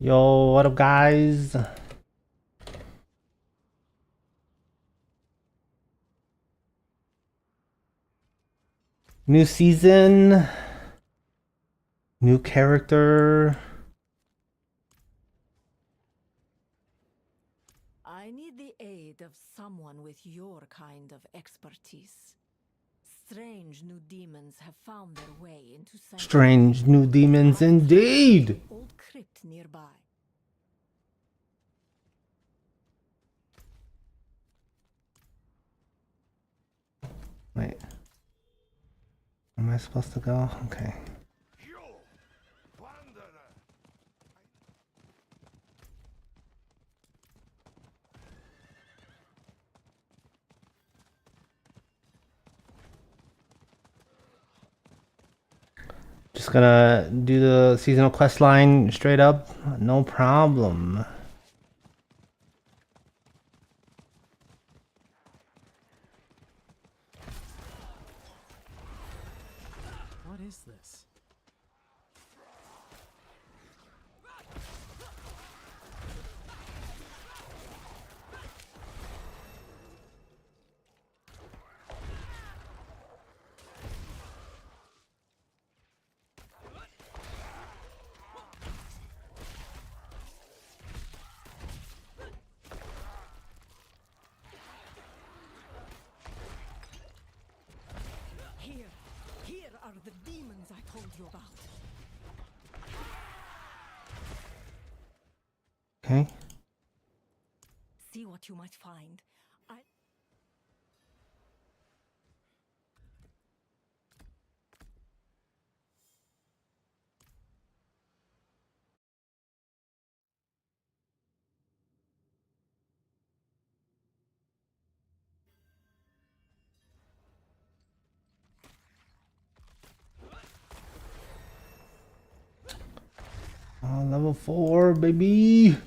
Yo, what up, guys? New season, new character. I need the aid of someone with your kind of expertise. Strange new demons have found their way into Sanctuary. Strange new demons I've found indeed. an old crypt nearby. Wait, where am I supposed to go? Okay. Just gonna do the seasonal quest line straight up. No problem. What is this? Here are the demons I told you about. Okay. See what you might find. Oh, level 4, baby.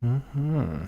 Mm-hmm.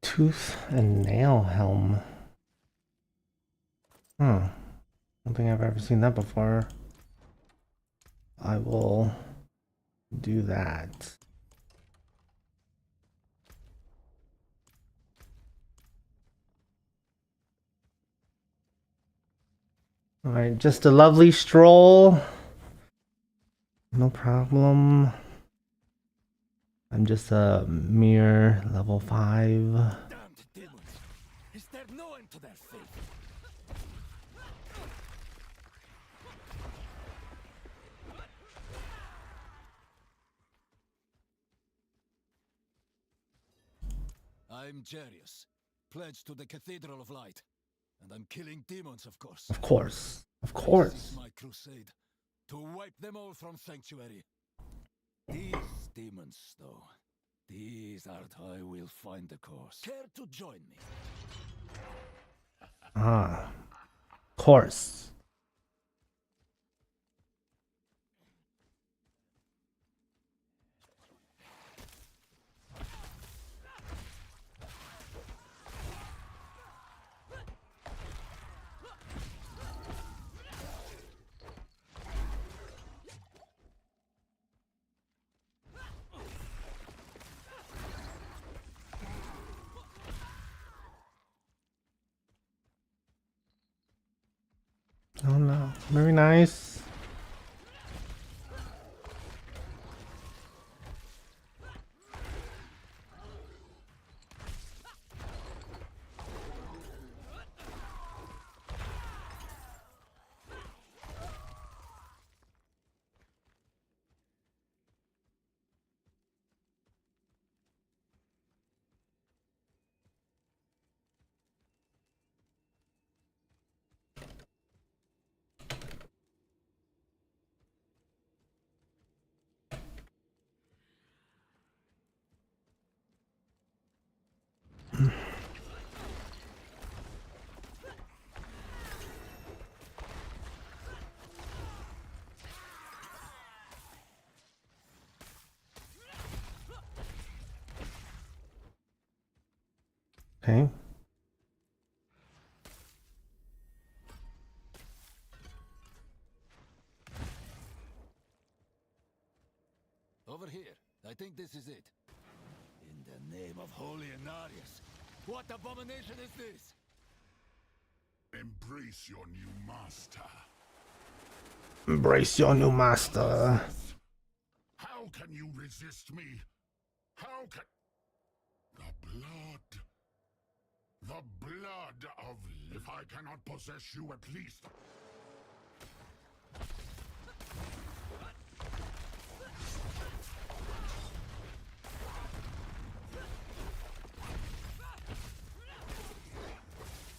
Tooth and nail helm. I don't think I've ever seen that before. I will do that. Alright, just a lovely stroll. No problem. I'm just a mere level 5. Damned demons! Is there no end to their fate? I'm Jarius, pledged to the Cathedral of Light. And I'm killing demons, of course. Of course. Of This course. is my crusade, to wipe them all from Sanctuary. These demons, though, these are how I will find the course. Care to join me? Ah. Of course. Oh no. Very nice. Okay. Over here. I think this is it. In the name of Holy Inarius, what abomination is this? Embrace your new master. Embrace your new master. How can you resist me? How can... The blood... The blood of... If I cannot possess you at least...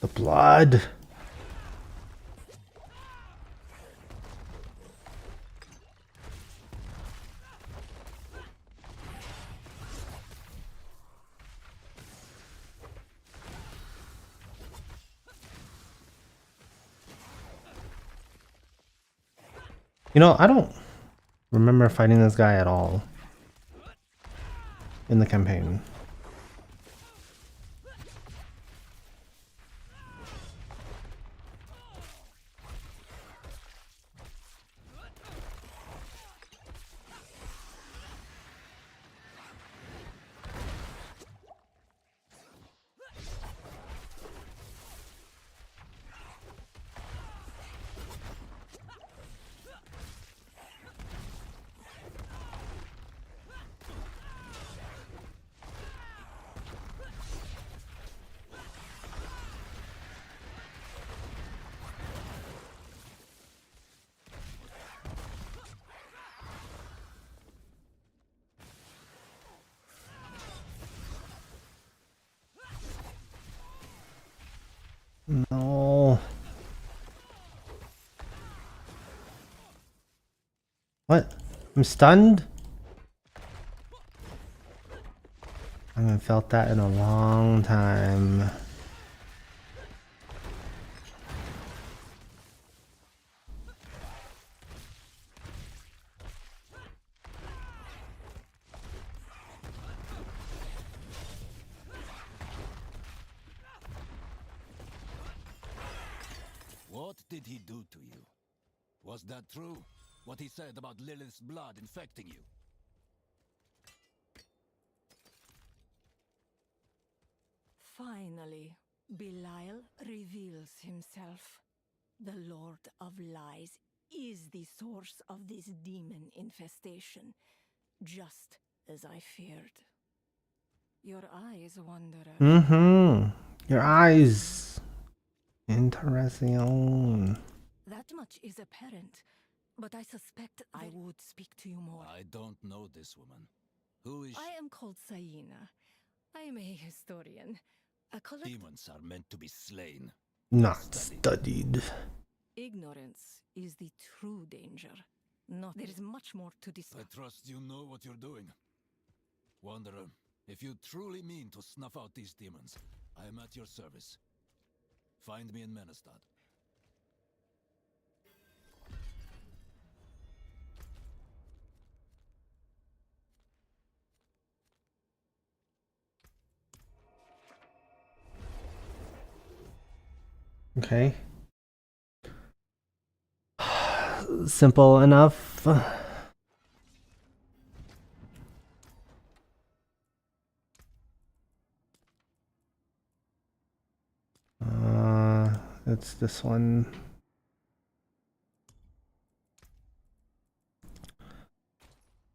The blood. You know, I don't remember fighting this guy at all in the campaign. No. What? I'm stunned? I haven't felt that in a long time. What did he do to you? Was that true? What he said about Lilith's blood infecting you? Finally, Belial reveals himself. The Lord of Lies is the source of this demon infestation, just as I feared. Your eyes, Wanderer. Mm-hmm. Your eyes. Interesting. That much is apparent, but I suspect I would speak to you more. I don't know this woman. Who is she? I am called Saina. I am a historian. A collector. Demons are meant to be slain. Not studied. Ignorance is the true danger. There is much more to discuss. I trust you know what you're doing. Wanderer, if you truly mean to snuff out these demons, I am at your service. Find me in Menestad. Okay. Simple enough. It's this one.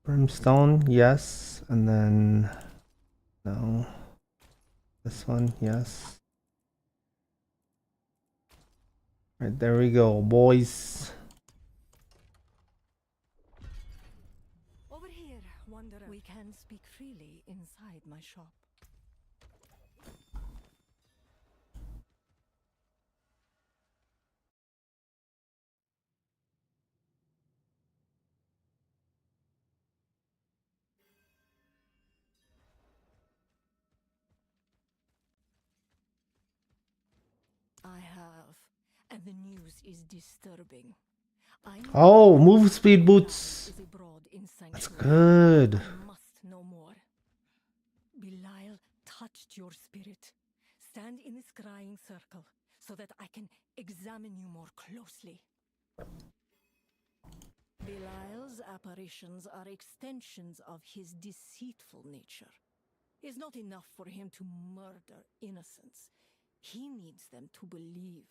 Brimstone, yes. And then no. This one, yes. Right, there we go, boys. Over here, Wanderer. We can speak freely inside my shop. I have, and the news is disturbing. I know Oh, move speed Belial boots. is abroad in That's Sanctuary. good. I must know more. Belial touched your spirit. Stand in this scrying circle so that I can examine you more closely. Belial's apparitions are extensions of his deceitful nature. It's not enough for him to murder innocents. He needs them to believe.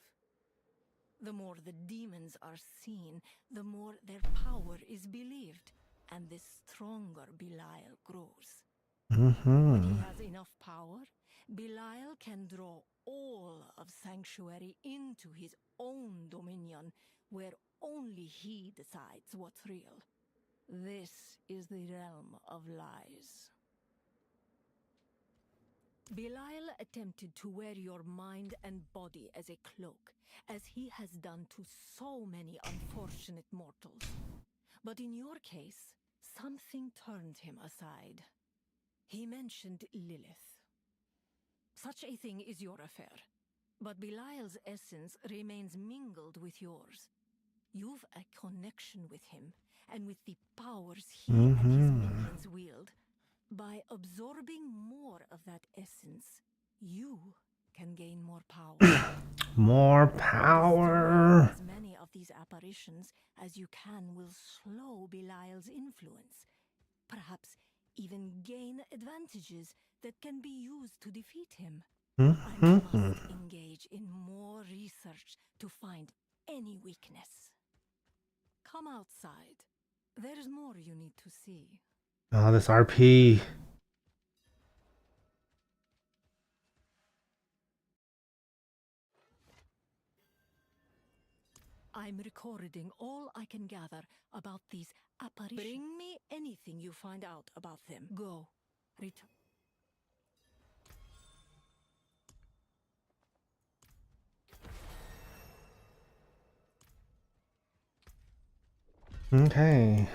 The more the demons are seen, the more their power is believed, and the stronger Belial grows. When he has enough power, Belial can draw all of Sanctuary into his own dominion, where only he decides what's real. This is the realm of lies. Belial attempted to wear your mind and body as a cloak, as he has done to so many unfortunate mortals. But in your case, something turned him aside. He mentioned Lilith. Such a thing is your affair, but Belial's essence remains mingled with yours. You've a connection with him, and with the powers he and his minions wield. By absorbing more of that essence, you can gain more power. More Destroying power. as many of these apparitions as you can will slow Belial's influence. Perhaps even gain advantages that can be used to defeat him. I must engage in more research to find any weakness. Come outside. There's more you need to see. Oh, this RP. I'm recording all I can gather about these apparitions. Bring me anything you find out about them. Go. Return. Okay.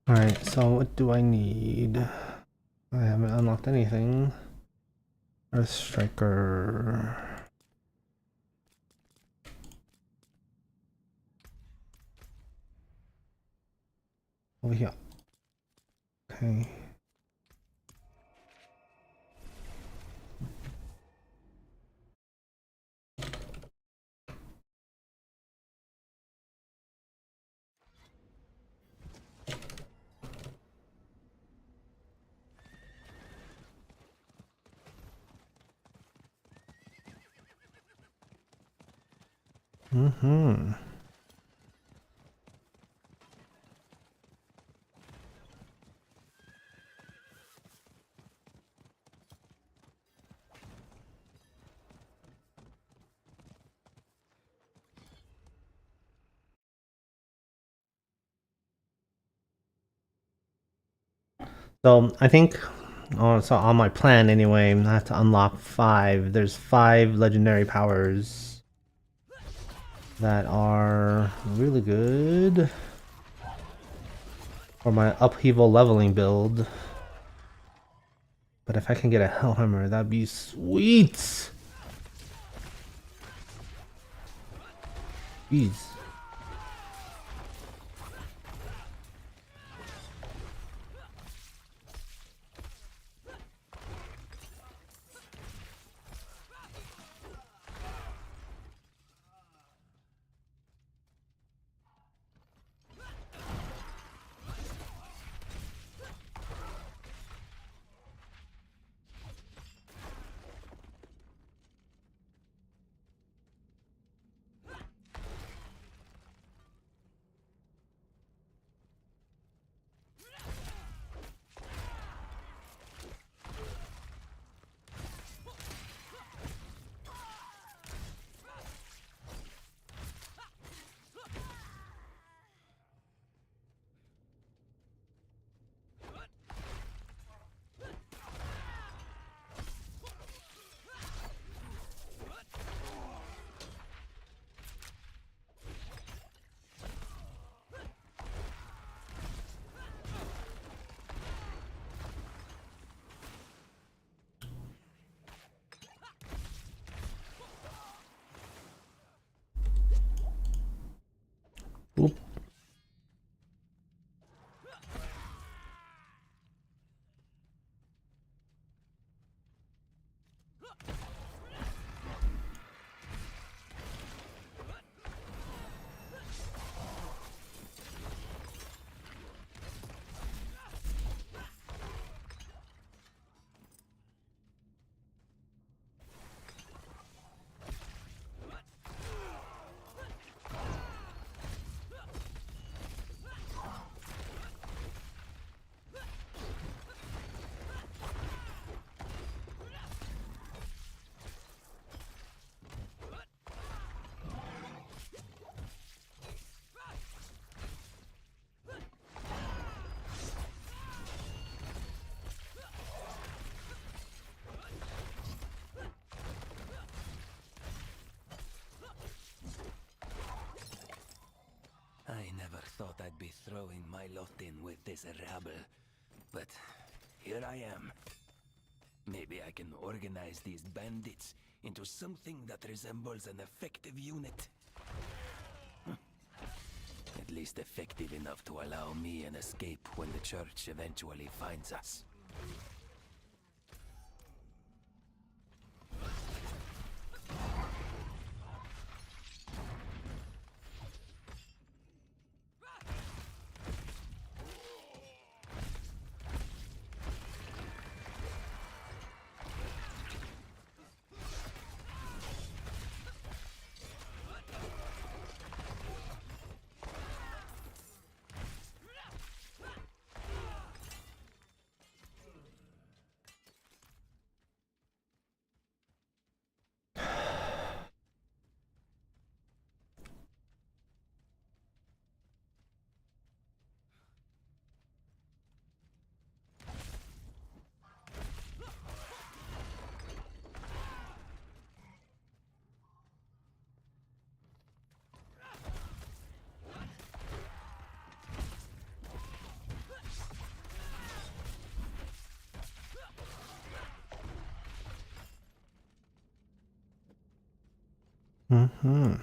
Alright, so what do I need? I haven't unlocked anything. Earth Striker. Over here. Okay. Mm-hmm. So I think, so on my plan anyway, I have to unlock 5. There's 5 legendary powers that are really good for my upheaval leveling build. But if I can get a Hellhammer, that'd be sweet. Jeez. Oop. I never thought I'd be throwing my lot in with this rabble, but here I am. Maybe I can organize these bandits into something that resembles an effective unit. At least effective enough to allow me an escape when the church eventually finds us. Mm-hmm.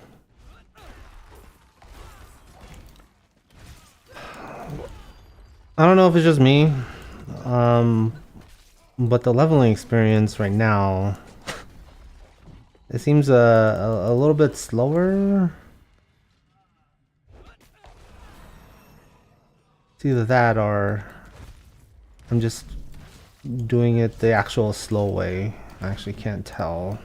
I don't know if it's just me, but the leveling experience right now, it seems a little bit slower. It's either that or I'm just doing it the actual slow way. I actually can't tell.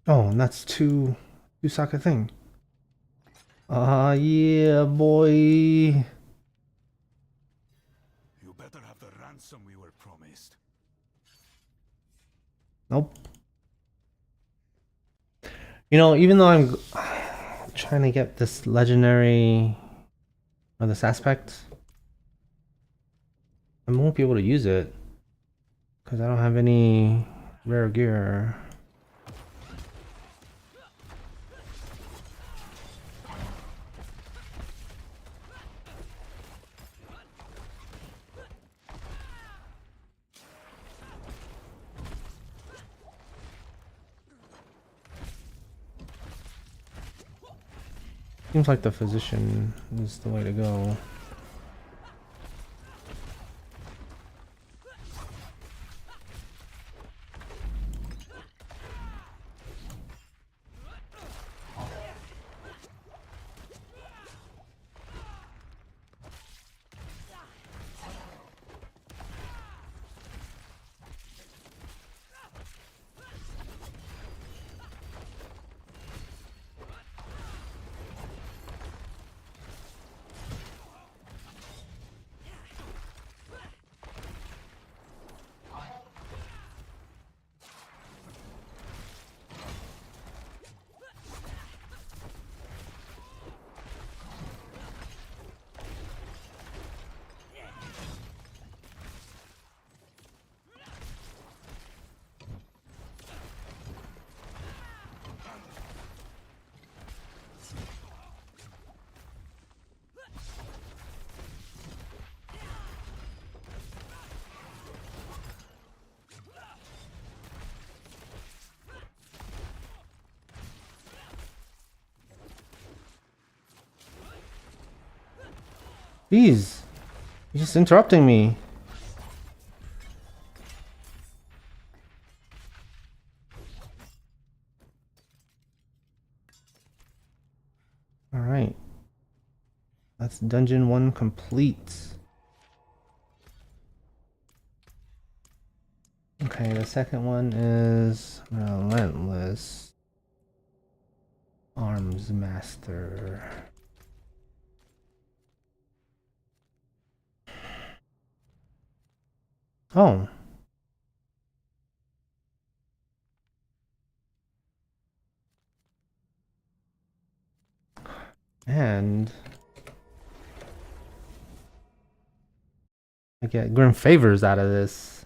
Oh, and that's two socket thing. Ah, yeah, boy. You better have the ransom we were promised. Nope. You know, even though I'm trying to get this legendary or this aspect, I won't be able to use it because I don't have any rare gear. Seems like the physician is the way to go. Jeez, you're just interrupting me. All right, that's dungeon 1 complete. Okay, the second one is Relentless Arms Master. Oh. And I get grim favors out of this.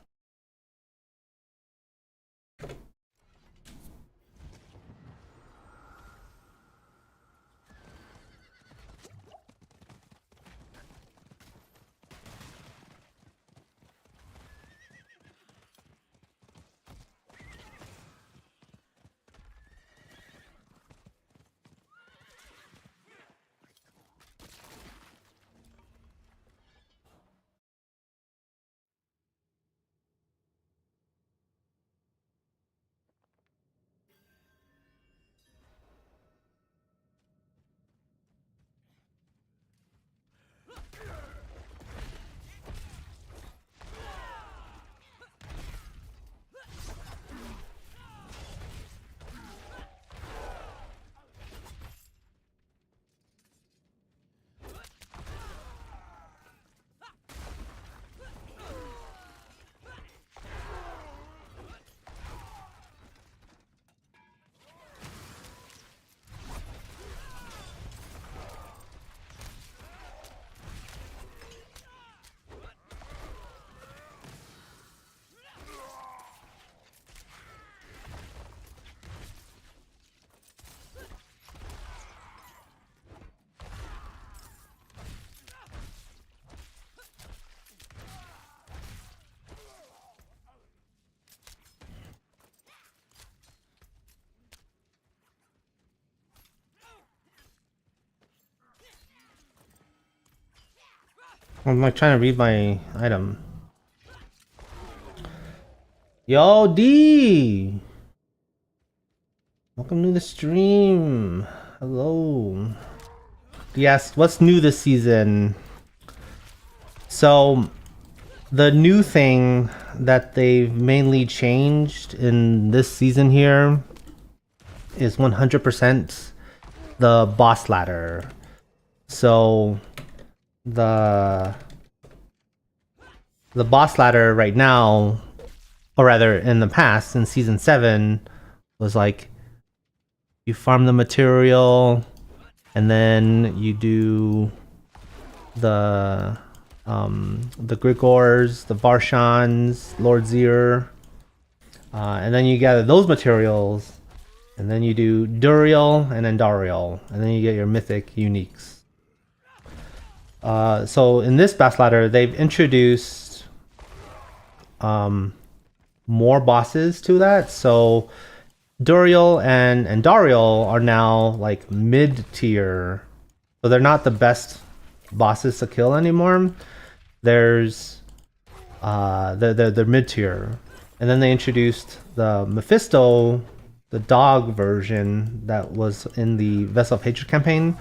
I'm like trying to read my item. Yo, D! Welcome to the stream. Hello. Yes, what's new this season? So, the new thing that they've mainly changed in this season here is 100% the boss ladder. So the boss ladder right now, or rather in the past, in season 7, was like you farm the material and then you do the Grigors, the Varshans, Lord Zir, and then you gather those materials, and then you do Duriel and Andariel, and then you get your mythic uniques. So in this boss ladder, they've introduced more bosses to that. So Duriel and Andariel are now like mid-tier. So they're not the best bosses to kill anymore. There's they're mid-tier. And then they introduced the Mephisto, the dog version that was in the Vessel of Hatred campaign,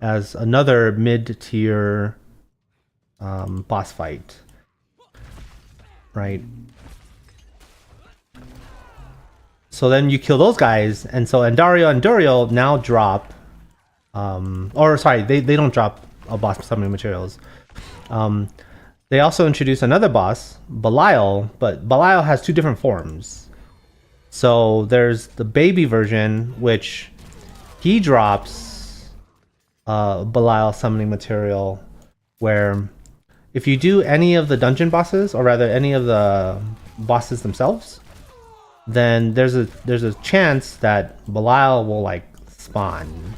as another mid-tier boss fight. Right. So then you kill those guys, and so Andariel and Duriel now drop, or sorry, they don't drop a boss summoning materials. They also introduce another boss, Belial, but Belial has 2 different forms. So there's the baby version, which he drops Belial summoning material, where if you do any of the dungeon bosses, or rather any of the bosses themselves, then there's a chance that Belial will like spawn,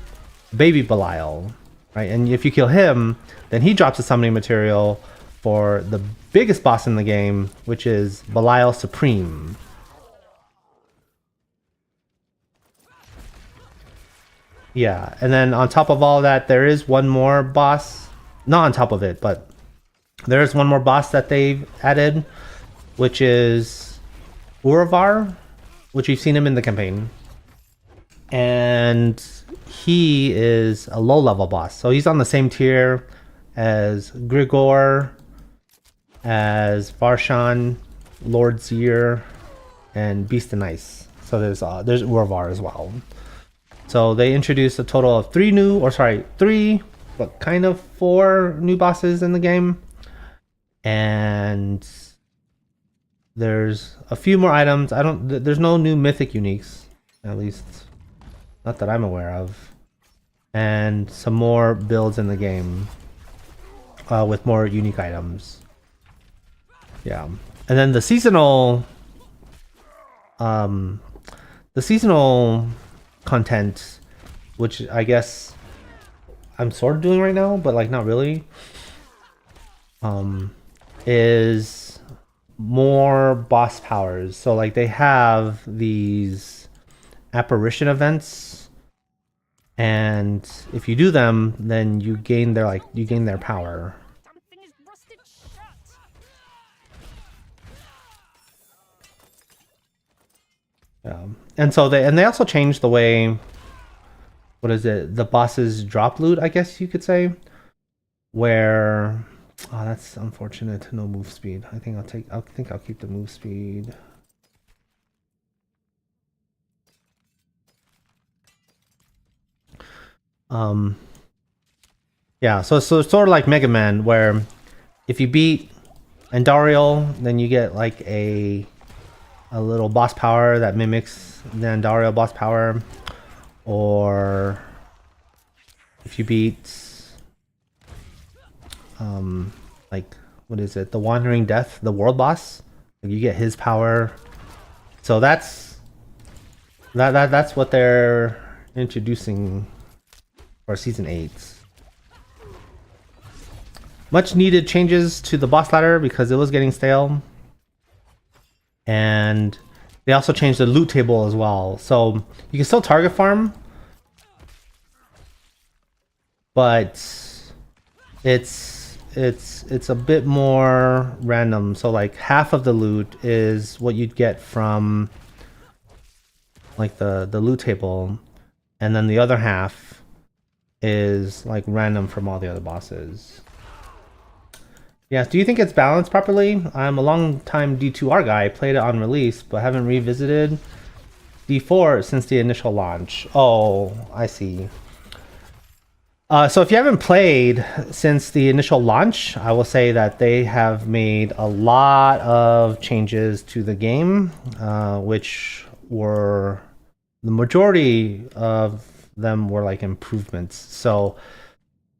baby Belial, right? And if you kill him, then he drops a summoning material for the biggest boss in the game, which is Belial Supreme. Yeah, and then on top of all that, there is one more boss, not on top of it, but there is one more boss that they've added, which is Uravar, which you've seen him in the campaign. And he is a low-level boss. So he's on the same tier as Grigor, as Varshan, Lord Zir, and Beast and Ice. So there's Uravar as well. So they introduced a total of 3, but kind of 4 new bosses in the game. And there's a few more items. There's no new mythic uniques, at least not that I'm aware of. And some more builds in the game with more unique items. Yeah. And then the seasonal content, which I guess I'm sort of doing right now, but like not really, is more boss powers. So like they have these apparition events, and if you do them, then you gain their power. Something is rusted shut. And so they also changed the way, the bosses drop loot, I guess you could say, where that's unfortunate, no move speed. I think I'll keep the move speed. Yeah, so it's sort of like Mega Man, where if you beat Andariel, then you get like a little boss power that mimics the Andariel boss power. Or if you beat the Wandering Death, the world boss, you get his power. So that's what they're introducing for season 8. Much needed changes to the boss ladder because it was getting stale. And they also changed the loot table as well. So you can still target farm, but it's a bit more random. So like half of the loot is what you'd get from like the loot table, and then the other half is like random from all the other bosses. Yeah, do you think it's balanced properly? I'm a long time D2R guy, played it on release, but haven't revisited. D4 since the initial launch. Oh, I see. So if you haven't played since the initial launch, I will say that they have made a lot of changes to the game, which were the majority of them were like improvements. So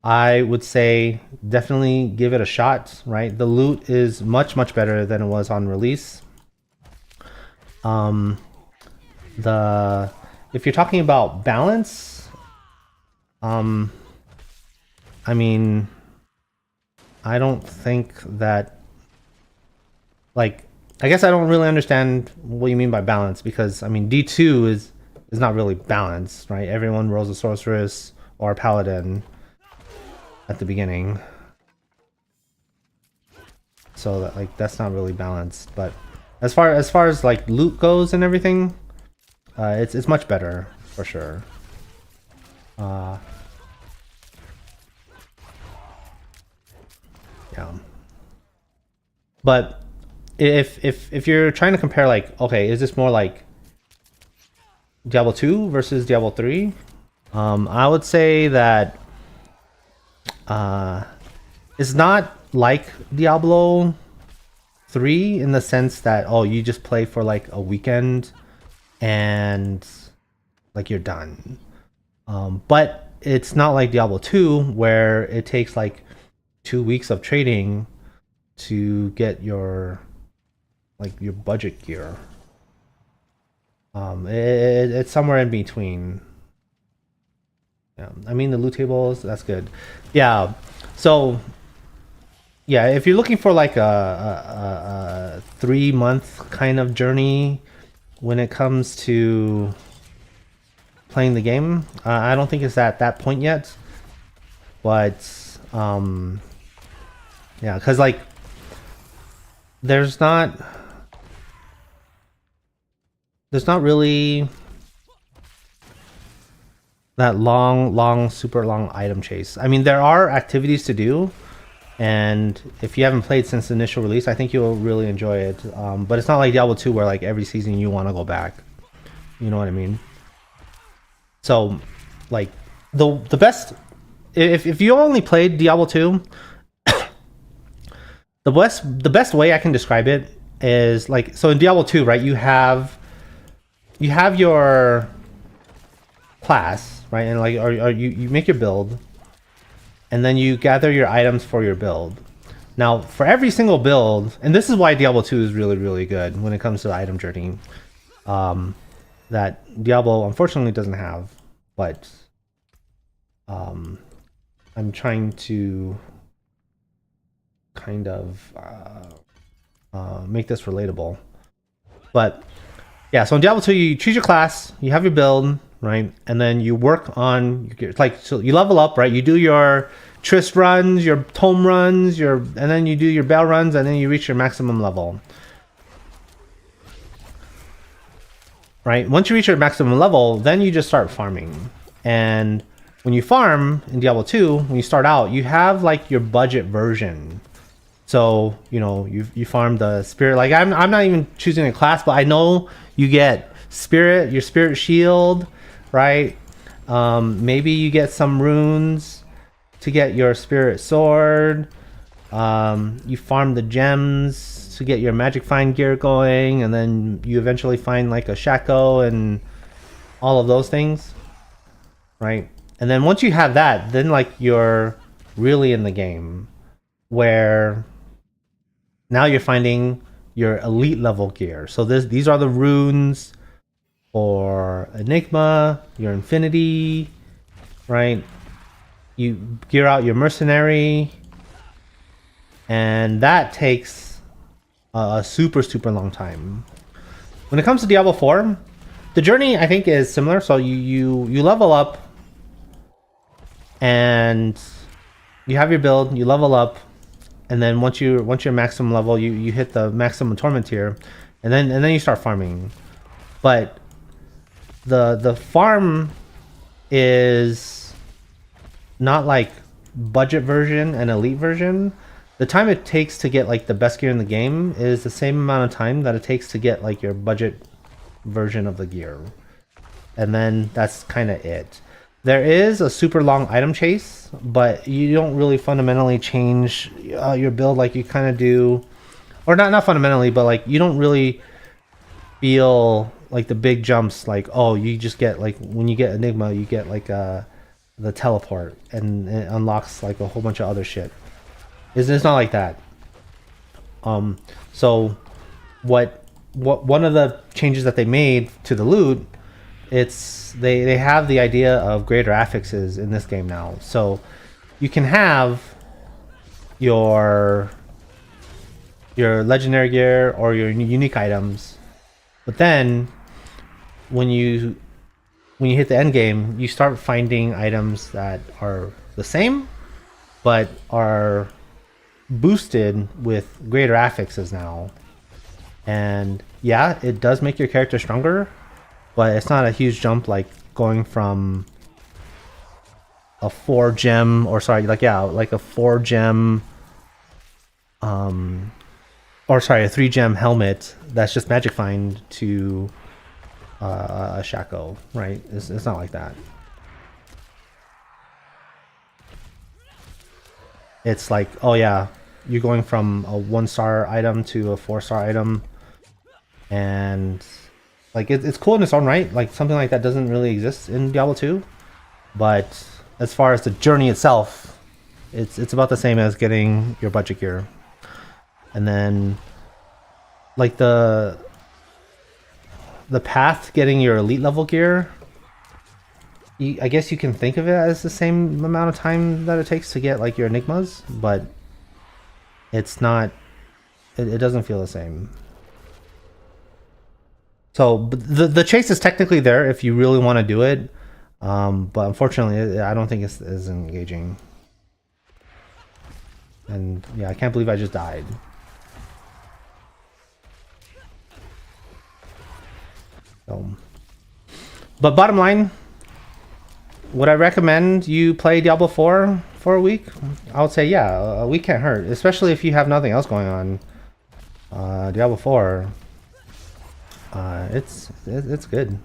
I would say definitely give it a shot, right? The loot is much better than it was on release. If you're talking about balance, I mean, I don't think that, like, I guess I don't really understand what you mean by balance, because I mean D2 is not really balanced, right? Everyone rolls a sorceress or a paladin at the beginning, so that, like, that's not really balanced. But as far as like loot goes and everything, it's much better for sure. Yeah. But if you're trying to compare, like, okay, is this more like Diablo 2 versus Diablo 3? I would say that it's not like Diablo 3 in the sense that, oh, you just play for like a weekend and like you're done. But it's not like Diablo 2 where it takes like 2 weeks of trading to get your budget gear. It's somewhere in between. Yeah, I mean the loot tables, that's good. Yeah, so yeah, if you're looking for like a 3-month kind of journey when it comes to playing the game, I don't think it's at that point yet. But yeah, because like there's not really that long, super long item chase. I mean, there are activities to do, and if you haven't played since the initial release, I think you'll really enjoy it. But it's not like Diablo 2 where like every season you want to go back. You know what I mean? So, like, the best, if you only played Diablo 2, the best way I can describe it is like, so in Diablo 2, right, you have your class, right, and like, or you make your build, and then you gather your items for your build. Now, for every single build, and this is why Diablo 2 is really good when it comes to item journey, that Diablo unfortunately doesn't have, but I'm trying to kind of make this relatable. But yeah, so in Diablo 2, you choose your class, you have your build, right, and then you work on like, so you level up, right? You do your Trist runs, your Tome runs, and then you do your Bell runs, and then you reach your maximum level. Right? Once you reach your maximum level, then you just start farming. And when you farm in Diablo 2, when you start out, you have like your budget version. So, you know, you farm the spirit. Like, I'm not even choosing a class, but I know you get spirit, your spirit shield, right? Maybe you get some runes to get your spirit sword. You farm the gems to get your magic find gear going, and then you eventually find like a shako and all of those things, right? And then once you have that, then like you're really in the game, where now you're finding your elite level gear. So these are the runes for Enigma, your Infinity, right? You gear out your mercenary, and that takes a super long time. When it comes to Diablo 4, the journey I think is similar. So you level up, and you have your build, you level up, and then once you're maximum level, you hit the maximum torment tier, and then you start farming. But the farm is not like budget version and elite version. The time it takes to get like the best gear in the game is the same amount of time that it takes to get like your budget version of the gear. and then that's kind of it. There is a super long item chase, but you don't really fundamentally change your build like you kind of do, or not fundamentally, but like you don't really feel like the big jumps. Like, oh, you just get like when you get Enigma, you get like the teleport, and it unlocks like a whole bunch of other shit. It's not like that. So what one of the changes that they made to the loot, it's they have the idea of greater affixes in this game now. So you can have your legendary gear or your unique items, but then when you hit the end game, you start finding items that are the same but are boosted with greater affixes now. And yeah, it does make your character stronger, but it's not a huge jump like going from a 4 gem, or sorry, like a 4 gem or sorry, a 3 gem helmet that's just magic find to a Shaco, right? It's not like that. It's like, oh yeah, you're going from a 1-star item to a 4-star item, and like it's cool in its own right. Like something like that doesn't really exist in Diablo 2, but as far as the journey itself, it's about the same as getting your budget gear. And then like the path to getting your elite level gear, I guess you can think of it as the same amount of time that it takes to get like your Enigmas, but it's not, it doesn't feel the same. So the chase is technically there if you really want to do it, but unfortunately I don't think it's as engaging. And yeah, I can't believe I just died. So, but bottom line, would I recommend you play Diablo 4 for a week? I would say yeah, a week can't hurt, especially if you have nothing else going on. Diablo 4, it's good.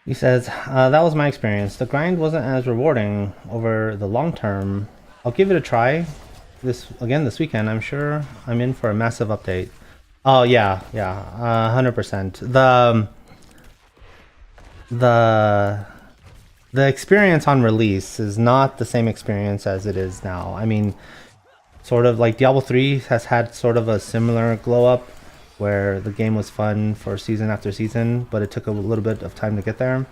He says, that was my experience. The grind wasn't as rewarding over the long term. I'll give it a try this weekend. I'm sure I'm in for a massive update. Oh yeah, 100%. The experience on release is not the same experience as it is now. I mean, sort of like Diablo 3 has had sort of a similar glow up where the game was fun for season after season, but it took a little bit of time to get there.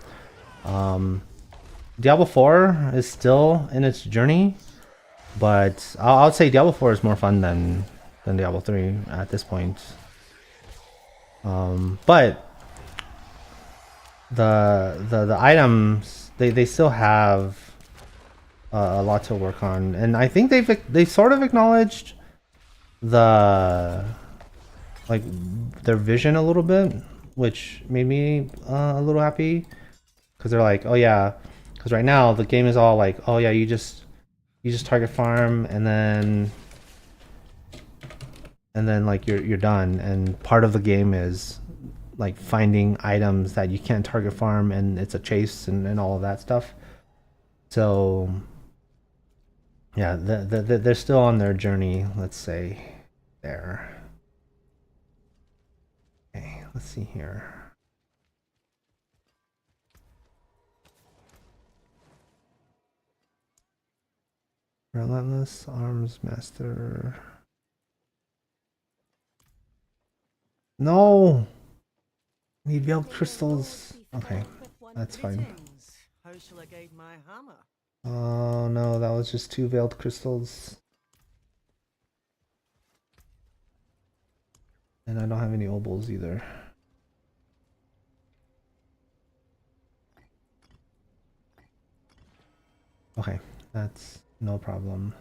Diablo 4 is still in its journey, but I'll say Diablo 4 is more fun than Diablo 3 at this point. But the items, they still have a lot to work on, and I think they sort of acknowledged like their vision a little bit, which made me a little happy, because they're like, oh yeah, because right now the game is all like, oh yeah, you just target farm and then like you're done, and part of the game is like finding items that you can't target farm, and it's a chase and all of that stuff. So yeah, they're still on their journey, let's say, there. Okay, let's see here. Relentless Arms Master. No! Need veiled crystals. Okay, that's fine. How shall I guide my hammer? Oh no, that was just 2 veiled crystals. And I don't have any obols either. Okay, that's no problem.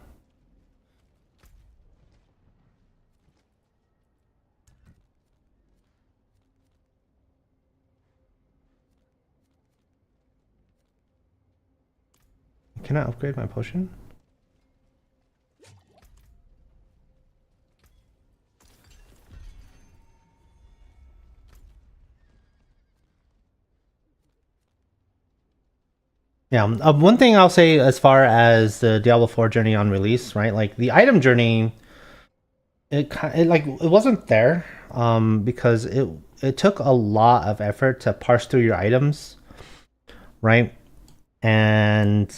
Can I upgrade my potion? Yeah, one thing I'll say as far as the Diablo 4 journey on release, right? Like the item journey, it wasn't there because it took a lot of effort to parse through your items, right? And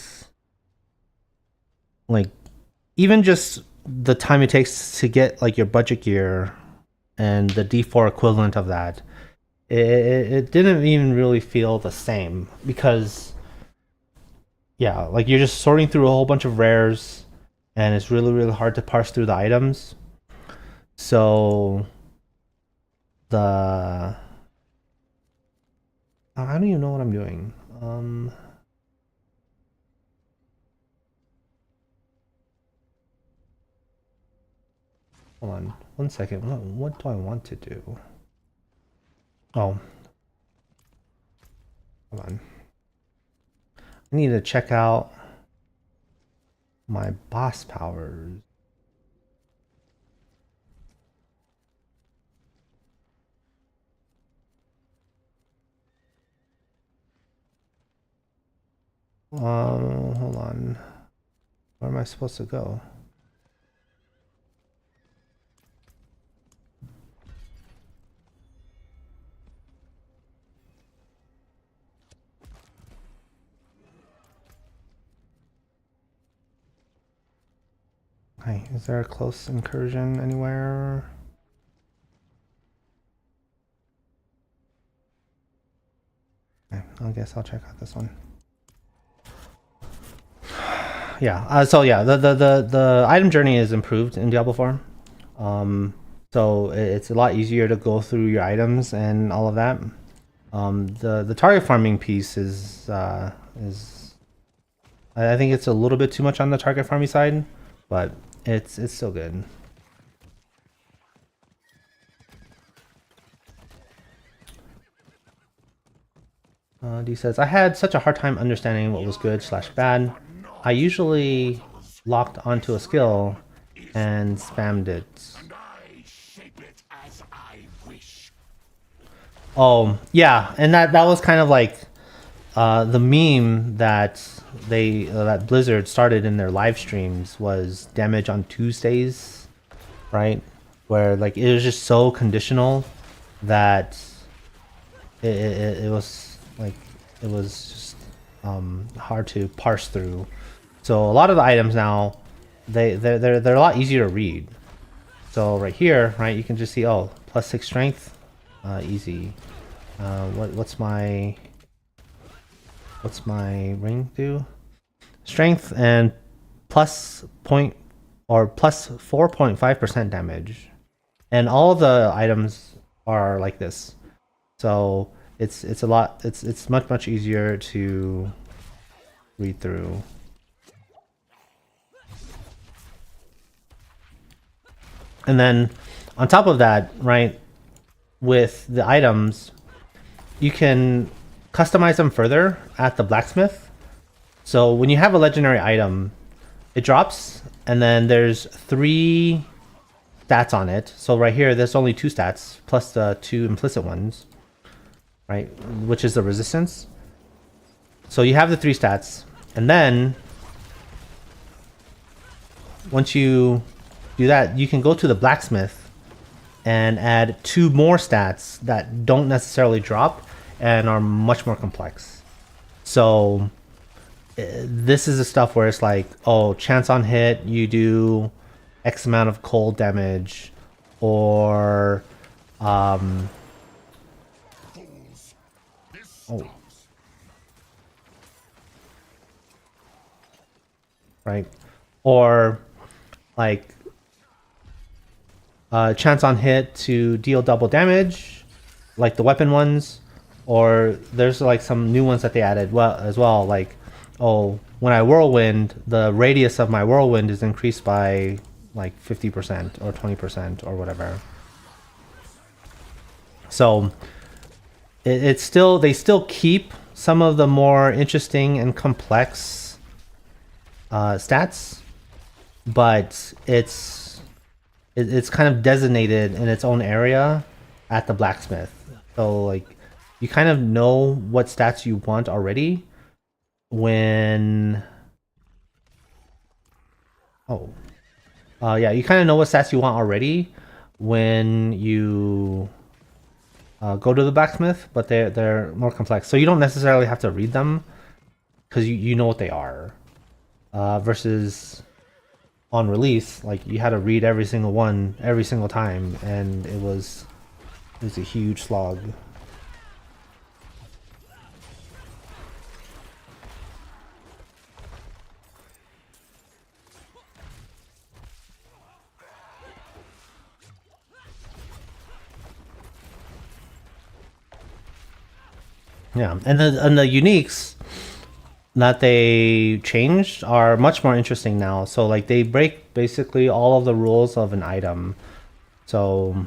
like even just the time it takes to get like your budget gear and the D4 equivalent of that, it didn't even really feel the same because yeah, like you're just sorting through a whole bunch of rares and it's really hard to parse through the items. So I don't even know what I'm doing. Hold on 1 second. What do I want to do? Oh, hold on. I need to check out my boss powers. Hold on. Where am I supposed to go? Okay, is there a close incursion anywhere? Okay, I guess I'll check out this one. Yeah, so yeah, the item journey is improved in Diablo 4. So it's a lot easier to go through your items and all of that. The target farming piece is I think it's a little bit too much on the target farming side, but it's still good. D says, I had such a hard time understanding what was good/bad. I usually locked onto a skill and spammed it. And I shape it as I wish. Oh, yeah, and that was kind of like the meme that that Blizzard started in their live streams was damage on Tuesdays, right? Where like it was just so conditional that it was like it was just hard to parse through. So a lot of the items now they're a lot easier to read. So right here, right, you can just see, oh, +6 strength, easy. What's my ring do? Strength and plus 4.5% damage, and all the items are like this. So it's much easier to read through. And then on top of that, right, with the items, you can customize them further at the blacksmith. So when you have a legendary item, it drops, and then there's 3 stats on it. So right here, there's only 2 stats plus the 2 implicit ones. right? Which is the resistance. So you have the 3 stats, and then once you do that, you can go to the blacksmith and add 2 more stats that don't necessarily drop and are much more complex. So this is the stuff where it's like, oh, chance on hit, you do X amount of cold damage, or Fools! This stops. right, or like chance on hit to deal double damage, like the weapon ones, or there's like some new ones that they added well as well, like, oh, when I whirlwind, the radius of my whirlwind is increased by like 50% or 20% or whatever. So it's still, they still keep some of the more interesting and complex stats, but it's kind of designated in its own area at the blacksmith. So like you kind of know what stats you want already when yeah, you kind of know what stats you want already when you go to the blacksmith, but they're more complex. So you don't necessarily have to read them because you know what they are. Versus on release, like you had to read every single one every single time, and it was a huge slog. Yeah, and the uniques that they changed are much more interesting now. So like they break basically all of the rules of an item. So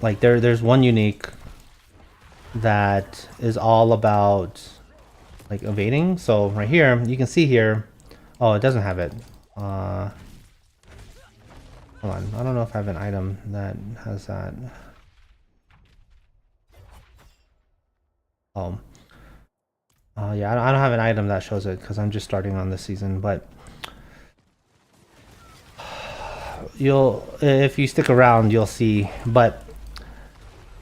like there's one unique that is all about like evading. So right here, you can see here, oh, it doesn't have it. Hold on, I don't know if I have an item that has that. Oh. Yeah, I don't have an item that shows it because I'm just starting on this season, but you'll, if you stick around, you'll see. But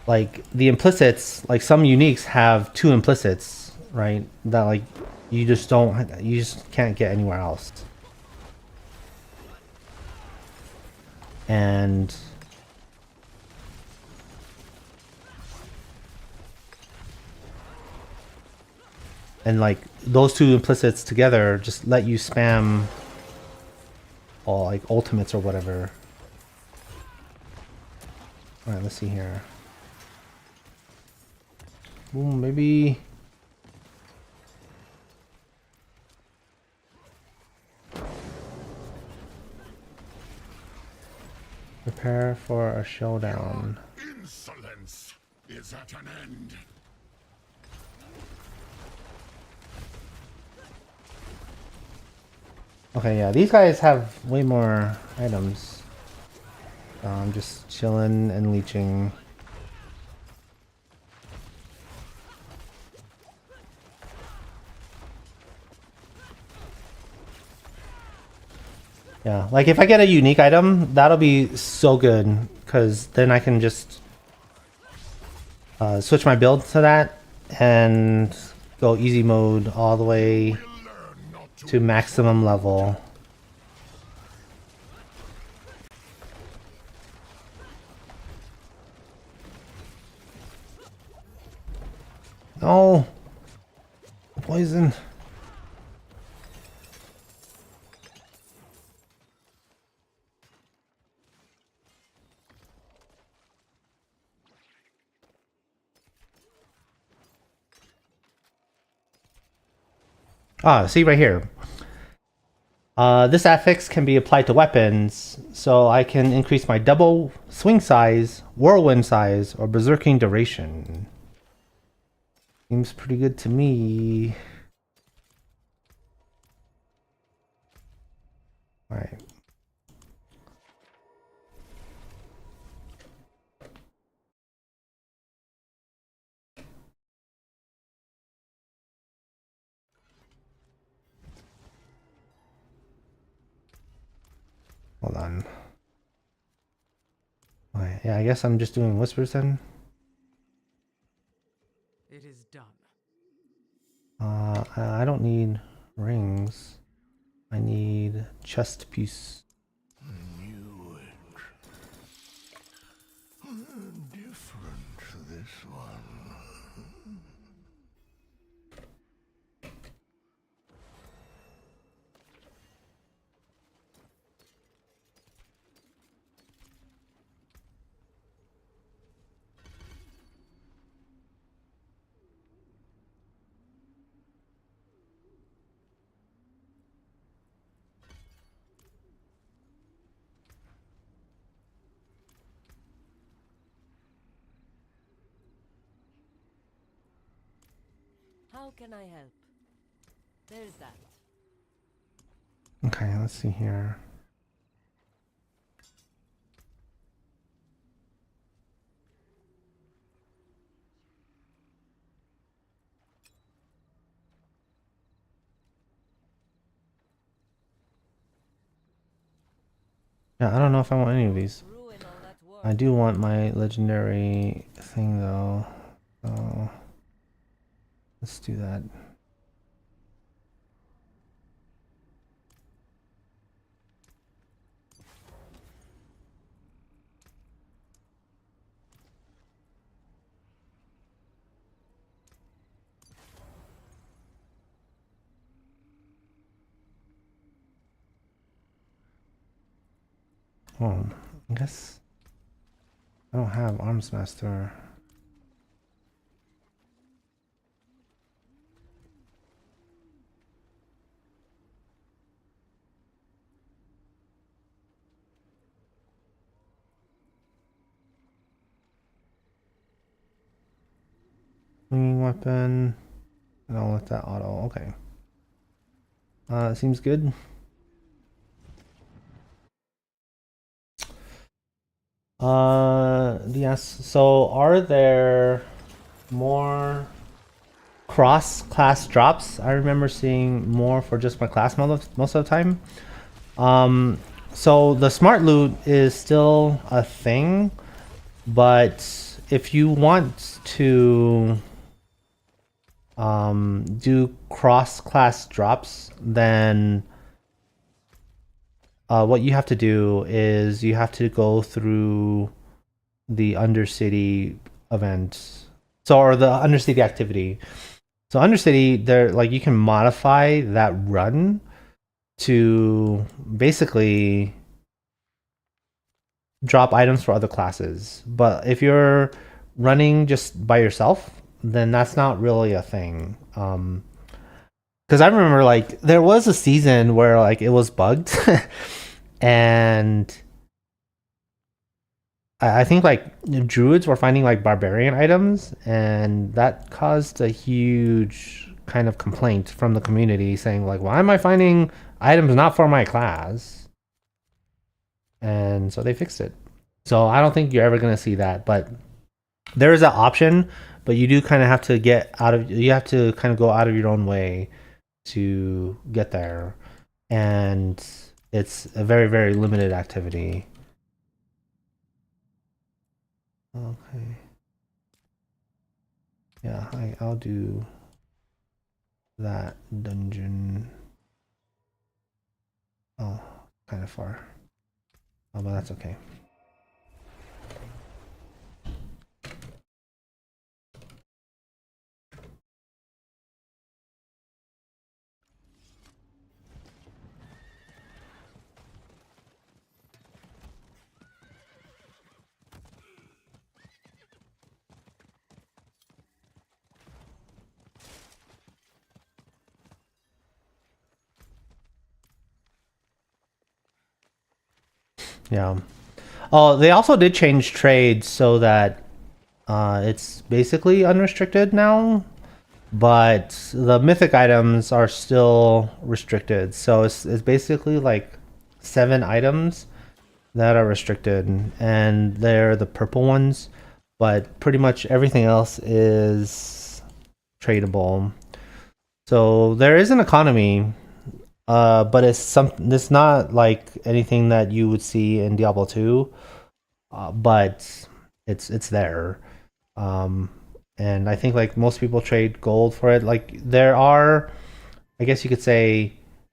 like the implicits, like some uniques have 2 implicits, right? That like you just can't get anywhere else. And like those 2 implicits together just let you spam all like ultimates or whatever. All right, let's see here. Ooh, maybe. Prepare for a showdown. Insolence is at an end. Okay, yeah, these guys have way more items. I'm just chilling and leeching. Yeah, like if I get a unique item, that'll be so good, because then I can just switch my build to that and go easy mode all the way to maximum level. No! Poison. Ah, see right here. This affix can be applied to weapons, so I can increase my double swing size, whirlwind size, or berserking duration. Seems pretty good to me. Alright. Hold on. Okay, yeah, I guess I'm just doing whispers then. It is done. I don't need rings. I need chest piece. Knew it. Different this one. How can I help? There's that. Okay, let's see here. Yeah, I don't know if I want any of these. Ruin all that work. I do want my legendary thing though. So let's do that. Oh, I guess I don't have Arms Master. Swinging weapon. And I'll let that auto. Okay. Seems good. Yes. So are there more cross-class drops? I remember seeing more for just my class most of the time. So the smart loot is still a thing, but if you want to do cross-class drops, then what you have to do is you have to go through the Undercity event, or the Undercity activity. So Undercity, there, like, you can modify that run to basically drop items for other classes. But if you're running just by yourself, then that's not really a thing. Because I remember, like, there was a season where, like, it was bugged, and I think, like, druids were finding, like, barbarian items, and that caused a huge kind of complaint from the community saying, like, why am I finding items not for my class? And so they fixed it. So I don't think you're ever going to see that, but there is an option, but you do kind of have to you have to kind of go out of your own way to get there. And it's a very, very limited activity. Okay. Yeah, I'll do that dungeon. Oh, kind of far. Oh, but that's okay. Yeah. Oh, they also did change trades so that it's basically unrestricted now, but the mythic items are still restricted. So it's basically like 7 items that are restricted, and they're the purple ones, but pretty much everything else is tradable. So there is an economy but it's not like anything that you would see in Diablo 2, but it's there. And I think like most people trade gold for it. Like there are, I guess you could say,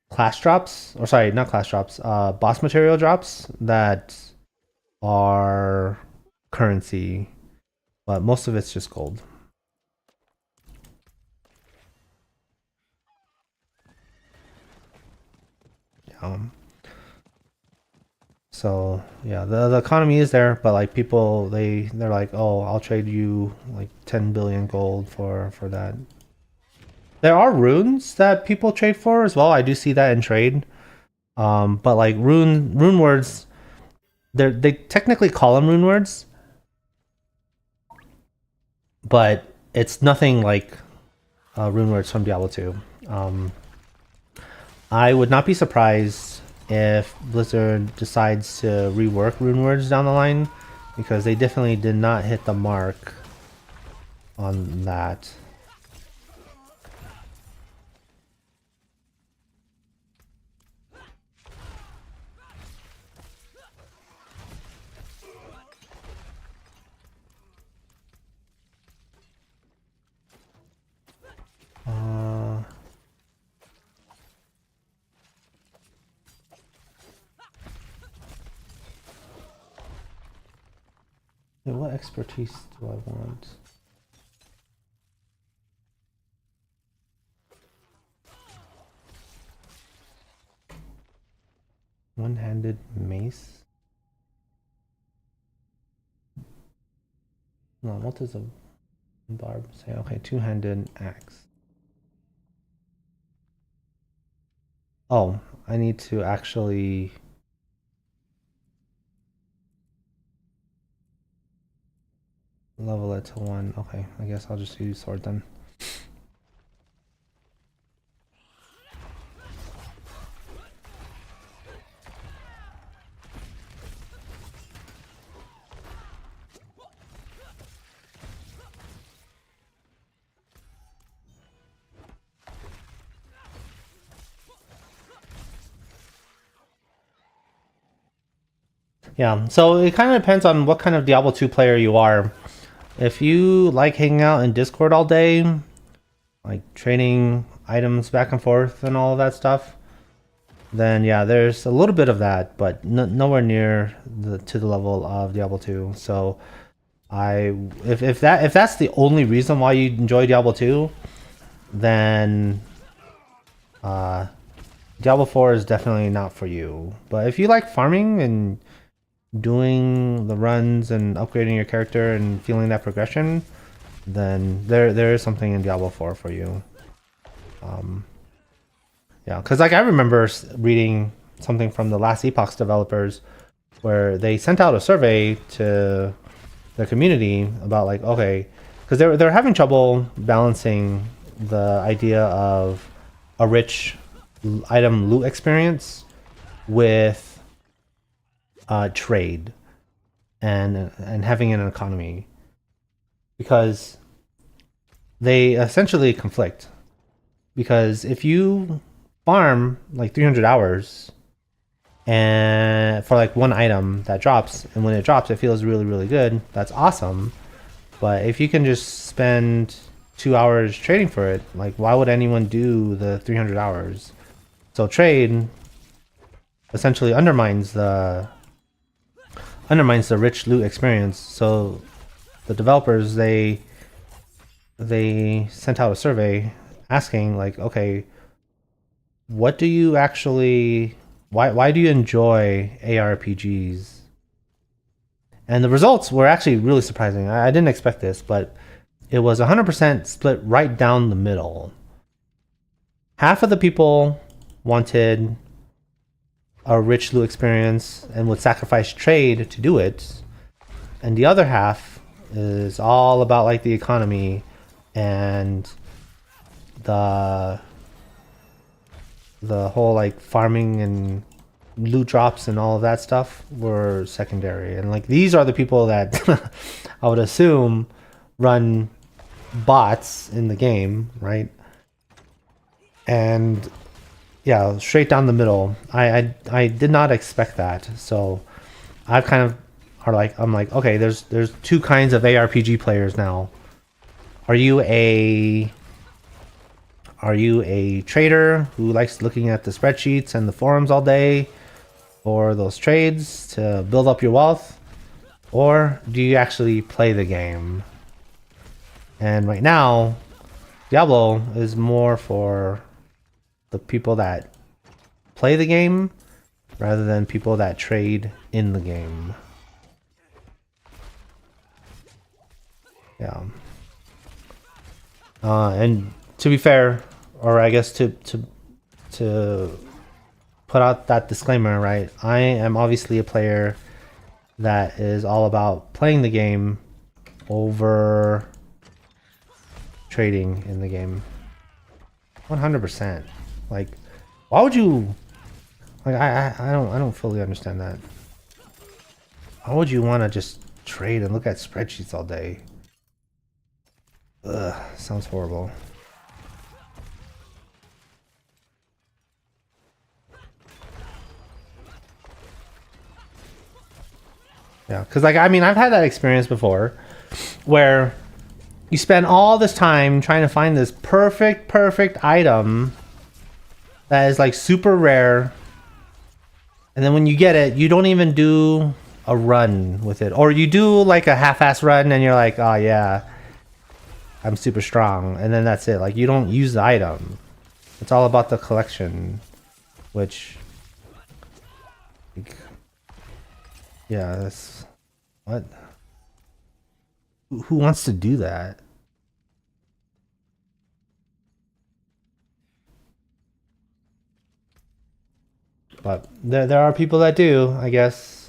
class drops, or sorry, not class drops, boss material drops that are currency, but most of it's just gold. So yeah, the economy is there, but like people they're like, oh, I'll trade you like 10 billion gold for that. There are runes that people trade for as well. I do see that in trade. But like rune words, they technically call them rune words, but it's nothing like rune words from Diablo 2. I would not be surprised if Blizzard decides to rework rune words down the line, because they definitely did not hit the mark on that. What expertise do I want? One-handed mace? No, what is a barb say? Okay, two-handed axe. Oh, I need to actually level it to 1. Okay, I guess I'll just use sword then. Yeah, so it kind of depends on what kind of Diablo 2 player you are. If you like hanging out in Discord all day, like trading items back and forth and all of that stuff, then yeah, there's a little bit of that, but nowhere near to the level of Diablo 2. So if that's the only reason why you enjoy Diablo 2, then Diablo 4 is definitely not for you. But if you like farming and doing the runs and upgrading your character and feeling that progression, then there is something in Diablo 4 for you. Yeah, because like I remember reading something from the Last Epoch's developers where they sent out a survey to the community about like, okay, because they're having trouble balancing the idea of a rich item loot experience with trade and having an economy, because they essentially conflict. Because if you farm like 300 hours and for like one item that drops, and when it drops it feels really really good, that's awesome. But if you can just spend 2 hours trading for it, like why would anyone do the 300 hours? So trade essentially undermines the rich loot experience. So the developers, they sent out a survey asking like, okay, what do you actually, why do you enjoy ARPGs? And the results were actually really surprising. I didn't expect this, but it was 100% split right down the middle. Half of the people wanted a rich loot experience and would sacrifice trade to do it, and the other half is all about like the economy and the whole like farming and loot drops and all of that stuff were secondary. And like these are the people that I would assume run bots in the game, right? And yeah, straight down the middle. I did not expect that. So I kind of I'm like, okay, there's two kinds of ARPG players now. Are you a trader who likes looking at the spreadsheets and the forums all day for those trades to build up your wealth? Or do you actually play the game? And right now, Diablo is more for the people that play the game rather than people that trade in the game. Yeah. And to be fair, or I guess to put out that disclaimer, right? I am obviously a player that is all about playing the game over trading in the game. 100%. Like, why would you? Like, I don't fully understand that. Why would you want to just trade and look at spreadsheets all day? Ugh, sounds horrible. Yeah, because like I mean, I've had that experience before, where you spend all this time trying to find this perfect item that is like super rare, and then when you get it, you don't even do a run with it, or you do like a half-ass run, and you're like, oh yeah, I'm super strong, and then that's it. Like you don't use the item. It's all about the collection, which, like, yeah, that's what. Who wants to do that? But there are people that do, I guess.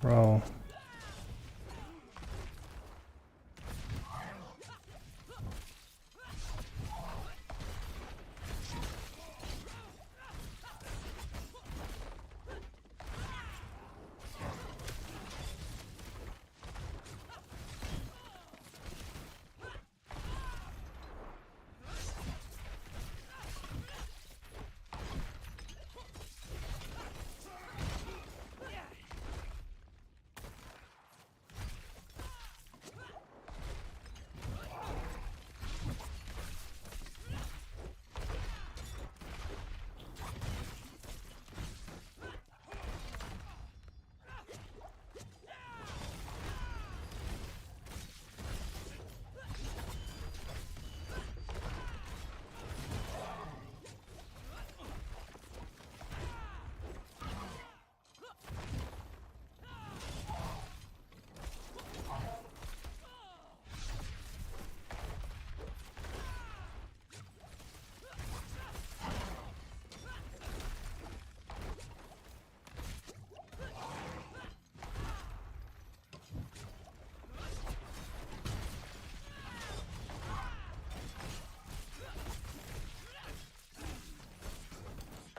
Bro.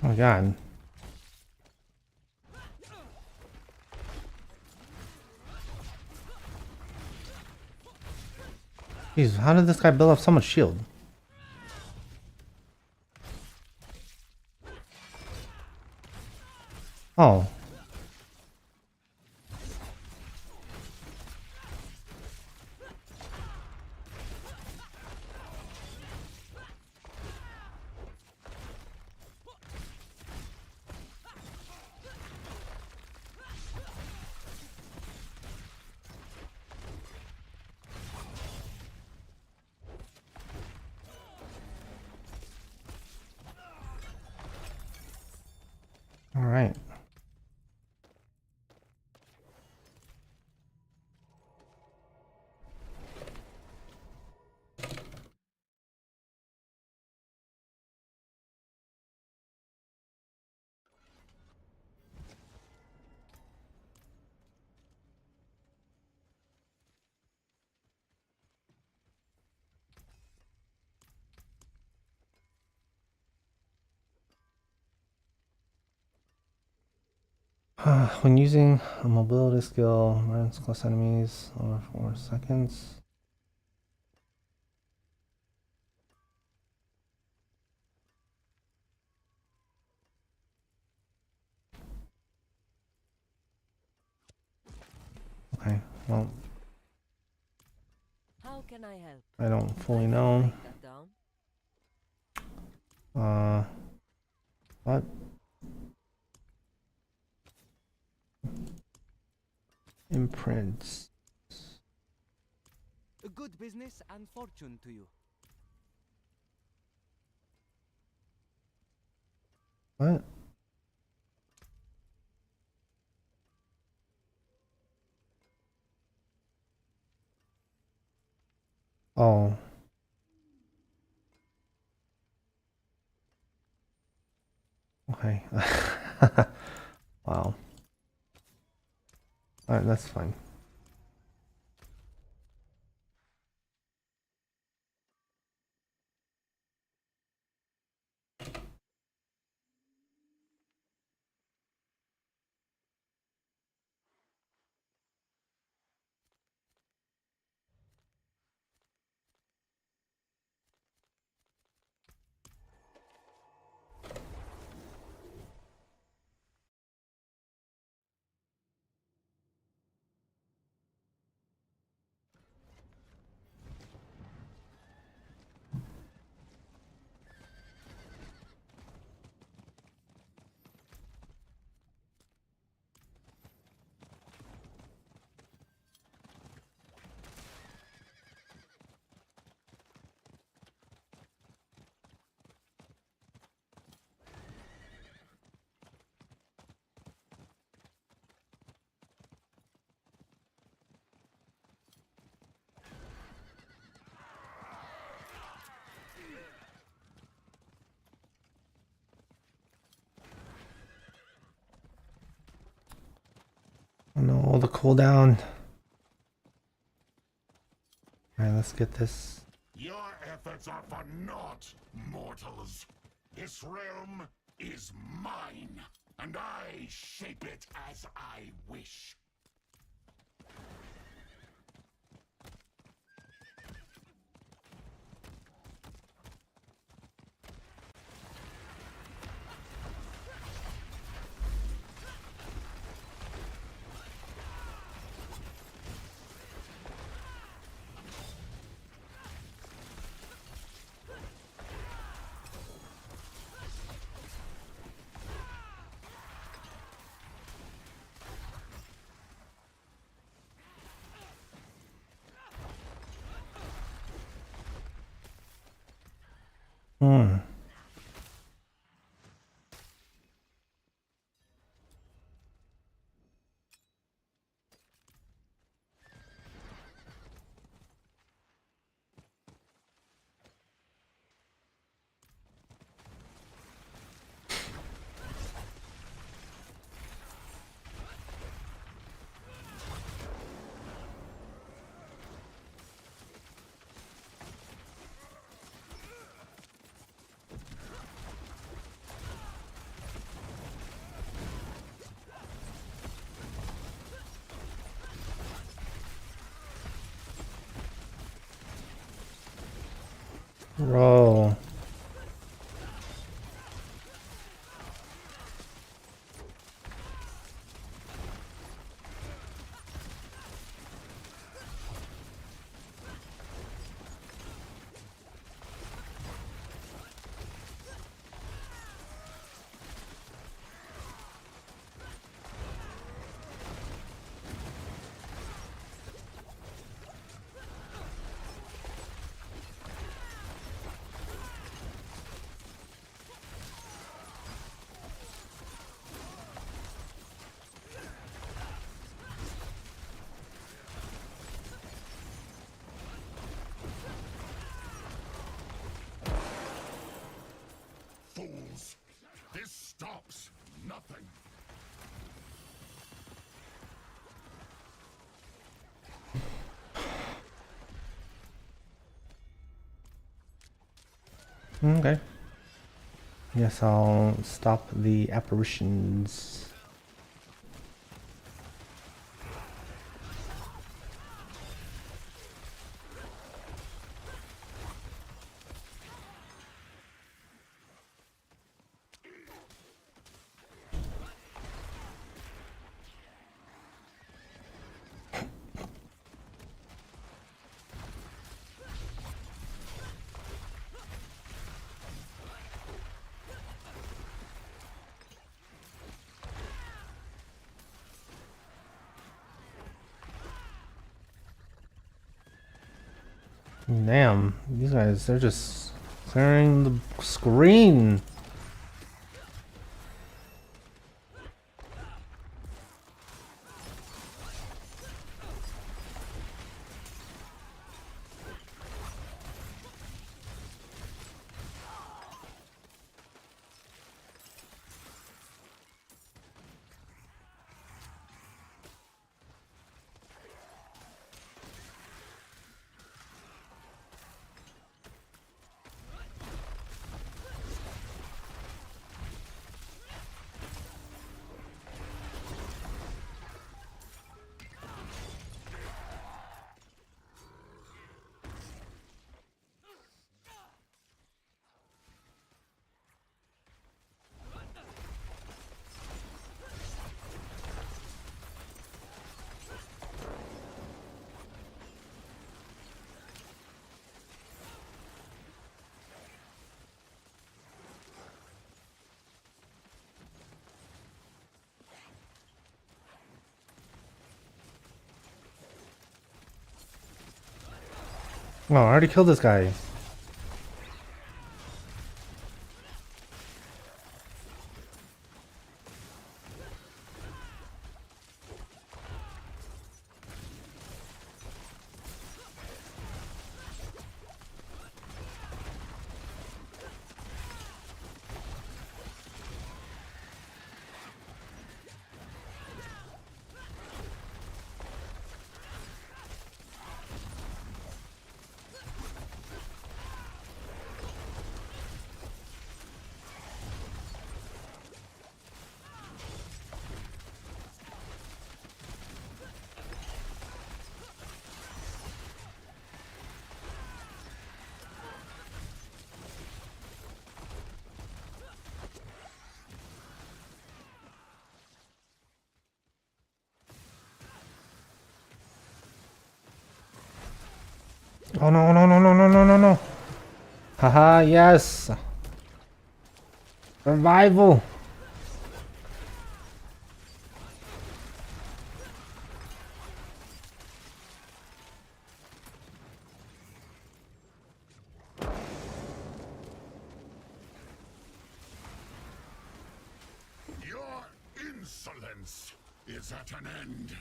Oh my god. Jeez, how did this guy build up so much shield? Oh. When using a mobility skill, runs close enemies over 4 seconds. Okay, well, How can I help? I don't fully know. Write that down. What? Imprints. A good business and fortune to you. What? Oh. Okay. Wow. Alright, that's fine. Oh no, the cooldown. Alright, let's get this. Your efforts are for naught, mortals. This realm is mine, and I shape it as I wish. Hmm. Roll. Fools! This stops nothing. Okay. Yes, I'll stop the apparitions. Damn, these guys, they're just clearing the screen. Oh, I already killed this guy. Oh no, no, no, no, no, no, no, no. Haha, yes. Survival. Your insolence is at an end.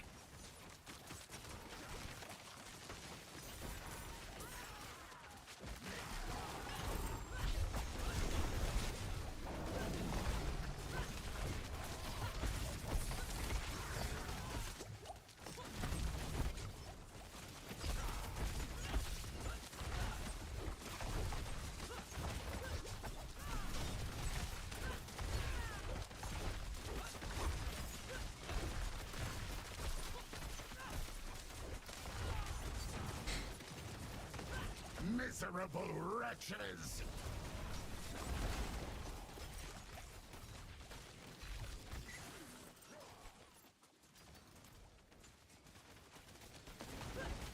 Miserable wretches!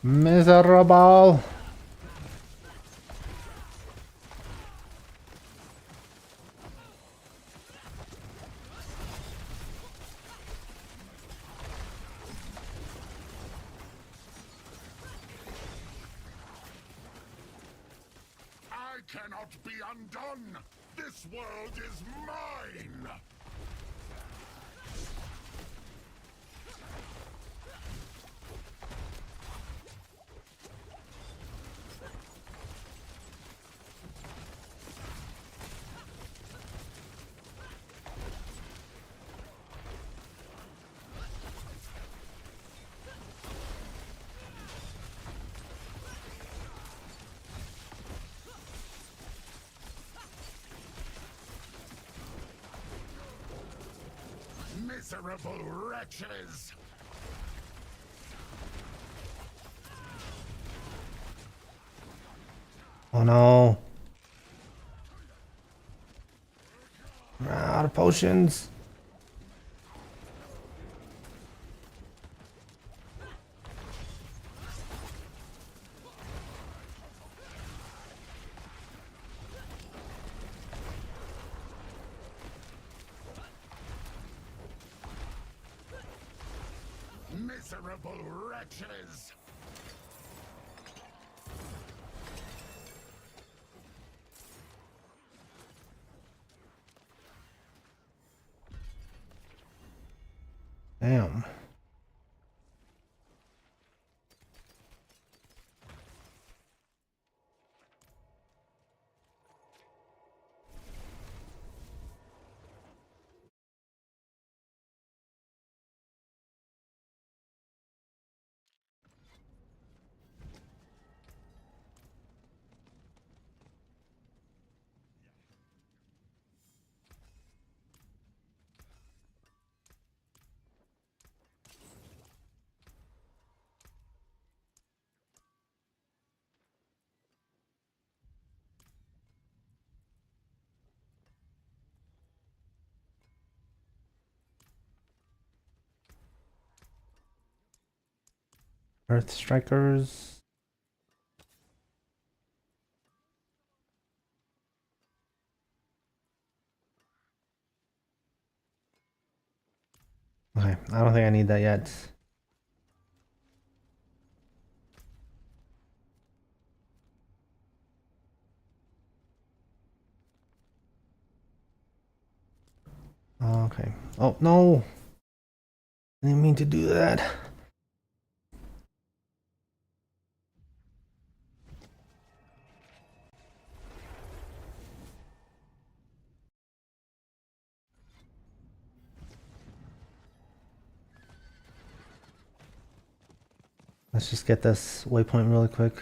Miserable. I cannot be undone! This world is mine! Miserable wretches! Oh no. I'm out of potions. Miserable wretches! Damn. Earth Strikers. Okay, I don't think I need that yet. Okay. Oh, no! I didn't mean to do that. Let's just get this waypoint really quick.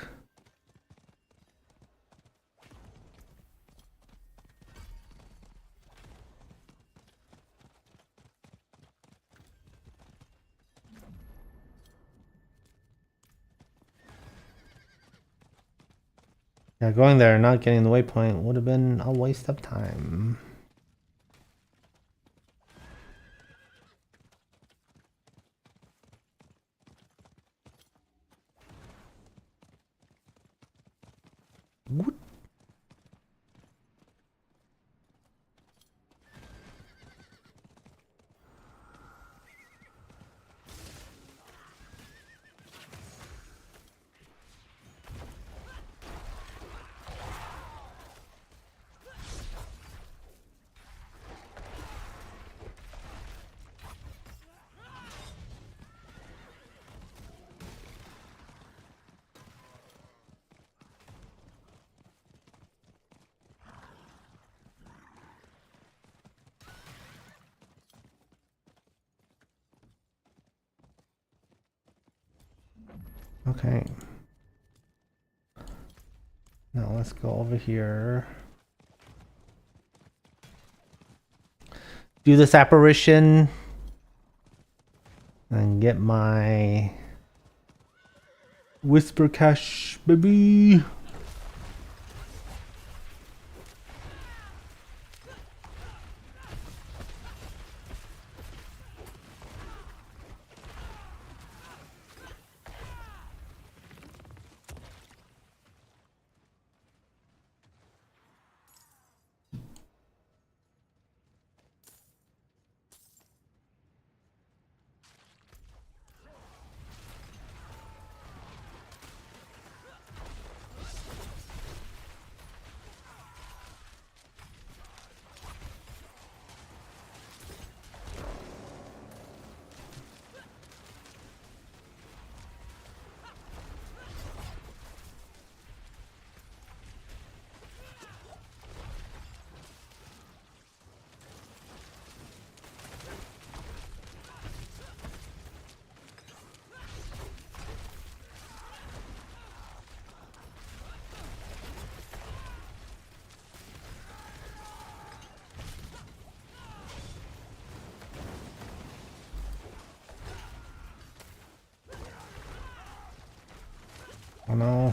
Yeah, going there and not getting the waypoint would have been a waste of time. What? Okay. Now let's go over here. Do this apparition. And get my Whisper Cache, baby. Oh no.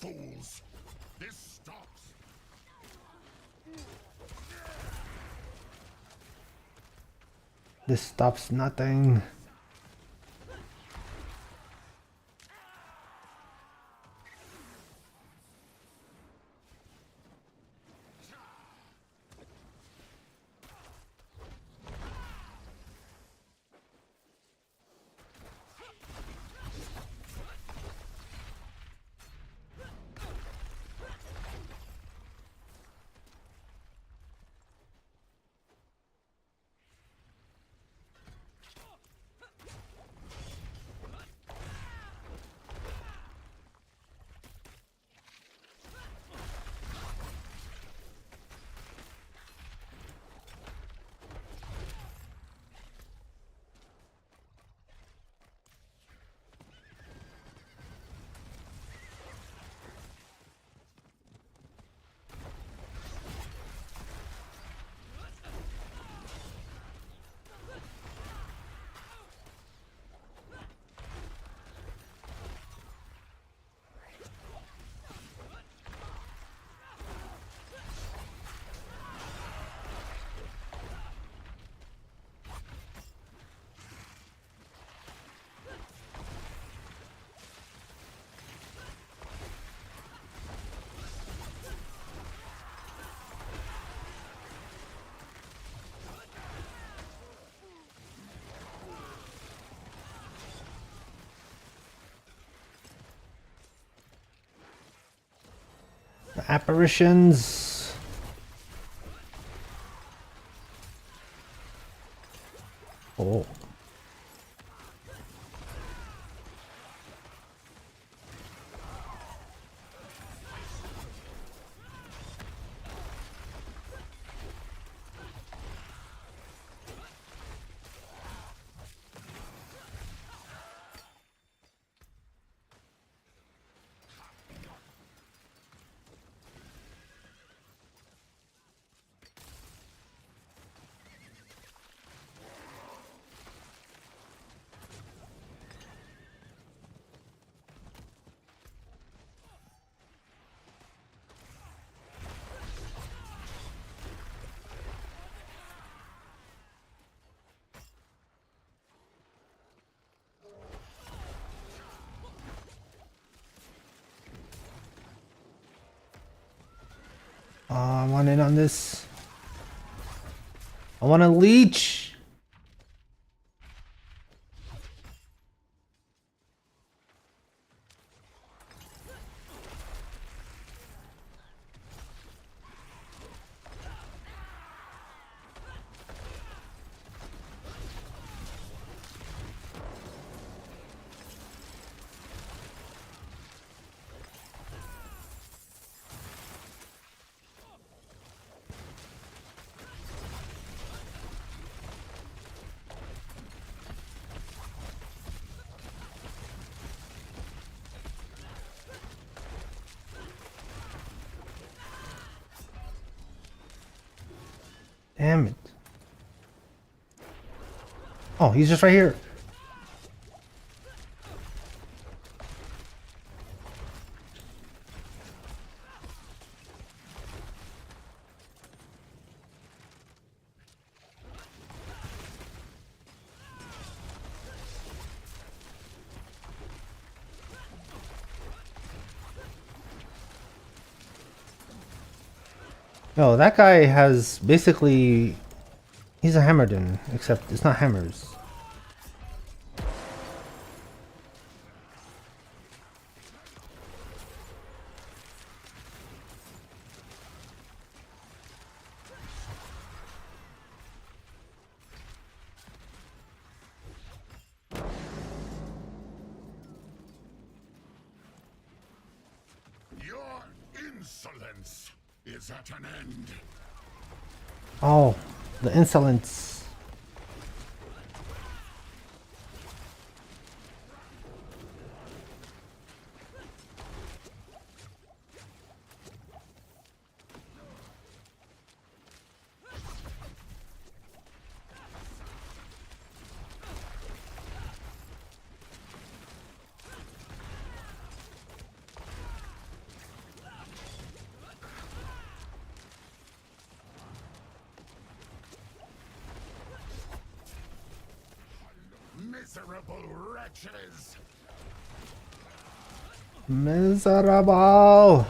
Fools! This stops! This stops nothing. Apparitions. Oh. I want in on this. I want to leech. Damn it. Oh, he's just right here. No, that guy has basically... He's a Hammerdin, except it's not hammers. Your insolence is at an end. Oh, the insolence. Miserable wretches! Miserable.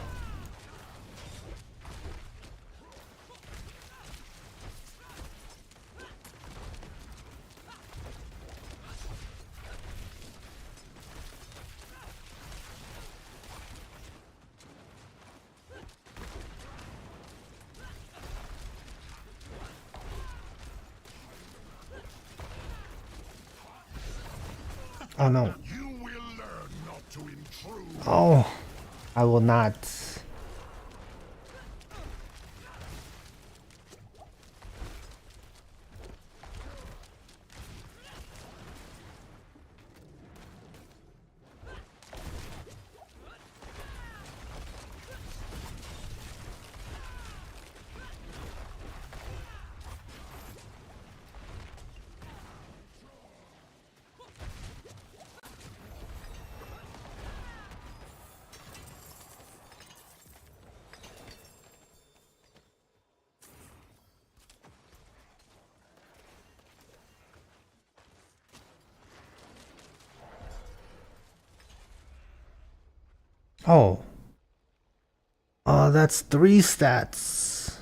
Oh no. You will learn not to intrude. Oh, I will not. Oh. That's 3 stats.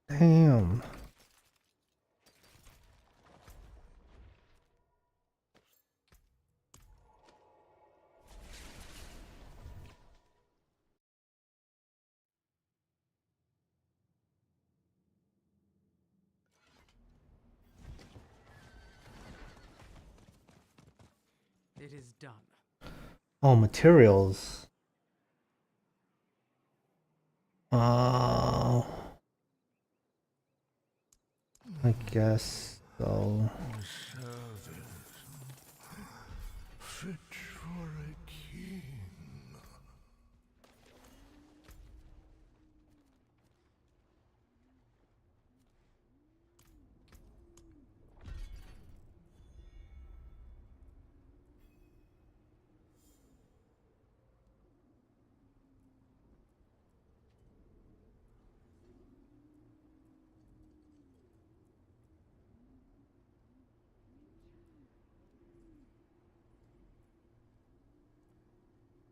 Damn. It is done. Oh, materials. I guess so. Fit for a king.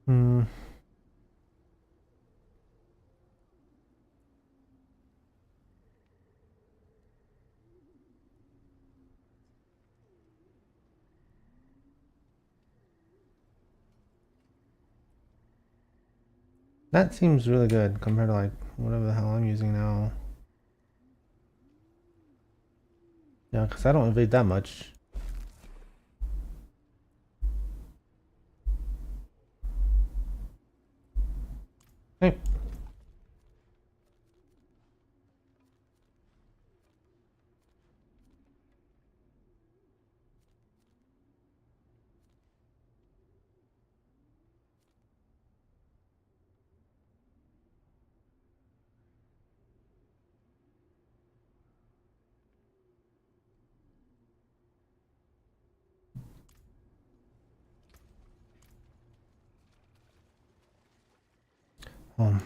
Hmm. That seems really good compared to like whatever the hell I'm using now. Yeah, because I don't evade that much. Hey.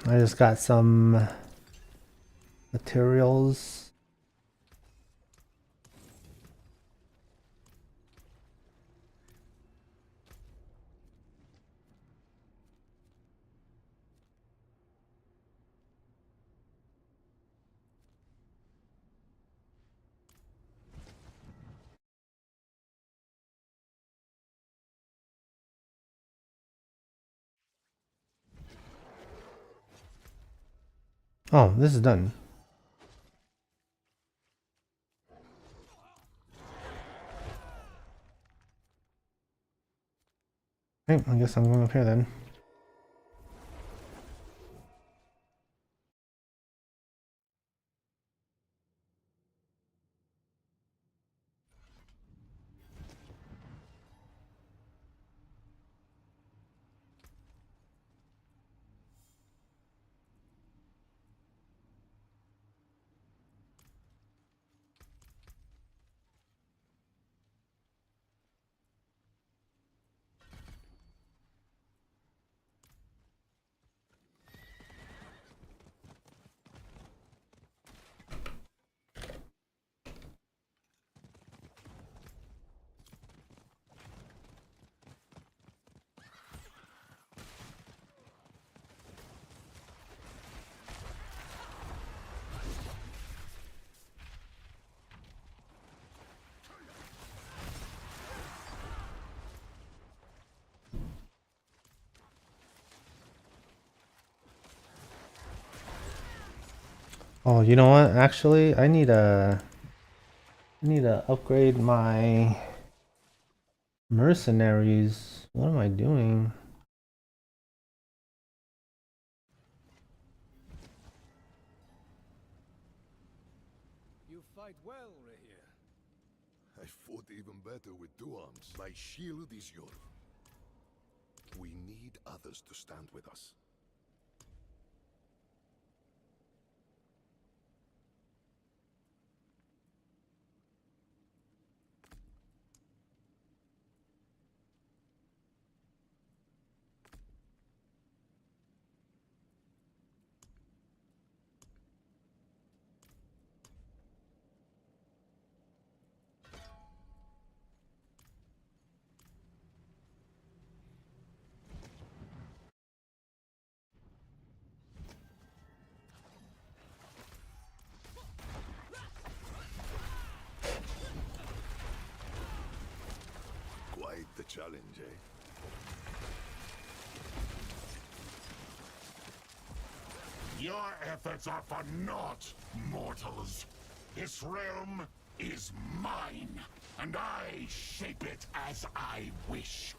I just got some materials. Oh, this is done. Okay, I guess I'm going up here then. Oh, you know what? Actually, I need to upgrade my mercenaries. What am I doing? You fight well, Rahir. I fought even better with two arms. My shield is yours. We need others to stand with us. Quite the challenge, eh? Your efforts are for naught, mortals. This realm is mine, and I shape it as I wish.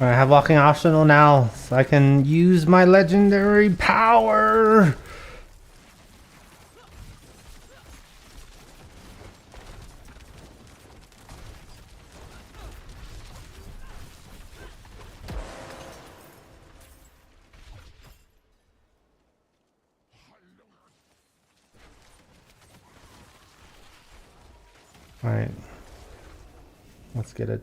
I have walking optional now, so I can use my legendary power. All right, let's get it.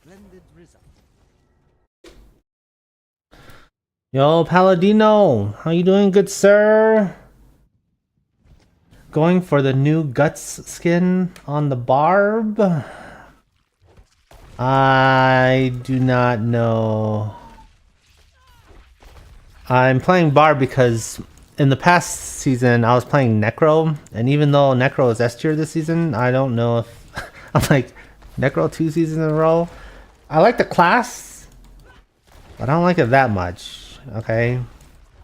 Splendid result. Yo, Paladino, how you doing, good sir? Going for the new Guts skin on the Barb? I do not know. I'm playing Barb because in the past season I was playing Necro, and even though Necro is S tier this season, I don't know if I'm like Necro 2 seasons in a row. I like the class, but I don't like it that much. Okay,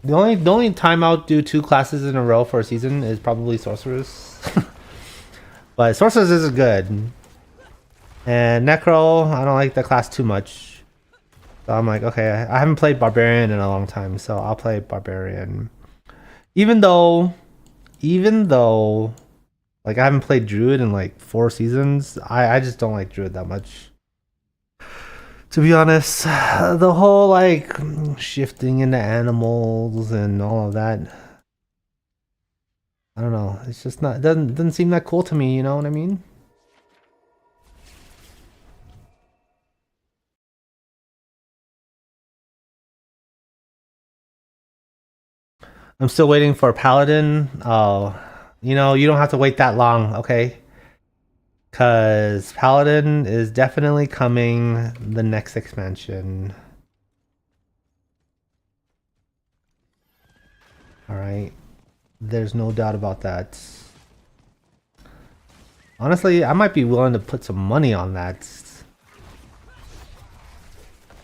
the only time I'll do 2 classes in a row for a season is probably Sorceress. But Sorceress is good, and Necro I don't like the class too much. So I'm like, okay, I haven't played Barbarian in a long time, so I'll play Barbarian. Even though, like I haven't played Druid in like 4 seasons, I just don't like Druid that much. To be honest, the whole like shifting into animals and all of that, I don't know. It's just not, doesn't seem that cool to me, you know what I mean? I'm still waiting for Paladin. Oh, you know, you don't have to wait that long, okay? Cause Paladin is definitely coming the next expansion. Alright. There's no doubt about that. Honestly, I might be willing to put some money on that.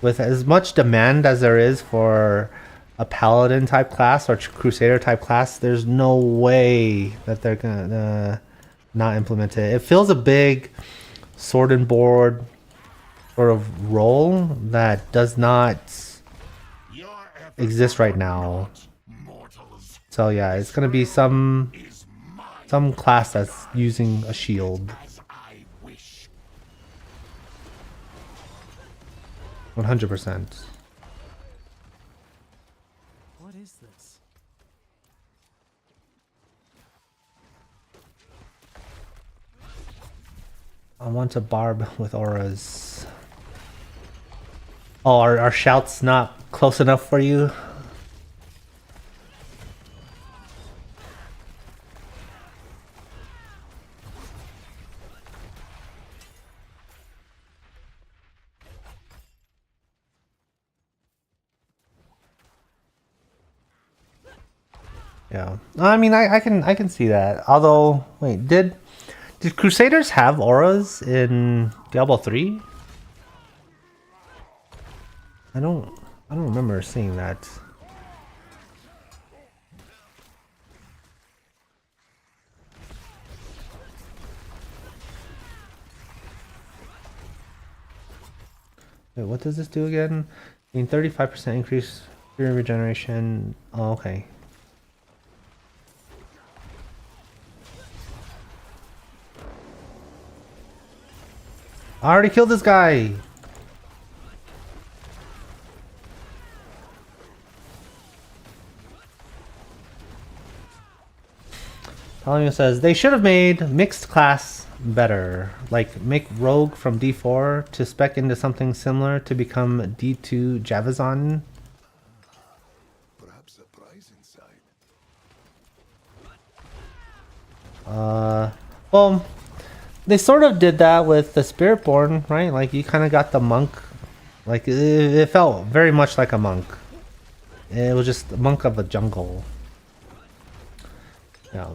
With as much demand as there is for a Paladin type class or Crusader type class, there's no way that they're gonna not implement it. It feels a big sword and board sort of role that does not exist right now. So yeah, it's gonna be some class that's using a shield. 100%. What is this? I want a Barb with auras. Oh, are shouts not close enough for you? Yeah, I mean, I can see that. Although, wait, did Crusaders have auras in Diablo 3? I don't remember seeing that. Wait, what does this do again? I mean, 35% increase fury regeneration. Oh, okay. I already killed this guy. Palamio says they should have made mixed class better. Like make rogue from D4 to spec into something similar to become D2 Javazon. Perhaps a prize inside. Well, they sort of did that with the Spiritborn, right? Like you kind of got the monk. Like it felt very much like a monk. It was just a monk of the jungle. Yeah.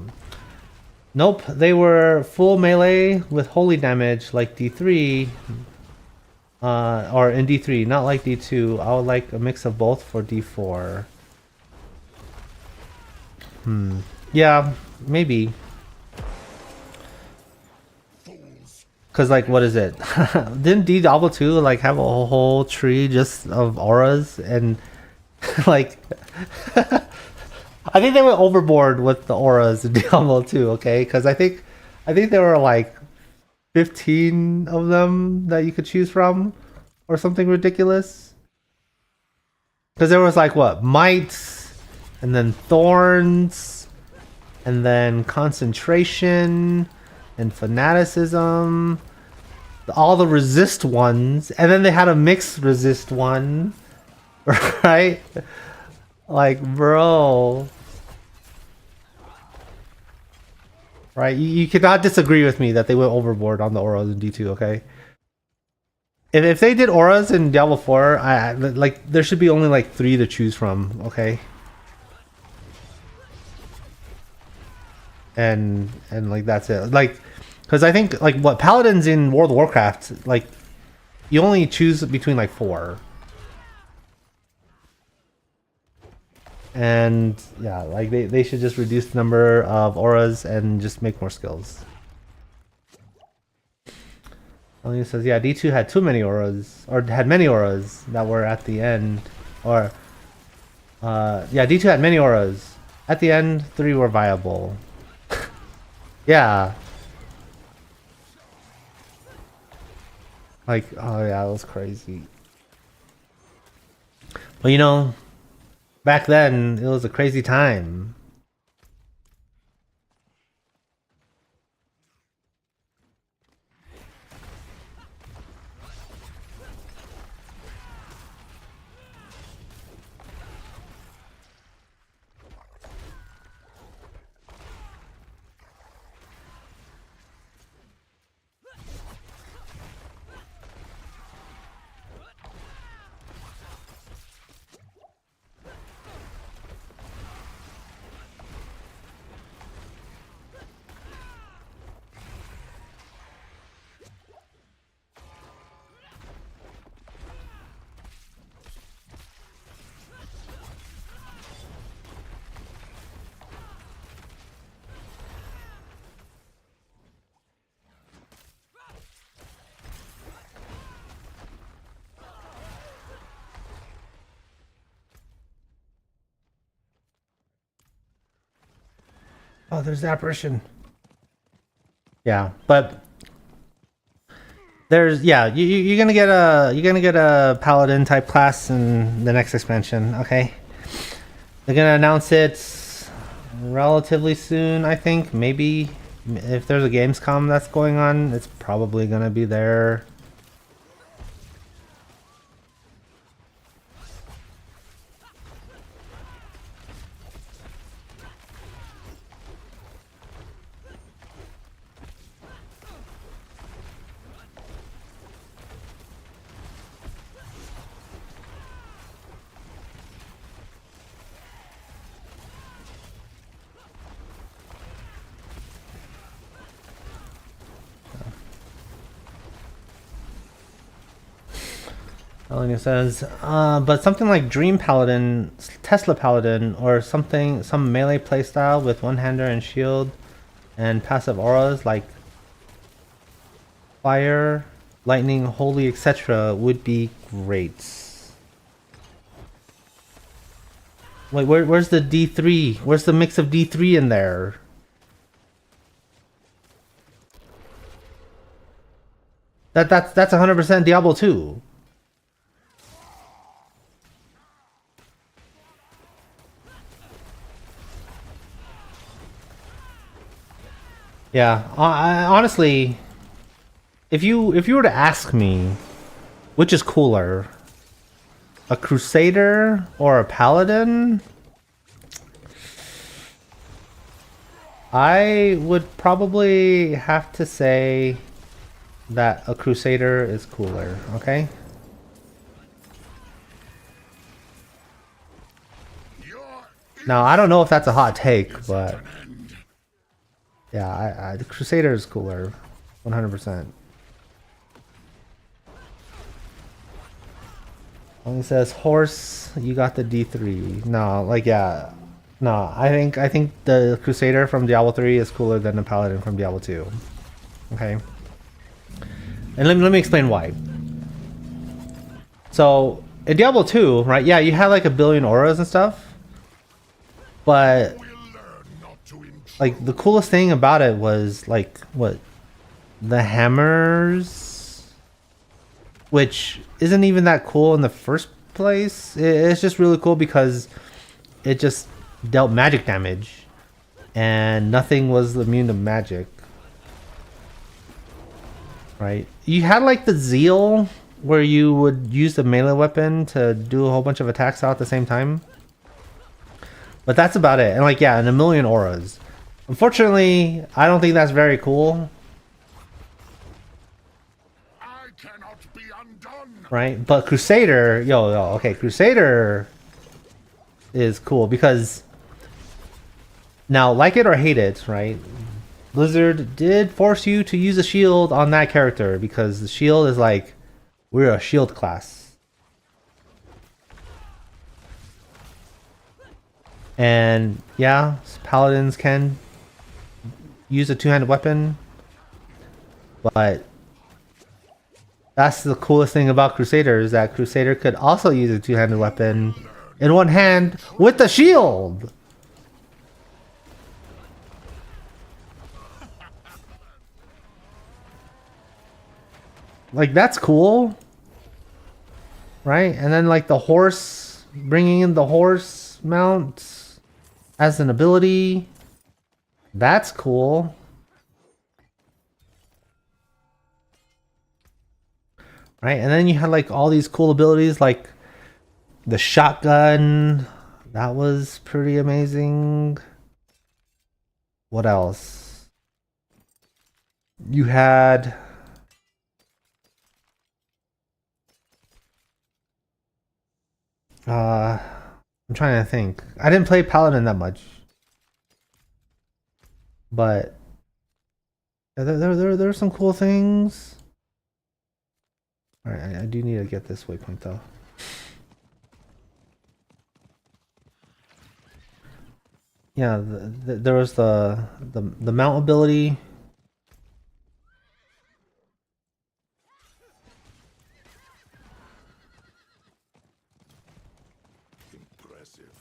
Nope, they were full melee with holy damage like D3. Or in D3, not like D2. I would like a mix of both for D4. Yeah, maybe. Cause like, what is it? Didn't Diablo 2 like have a whole tree just of auras and like? I think they went overboard with the auras in Diablo 2. Okay, because I think there were like 15 of them that you could choose from, or something ridiculous. Because there was like what, mites, and then thorns, and then concentration, and fanaticism, all the resist ones, and then they had a mixed resist one, right? Like, bro. Right? You cannot disagree with me that they went overboard on the auras in D2, okay? If they did auras in Diablo 4, I like there should be only like 3 to choose from, okay? And like that's it. Like, because I think like what paladins in World of Warcraft, like you only choose between like 4. And yeah, like they should just reduce the number of auras and just make more skills. Elena says, yeah, D2 had too many auras, or had many auras that were at the end. Or, yeah, D2 had many auras. At the end, 3 were viable. Yeah. Like, oh yeah, that was crazy. But you know, back then, it was a crazy time. Oh, there's the apparition. Yeah, but there's you're gonna get a paladin type class in the next expansion. Okay, they're gonna announce it relatively soon. I think maybe if there's a Gamescom that's going on, it's probably gonna be there. Elena says, but something like Dream Paladin, Tesla Paladin, or something, some melee playstyle with one-hander and shield and passive auras like fire, lightning, holy, etc. would be great. Wait, where's the D3? Where's the mix of D3 in there? That's 100% Diablo 2. Yeah, honestly, if you were to ask me, which is cooler, a Crusader or a Paladin? I would probably have to say that a Crusader is cooler, okay? Now, I don't know if that's a hot take, but yeah, the Crusader is cooler, 100%. Only says horse, you got the D3. No, like yeah. No, I think the Crusader from Diablo 3 is cooler than the Paladin from Diablo 2. Okay. And let me explain why. So, in Diablo 2, right, yeah, you had like a billion auras and stuff. But like the coolest thing about it was like what? The hammers, which isn't even that cool in the first place. It's just really cool because it just dealt magic damage and nothing was immune to magic, right? You had like the zeal where you would use the melee weapon to do a whole bunch of attacks out at the same time, but that's about it. And like yeah, and a million auras. Unfortunately, I don't think that's very cool, right? But Crusader, yo, okay, Crusader is cool because now, like it or hate it, right? Blizzard did force you to use a shield on that character because the shield is like, we're a shield class. And yeah, paladins can use a two-handed weapon, but that's the coolest thing about Crusader is that Crusader could also use a two-handed weapon in one hand with the shield. Like that's cool, right? And then like the horse, bringing in the horse mount as an ability, that's cool. Right? And then you had like all these cool abilities like the shotgun. That was pretty amazing. What else? You had I'm trying to think. I didn't play Paladin that much. But there are some cool things. Alright, I do need to get this waypoint though. Yeah, there was the mount ability. Impressive,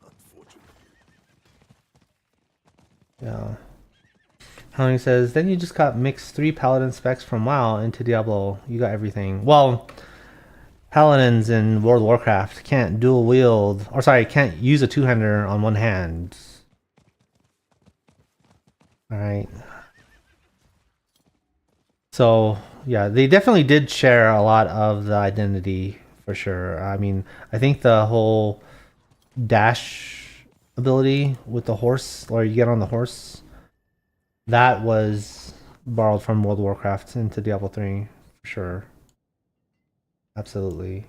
unfortunately. Yeah. Howling says, then you just got mixed 3 paladin specs from WoW into Diablo. You got everything. Well, paladins in World of Warcraft can't dual wield, or sorry, can't use a two-hander on one hand. Alright. So, yeah, they definitely did share a lot of the identity, for sure. I mean, I think the whole dash ability with the horse, or you get on the horse, that was borrowed from World of Warcraft into Diablo 3, for sure. Absolutely.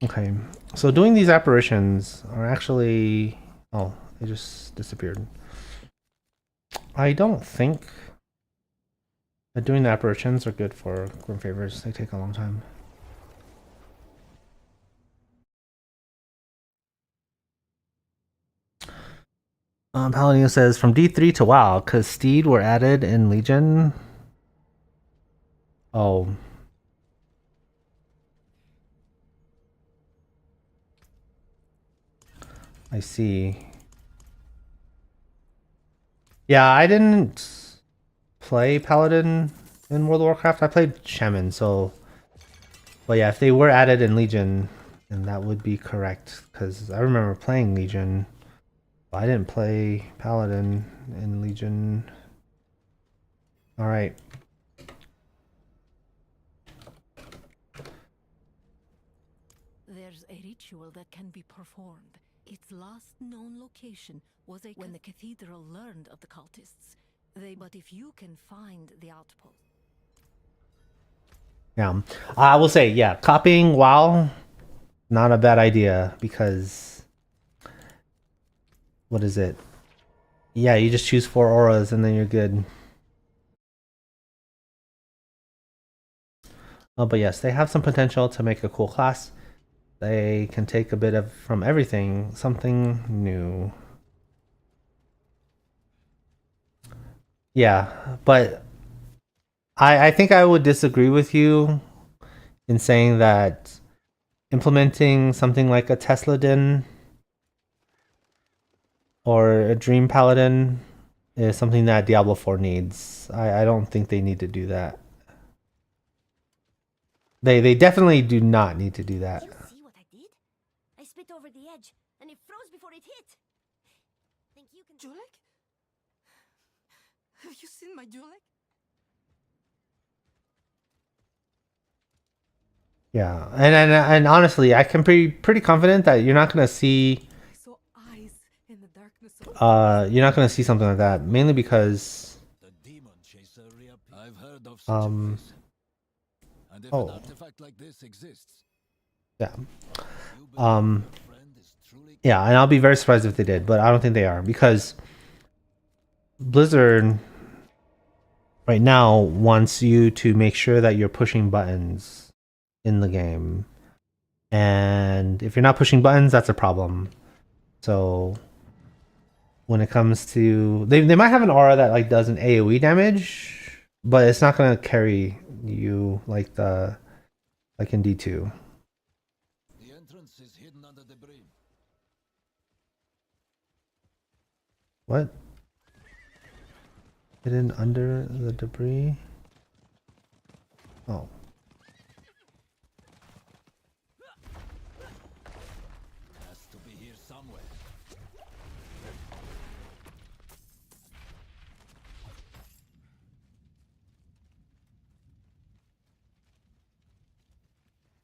Okay, so doing these apparitions are actually... Oh, they just disappeared. I don't think that doing the apparitions are good for Grim Favors. They take a long time. Paladino says, from D3 to WoW, because Steed were added in Legion. Oh. I see. Yeah, I didn't play Paladin in World of Warcraft. I played Shaman, so... But yeah, if they were added in Legion, And that would be correct, because I remember playing Legion. But I didn't play Paladin in Legion. Alright. There's a ritual that can be performed. Its last known location was when the cathedral learned of the cultists. But if you can find the outpost. Yeah. I will say, yeah, copying WoW, not a bad idea, because what is it? Yeah, you just choose 4 auras and then you're good. Oh, but yes, they have some potential to make a cool class. They can take a bit of from everything, something new. Yeah, but I think I would disagree with you in saying that implementing something like a Tesla Din or a Dream Paladin is something that Diablo 4 needs. I don't think they need to do that. They definitely do not need to do that. You see what I did? I spit over the edge, and it froze before it hit. Think you can... Julek? Have you seen my Julek? Yeah, and honestly, I can be pretty confident that you're not gonna see. I saw eyes in the darkness of You're not gonna see something like that, mainly because. The demon chaser I've heard of such a place. And if an artifact like this exists, Yeah. you believe your friend is truly Yeah, and I'll be very surprised if they did, but I don't think they are, because Blizzard right now wants you to make sure that you're pushing buttons in the game. And if you're not pushing buttons, that's a problem. So when it comes to they might have an aura that like does an AoE damage, but it's not gonna carry you like in D2. the entrance is hidden under debris. What? Hidden under the debris? Oh. Has to be here somewhere.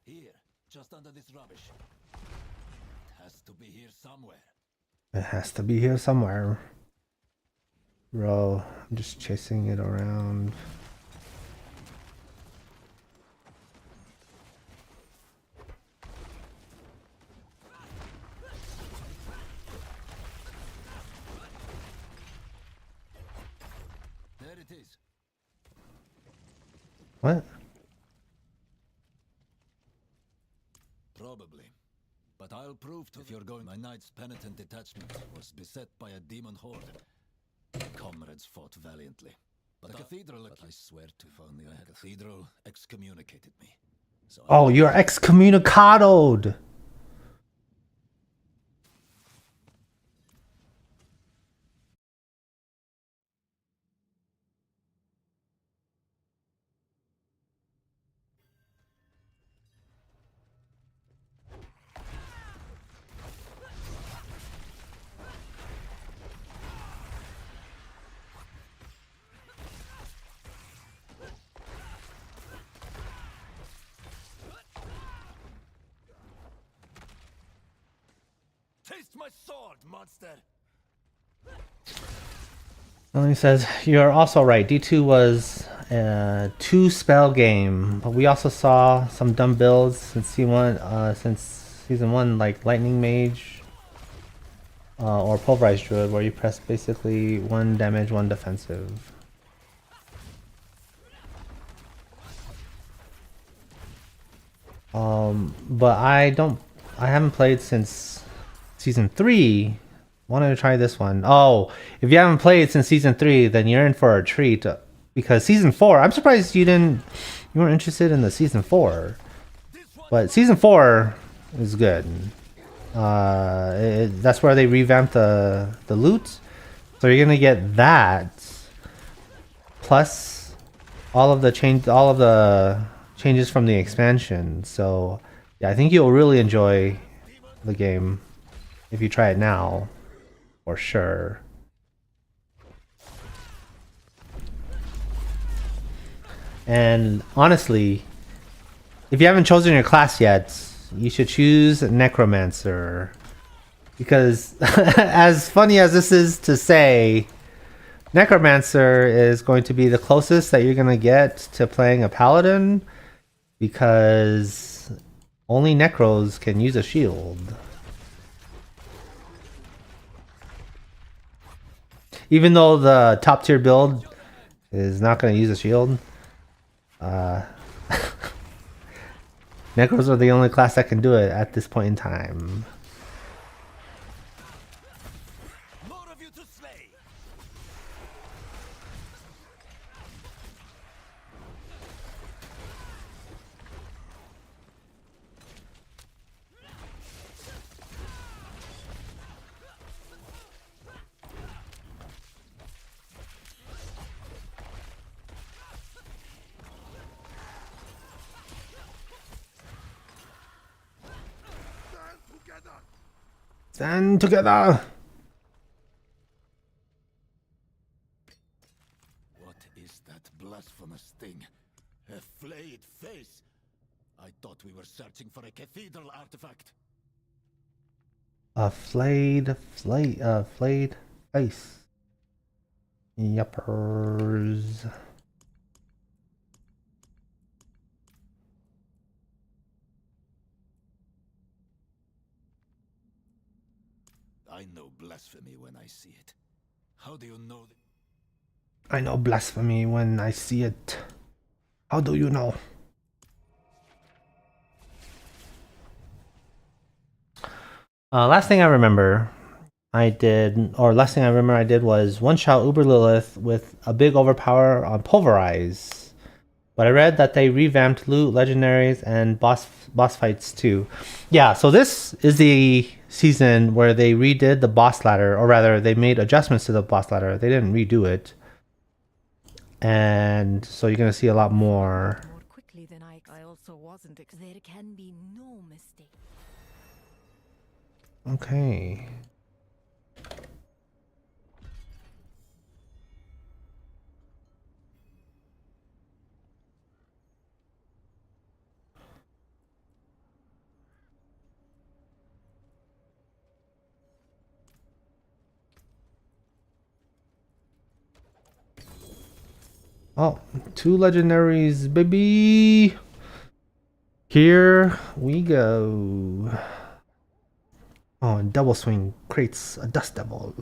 Here, just under this rubbish. It has to be here somewhere. It has to be here somewhere. Bro, I'm just chasing it around. There it is. What? Probably. But I'll prove to if you're going. My knight's penitent detachment was beset by a demon horde. Comrades fought valiantly. But the cathedral, I swear to, if only I had a cathedral excommunicated me. So Oh, you're excommunicadoed! taste my sword, monster! Well, he says, you're also right. D2 was a 2-spell game, but we also saw some dumb builds since season 1, like Lightning Mage or Pulverized Druid, where you press basically 1 damage, 1 defensive. But I haven't played since season 3. Wanted to try this one. Oh, if you haven't played since season 3, then you're in for a treat, because season 4, I'm surprised you weren't interested in the season 4. But season 4 is good. That's where they revamped the loot. So you're gonna get that plus all of the changes from the expansion. So Yeah, I think you'll really enjoy the game if you try it now, for sure. And honestly, if you haven't chosen your class yet, you should choose Necromancer. Because, as funny as this is to say, Necromancer is going to be the closest that you're going to get to playing a Paladin. Because only Necros can use a shield. Even though the top tier build is not going to use a shield. Necros are the only class that can do it at this point in time. More of you to slay. Stand together! What is that blasphemous thing? A flayed face? I thought we were searching for a cathedral artifact. A flayed face. Yuppers. I know blasphemy when I see it. How do you know that? I know blasphemy when I see it. How do you know? Last thing I remember I did was one shot Uber Lilith with a big overpower on Pulverize. But I read that they revamped loot, legendaries, and boss fights too. Yeah, so this is the season where they redid the boss ladder, or rather, they made adjustments to the boss ladder. They didn't redo it, and so you're gonna see a lot more. More quickly than I also wasn't. There can be no mistake. Okay. Oh, 2 legendaries, baby! Here we go. Oh, and Double Swing creates a Dust Devil.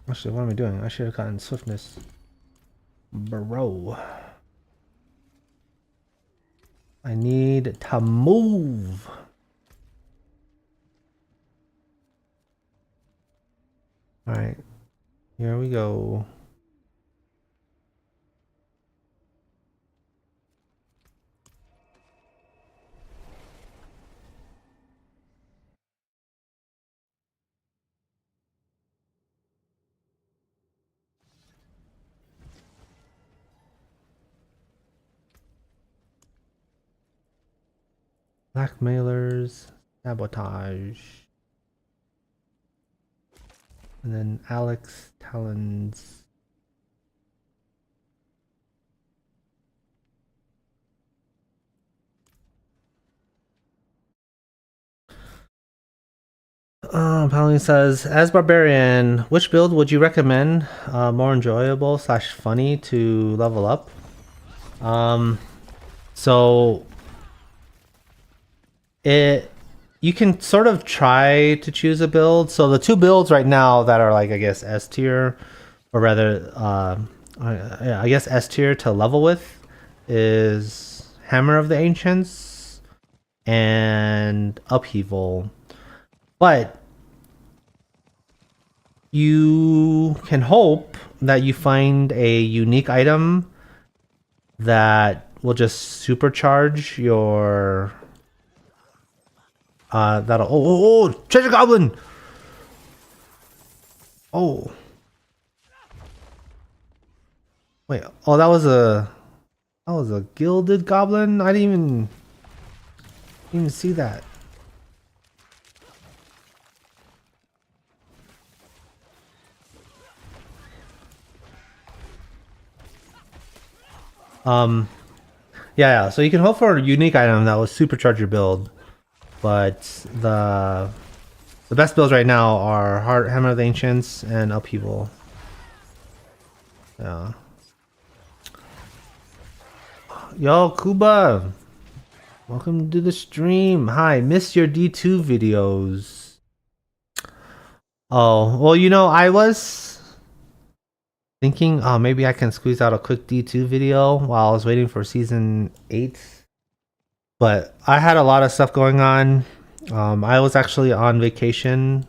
Actually, what am I doing? I should have gotten Swiftness. Bro. I need to move. Alright. Here we go. Blackmailers, sabotage. And then Alex Talons. Paladin says, as Barbarian, which build would you recommend? More enjoyable / funny to level up? So you can sort of try to choose a build. So the 2 builds right now that are like, I guess, S tier, or rather, I guess S tier to level with is Hammer of the Ancients and upheaval. But you can hope that you find a unique item that will just supercharge your that'll oh treasure goblin. Oh wait, oh that was a gilded goblin. I didn't even see that. Yeah, so you can hope for a unique item that will supercharge your build, but the best builds right now are Hammer of the Ancients and Upheaval. Yeah. Yo, Kuba! Welcome to the stream. Hi, missed your D2 videos. Oh, well, you know, I was thinking, oh, maybe I can squeeze out a quick D2 video while I was waiting for season 8. But I had a lot of stuff going on. I was actually on vacation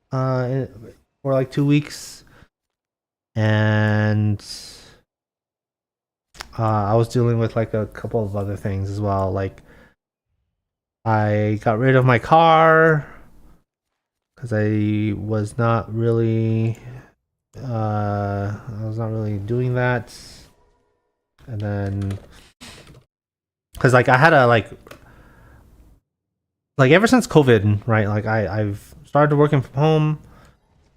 for like 2 weeks. And I was dealing with like a couple of other things as well. Like I got rid of my car because I was not really doing that. And then because like I had a like ever since COVID, right? Like I've started working from home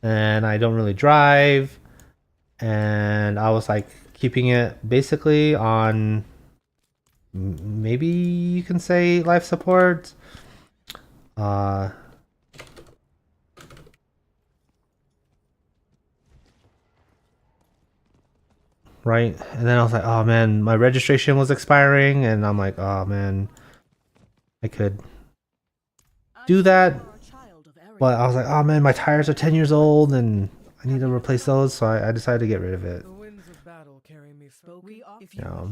and I don't really drive, and I was like keeping it basically on maybe you can say life support. Right, and then I was like, oh man, my registration was expiring, and I'm like, oh man, I could do that, but I was like, oh man, my tires are 10 years old and I need to replace those, so I decided to get rid of it. Yeah.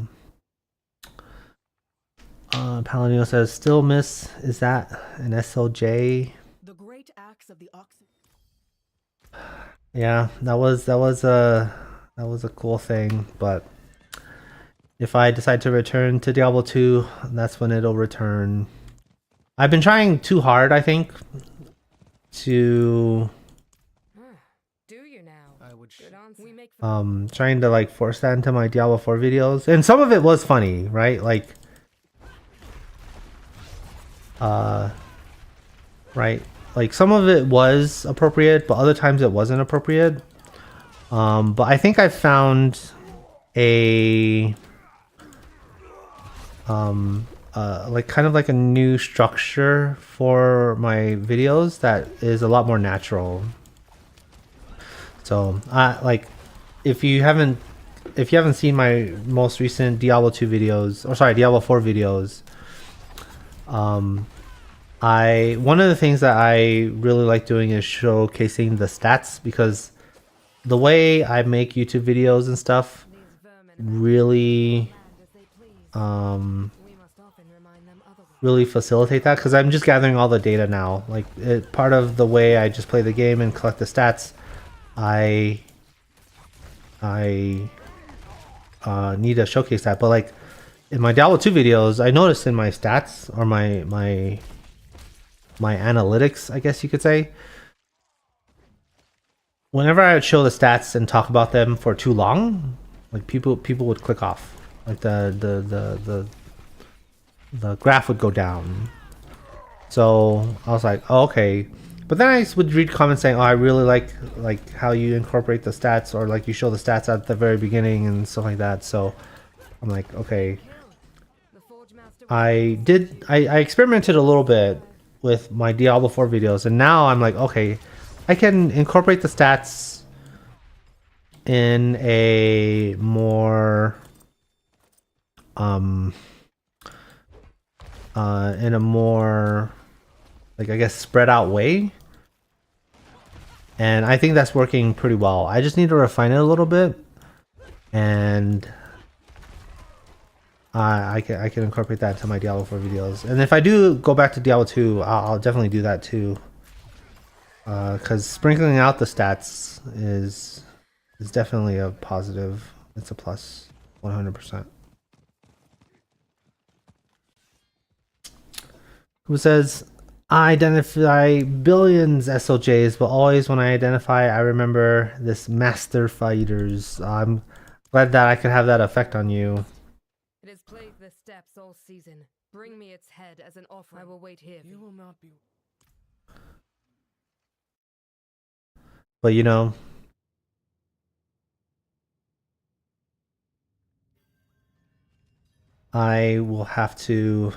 Paladino says, still miss, is that an SLJ? The great axe of the ox. Yeah, that was a cool thing, but if I decide to return to Diablo 2, that's when it'll return. I've been trying too hard, I think, to Do you now? I would trying to like force that into my Diablo 4 videos, and some of it was funny, right? Like right, like some of it was appropriate, but other times it wasn't appropriate. But I think I found a like kind of like a new structure for my videos that is a lot more natural. So like if you haven't seen my most recent Diablo 2 videos, or sorry, Diablo 4 videos, one of the things that I really like doing is showcasing the stats, because the way I make YouTube videos and stuff really really facilitate that, because I'm just gathering all the data now. Like part of the way I just play the game and collect the stats, I need to showcase that. But like in my Diablo 2 videos, I noticed in my stats, or my analytics, I guess you could say, whenever I would show the stats and talk about them for too long, like people would click off. Like the graph would go down. So I was like, oh, okay. But then I would read comments saying, oh, I really like how you incorporate the stats, or like you show the stats at the very beginning and stuff like that. So I'm like, okay. I experimented a little bit with my Diablo 4 videos, and now I'm like, okay, I can incorporate the stats in a more like, I guess, spread out way, and I think that's working pretty well. I just need to refine it a little bit, and I can incorporate that into my Diablo 4 videos. And if I do go back to Diablo 2, I'll definitely do that too. Because sprinkling out the stats is definitely a positive. It's a plus, 100%. Who says, I identify billions SOJs, but always when I identify, I remember this master fighters. I'm glad that I could have that effect on you. It has plagued the steppes all season. Bring me its head as an offering. I will wait here. You will not be. But you know, I have to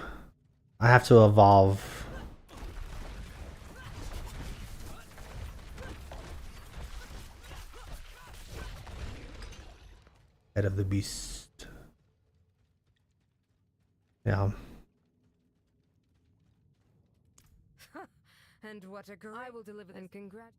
evolve. Head of the beast. Yeah. And what a girl. I will deliver and congrat.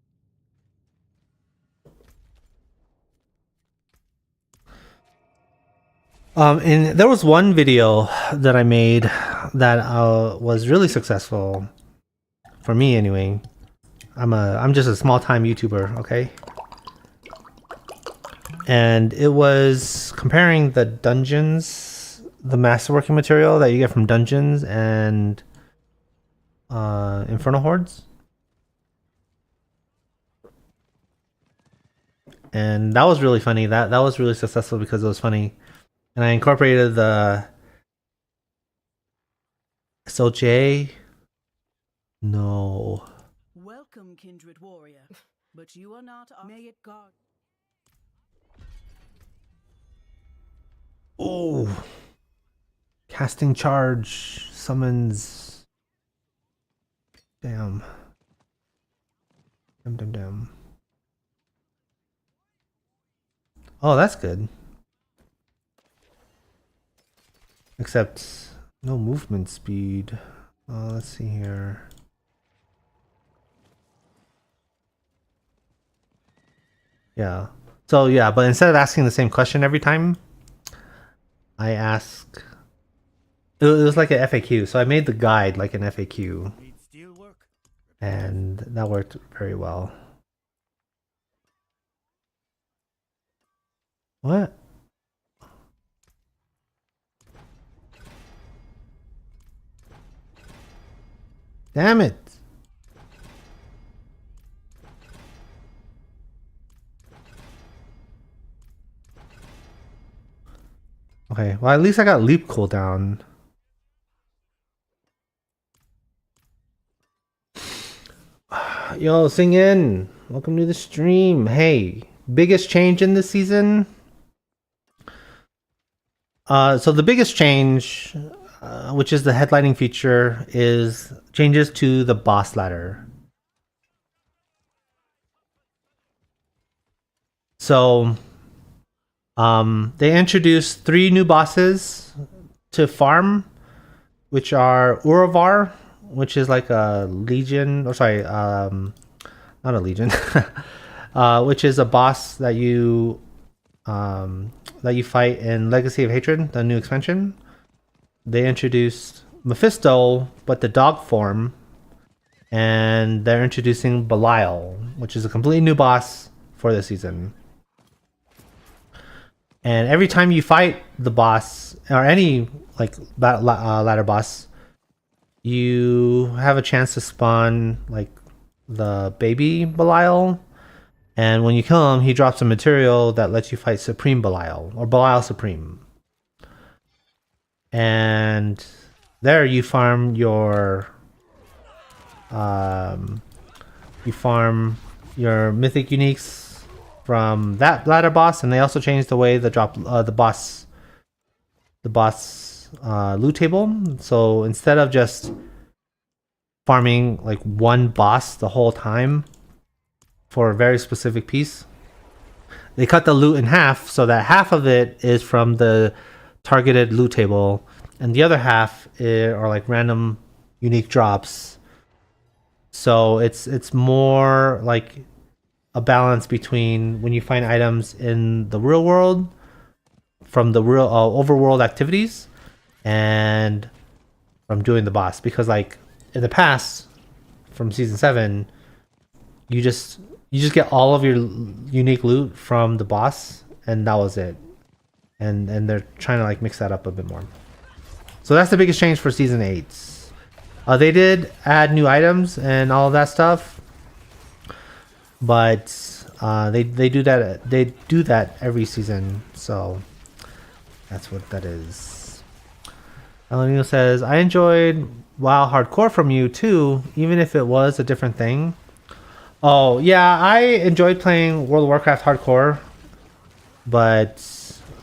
And there was one video that I made that was really successful for me anyway. I'm just a small time YouTuber, okay? And it was comparing the dungeons, the masterworking material that you get from dungeons and Infernal Hordes. And that was really funny. That was really successful because it was funny. And I incorporated the SOJ. No. Welcome, kindred warrior. But you are not. May it guard. Oh. Casting charge summons. Damn. Damn. Oh, that's good. Except no movement speed. Let's see here. Yeah. So yeah, but instead of asking the same question every time, I ask. It was like an FAQ. So I made the guide like an FAQ, and that worked very well. What? Damn it. Okay, well at least I got leap cooldown. Yo, sing in. Welcome to the stream. Hey, biggest change in this season? So the biggest change, which is the headlining feature, is changes to the boss ladder. So, they introduced 3 new bosses to farm, which are Uravar, which is like a legion, or sorry, not a legion, which is a boss that you fight in Legacy of Hatred, the new expansion. They introduced Mephisto, but the dog form, and they're introducing Belial, which is a completely new boss for this season. And every time you fight the boss, or any like ladder boss, you have a chance to spawn like the baby Belial. And when you kill him, he drops a material that lets you fight Supreme Belial, or Belial Supreme. And there you farm your mythic uniques from that ladder boss, and they also changed the way the boss loot table. So instead of just farming like one boss the whole time for a very specific piece, they cut the loot in half so that half of it is from the targeted loot table and the other half are like random unique drops. So it's more like a balance between when you find items in the real world from the real overworld activities, and from doing the boss. Because like in the past, from season 7, you just get all of your unique loot from the boss, and that was it. And they're trying to like mix that up a bit more. So that's the biggest change for season 8. They did add new items and all of that stuff, but they do that every season. So that's what that is. Elenio says, I enjoyed WoW Hardcore from you too, even if it was a different thing. Oh yeah, I enjoyed playing World of Warcraft Hardcore, but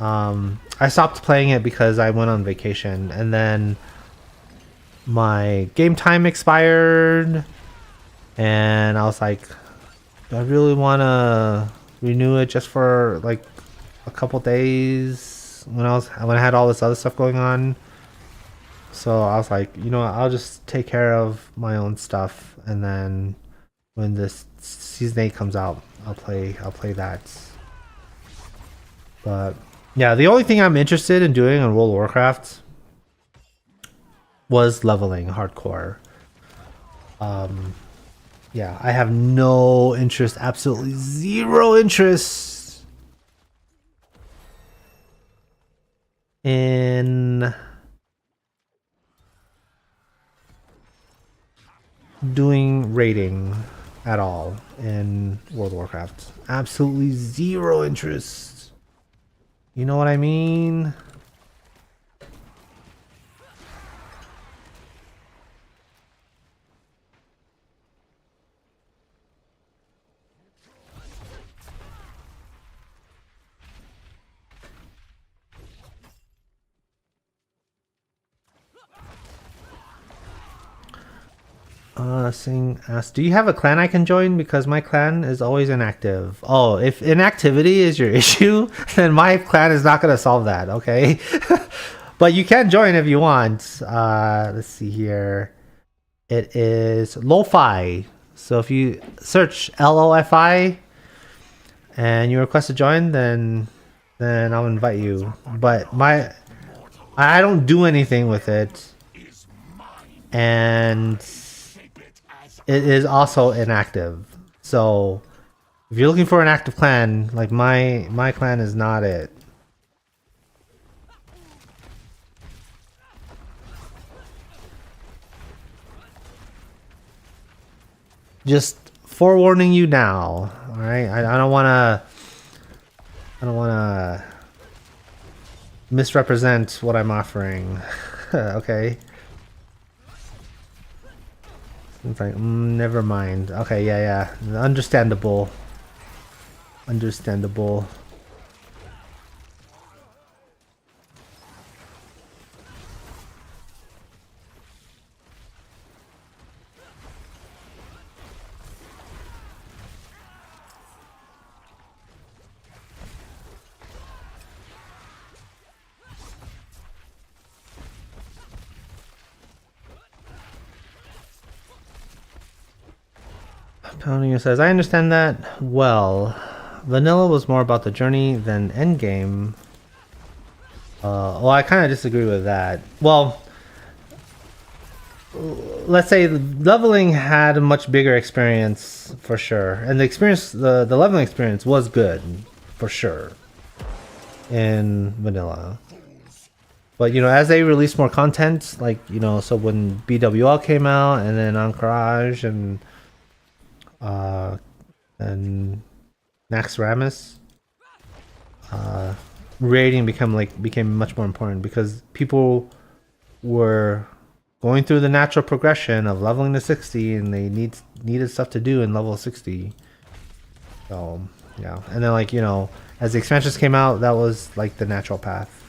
I stopped playing it because I went on vacation, and then my game time expired, and I was like, do I really want to renew it just for like a couple days when I had all this other stuff going on? So I was like, you know what, I'll just take care of my own stuff, and then when this season 8 comes out, I'll play that. But yeah, the only thing I'm interested in doing on World of Warcraft was leveling hardcore. Yeah, I have no interest, absolutely zero interest in doing raiding at all in World of Warcraft. Absolutely zero interest. You know what I mean? Sing asks, do you have a clan I can join? Because my clan is always inactive. Oh, if inactivity is your issue, then my clan is not going to solve that, okay? But you can join if you want. Let's see here. It is Lo-Fi. So if you search LOFI and you request to join, then I'll invite you. But I don't do anything with it. And it is also inactive. So if you're looking for an active clan, like my clan is not it. Just forewarning you now. All right, I don't want to misrepresent what I'm offering. Okay. It's like, never mind. Okay, yeah. Understandable. Tony says, I understand that. Well, vanilla was more about the journey than endgame. Well, I kind of disagree with that. Well, let's say leveling had a much bigger experience for sure, and the leveling experience was good for sure in vanilla. But you know, as they release more content, like, you know, so when BWL came out, and then Anchorage and Naxxramas, raiding became much more important because people were going through the natural progression of leveling to 60, and they needed stuff to do in level 60. So yeah, and then, like, you know, as the expansions came out, that was like the natural path.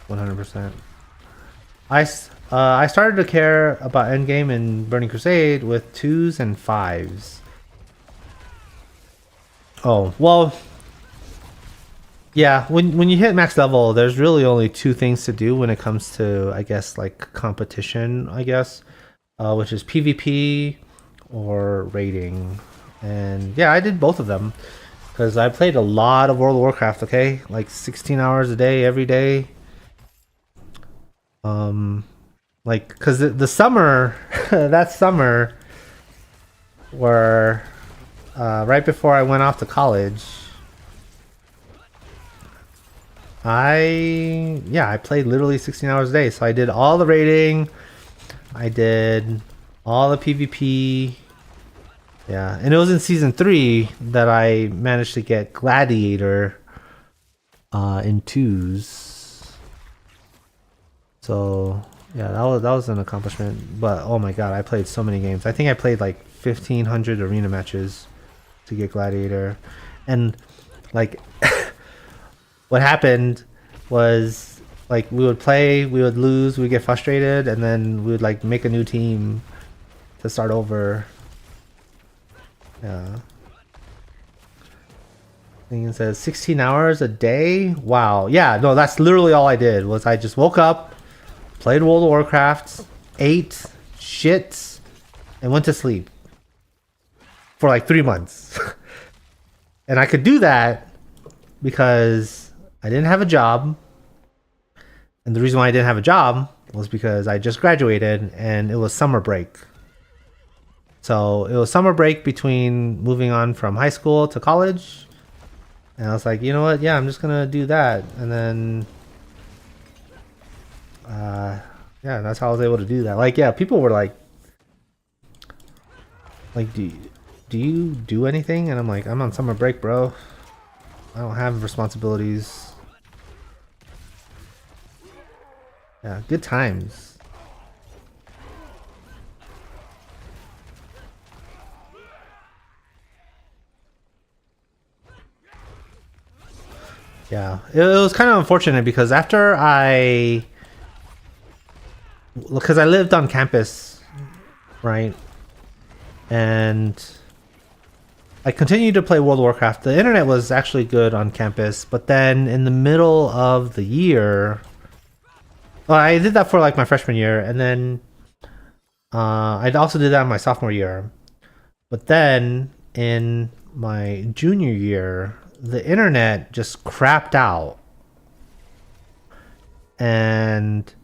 100%. I started to care about endgame in Burning Crusade with 2s and 5s. Oh, well, yeah, when you hit max level, there's really only 2 things to do when it comes to, I guess, like competition, I guess, which is PvP or raiding. And yeah, I did both of them because I played a lot of World of Warcraft, okay? Like 16 hours a day, every day. Like, cause the summer, that summer, were right before I went off to college. I played literally 16 hours a day. So I did all the raiding, I did all the PvP. Yeah, and it was in season 3 that I managed to get Gladiator in 2s. So yeah, that was an accomplishment. But oh my god, I played so many games. I think I played like 1,500 arena matches to get Gladiator, and like what happened was like we would play, we would lose, we would get frustrated, and then we would like make a new team to start over. Yeah. I think it says 16 hours a day. Wow. Yeah, no, that's literally all I did was I just woke up, played World of Warcraft, ate shit, and went to sleep for like 3 months. And I could do that because I didn't have a job. And the reason why I didn't have a job was because I just graduated and it was summer break. So it was summer break between moving on from high school to college. And I was like, you know what? Yeah, I'm just going to do that. And then, yeah, that's how I was able to do that. Like, yeah, people were like, do you do anything? And I'm like, I'm on summer break, bro. I don't have responsibilities. Yeah, good times. Yeah, it was kind of unfortunate because after because I lived on campus, right? And I continued to play World of Warcraft. The internet was actually good on campus, but then in the middle of the year, well, I did that for like my freshman year, and then I also did that in my sophomore year. But then in my junior year, the internet just crapped out. And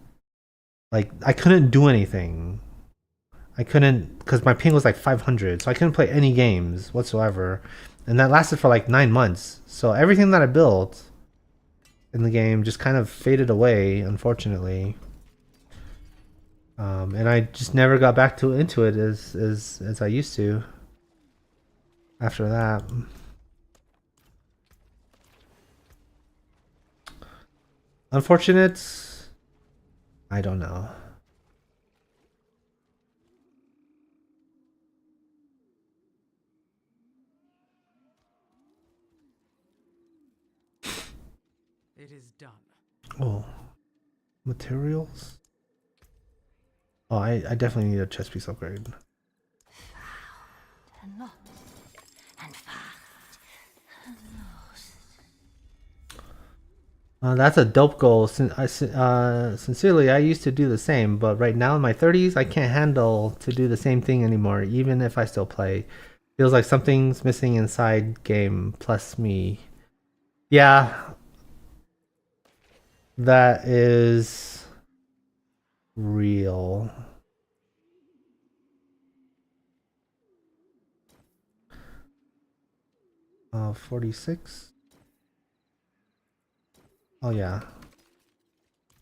like I couldn't do anything. I couldn't, because my ping was like 500, so I couldn't play any games whatsoever. And that lasted for like 9 months. So everything that I built in the game just kind of faded away, unfortunately. And I just never got back into it as I used to after that. Unfortunate? I don't know. It is done. Oh, materials? Oh, I definitely need a chest piece upgrade. That's a dope goal. Sincerely, I used to do the same, but right now in my 30s, I can't handle to do the same thing anymore, even if I still play. Feels like something's missing inside game plus me. Yeah, that is real. Oh, 46. Oh yeah.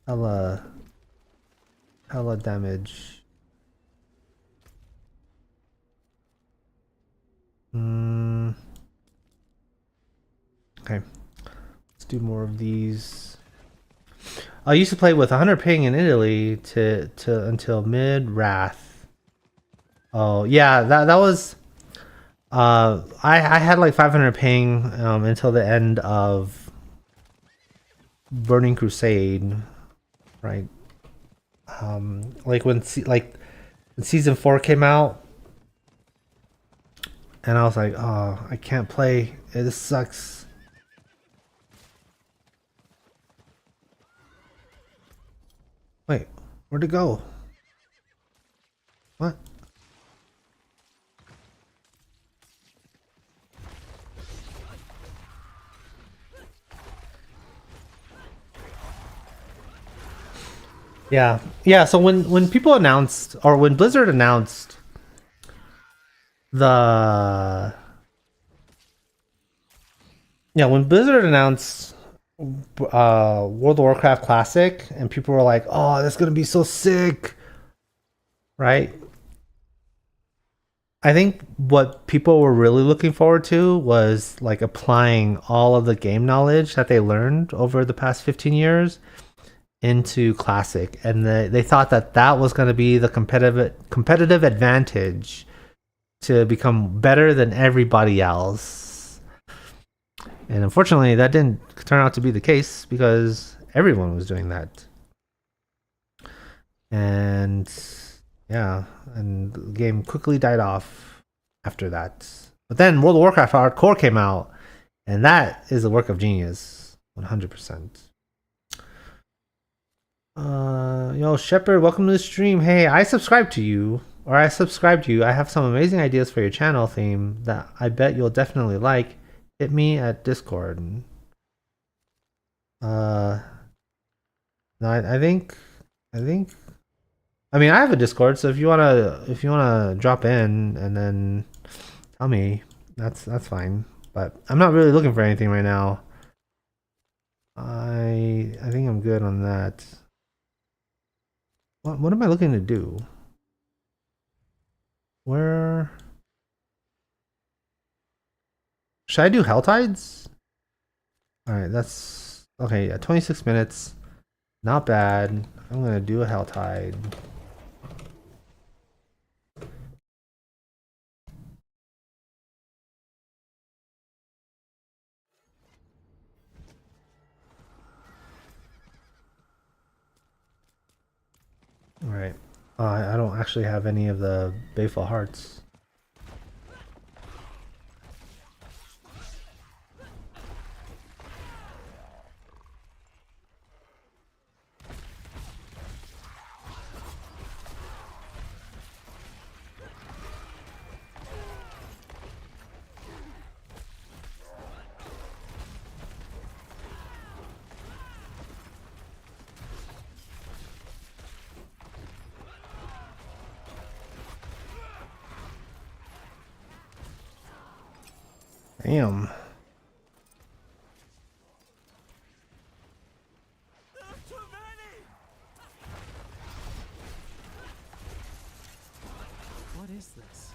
Hella damage. Okay. Let's do more of these. I used to play with 100 ping in Italy to until mid Wrath. Oh yeah, that was I had like 500 ping until the end of Burning Crusade, right? Like when season 4 came out, and I was like, oh, I can't play. This sucks. Wait, where'd it go? What? Yeah. So when people announced, or when Blizzard announced the when Blizzard announced World of Warcraft Classic, and people were like, "Oh, that's gonna be so sick," right? I think what people were really looking forward to was like applying all of the game knowledge that they learned over the past 15 years into Classic, and they thought that that was going to be the competitive advantage to become better than everybody else. And unfortunately, that didn't turn out to be the case because everyone was doing that. And yeah, and the game quickly died off after that. But then World of Warcraft Hardcore came out, and that is a work of genius, 100%. Yo, Shepard, welcome to the stream. Hey, I subscribed to you. I have some amazing ideas for your channel theme that I bet you'll definitely like. Hit me at Discord. No, I think I mean, I have a Discord, so if you wanna drop in and then tell me, that's fine. But I'm not really looking for anything right now. I think I'm good on that. What am I looking to do? Where should I do Hell Tides? All right, that's okay. Yeah, 26 minutes, not bad. I'm gonna do a Hell Tide. All right. I don't actually have any of the Bayful Hearts. Damn. What is this?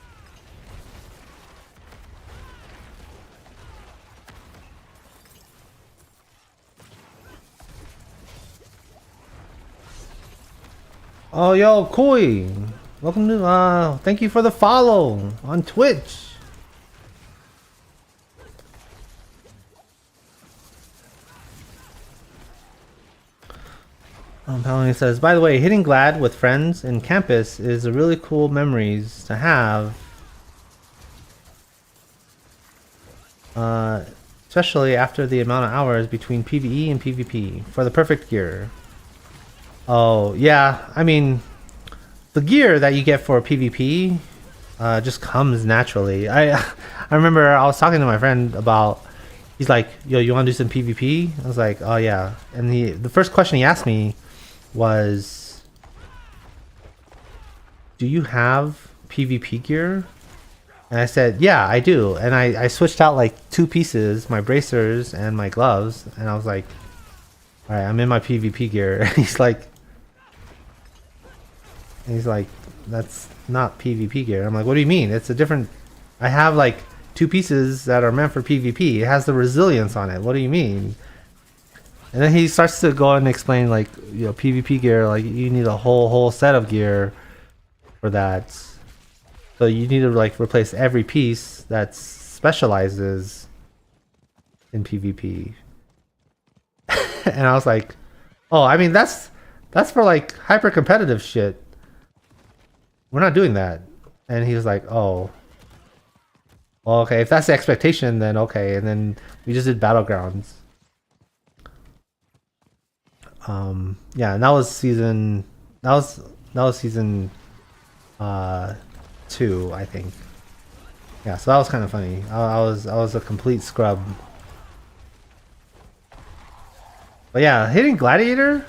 Oh, yo, Koi. Welcome to, thank you for the follow on Twitch. Paladin says, by the way, hitting Glad with friends in campus is a really cool memories to have. Especially after the amount of hours between PvE and PvP for the perfect gear. Oh, yeah. I mean, the gear that you get for PvP just comes naturally. I remember I was talking to my friend about, he's like, yo, you want to do some PvP? I was like, oh yeah. And the first question he asked me was, do you have PvP gear? And I said, yeah, I do. And I switched out like 2 pieces, my bracers and my gloves. And I was like, all right, I'm in my PvP gear. And he's like, that's not PvP gear. I'm like, what do you mean? It's a different, I have like 2 pieces that are meant for PvP. It has the resilience on it. What do you mean? And then he starts to go and explain, like, you know, PvP gear, like you need a whole set of gear for that. So you need to like replace every piece that specializes in PvP. And I was like, oh, I mean that's for like hyper competitive shit. We're not doing that. And he was like, oh, well, okay, if that's the expectation, then okay. And then we just did Battlegrounds. Yeah, and that was season 2, I think. Yeah, so that was kind of funny. I was a complete scrub. But yeah, hitting Gladiator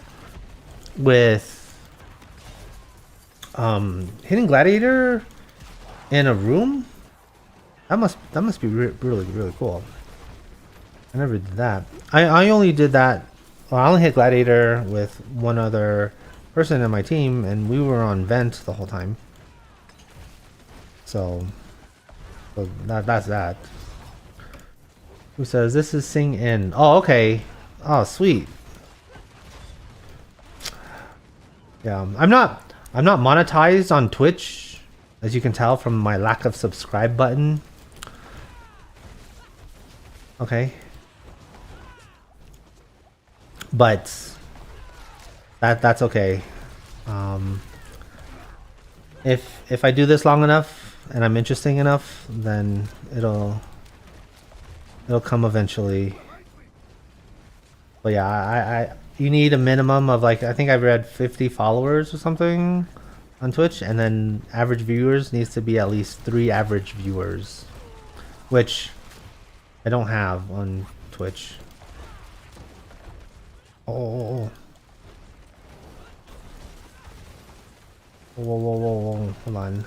with Hitting Gladiator in a room? That must be really cool. I never did that. I only did that. Well, I only hit Gladiator with one other person in my team, and we were on vent the whole time. So that's that. Who says this is Sing In? Oh, okay. Oh, sweet. Yeah, I'm not monetized on Twitch, as you can tell from my lack of subscribe button. Okay. But that's okay. If I do this long enough and I'm interesting enough, then it'll come eventually. But yeah, I you need a minimum of like, I think I've read 50 followers or something on Twitch, and then average viewers needs to be at least 3 average viewers, which I don't have on Twitch. Oh. Whoa, hold on.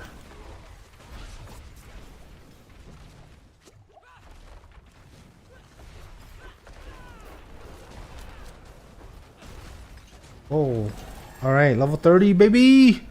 Oh, all right, level 30, baby.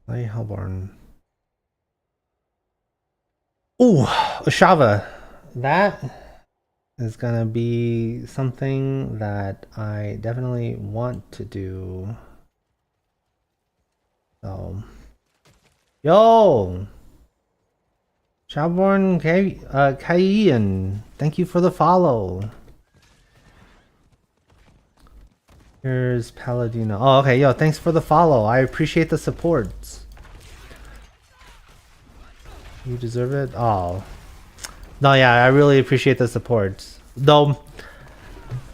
Hey, Hellborn. Oh, Oshava. That is gonna be something that I definitely want to do. So, yo, Chowborn Kaiyan, thank you for the follow. Here's Paladino. Oh, okay, yo, thanks for the follow. I appreciate the support. You deserve it. Oh, no, yeah, I really appreciate the support. Though,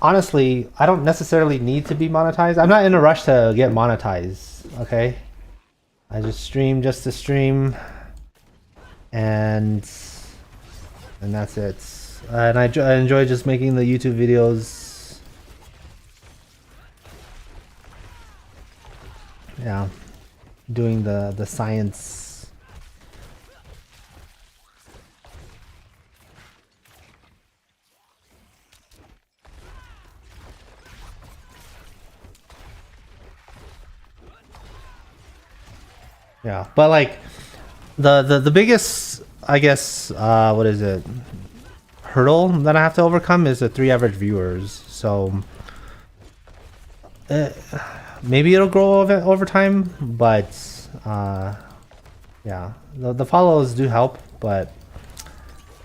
honestly, I don't necessarily need to be monetized. I'm not in a rush to get monetized. Okay, I just stream just to stream, and that's it. And I enjoy just making the YouTube videos. Yeah, doing the science. Yeah, but like the biggest, I guess, what is it, hurdle that I have to overcome is the 3 average viewers. So maybe it'll grow over time, but yeah, the follows do help, but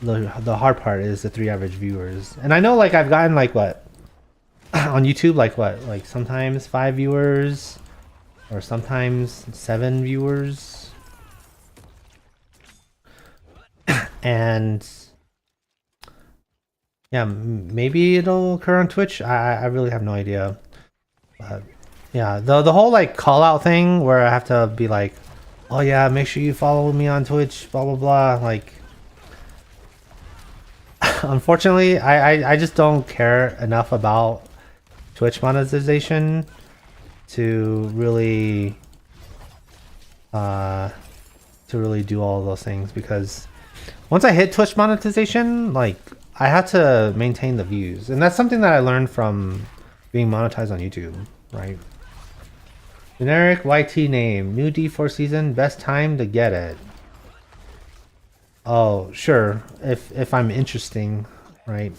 the hard part is the 3 average viewers. And I know, like, I've gotten like what on YouTube, like sometimes 5 viewers or sometimes 7 viewers, and yeah, maybe it'll occur on Twitch. I really have no idea. But yeah, the whole like call out thing where I have to be like, oh yeah, make sure you follow me on Twitch, blah blah blah. Like, unfortunately, I just don't care enough about Twitch monetization to really do all of those things, because once I hit Twitch monetization, like, I have to maintain the views, and that's something that I learned from being monetized on YouTube, right? Generic YT name, new D4 season, best time to get it. Oh, sure, if I'm interesting, right?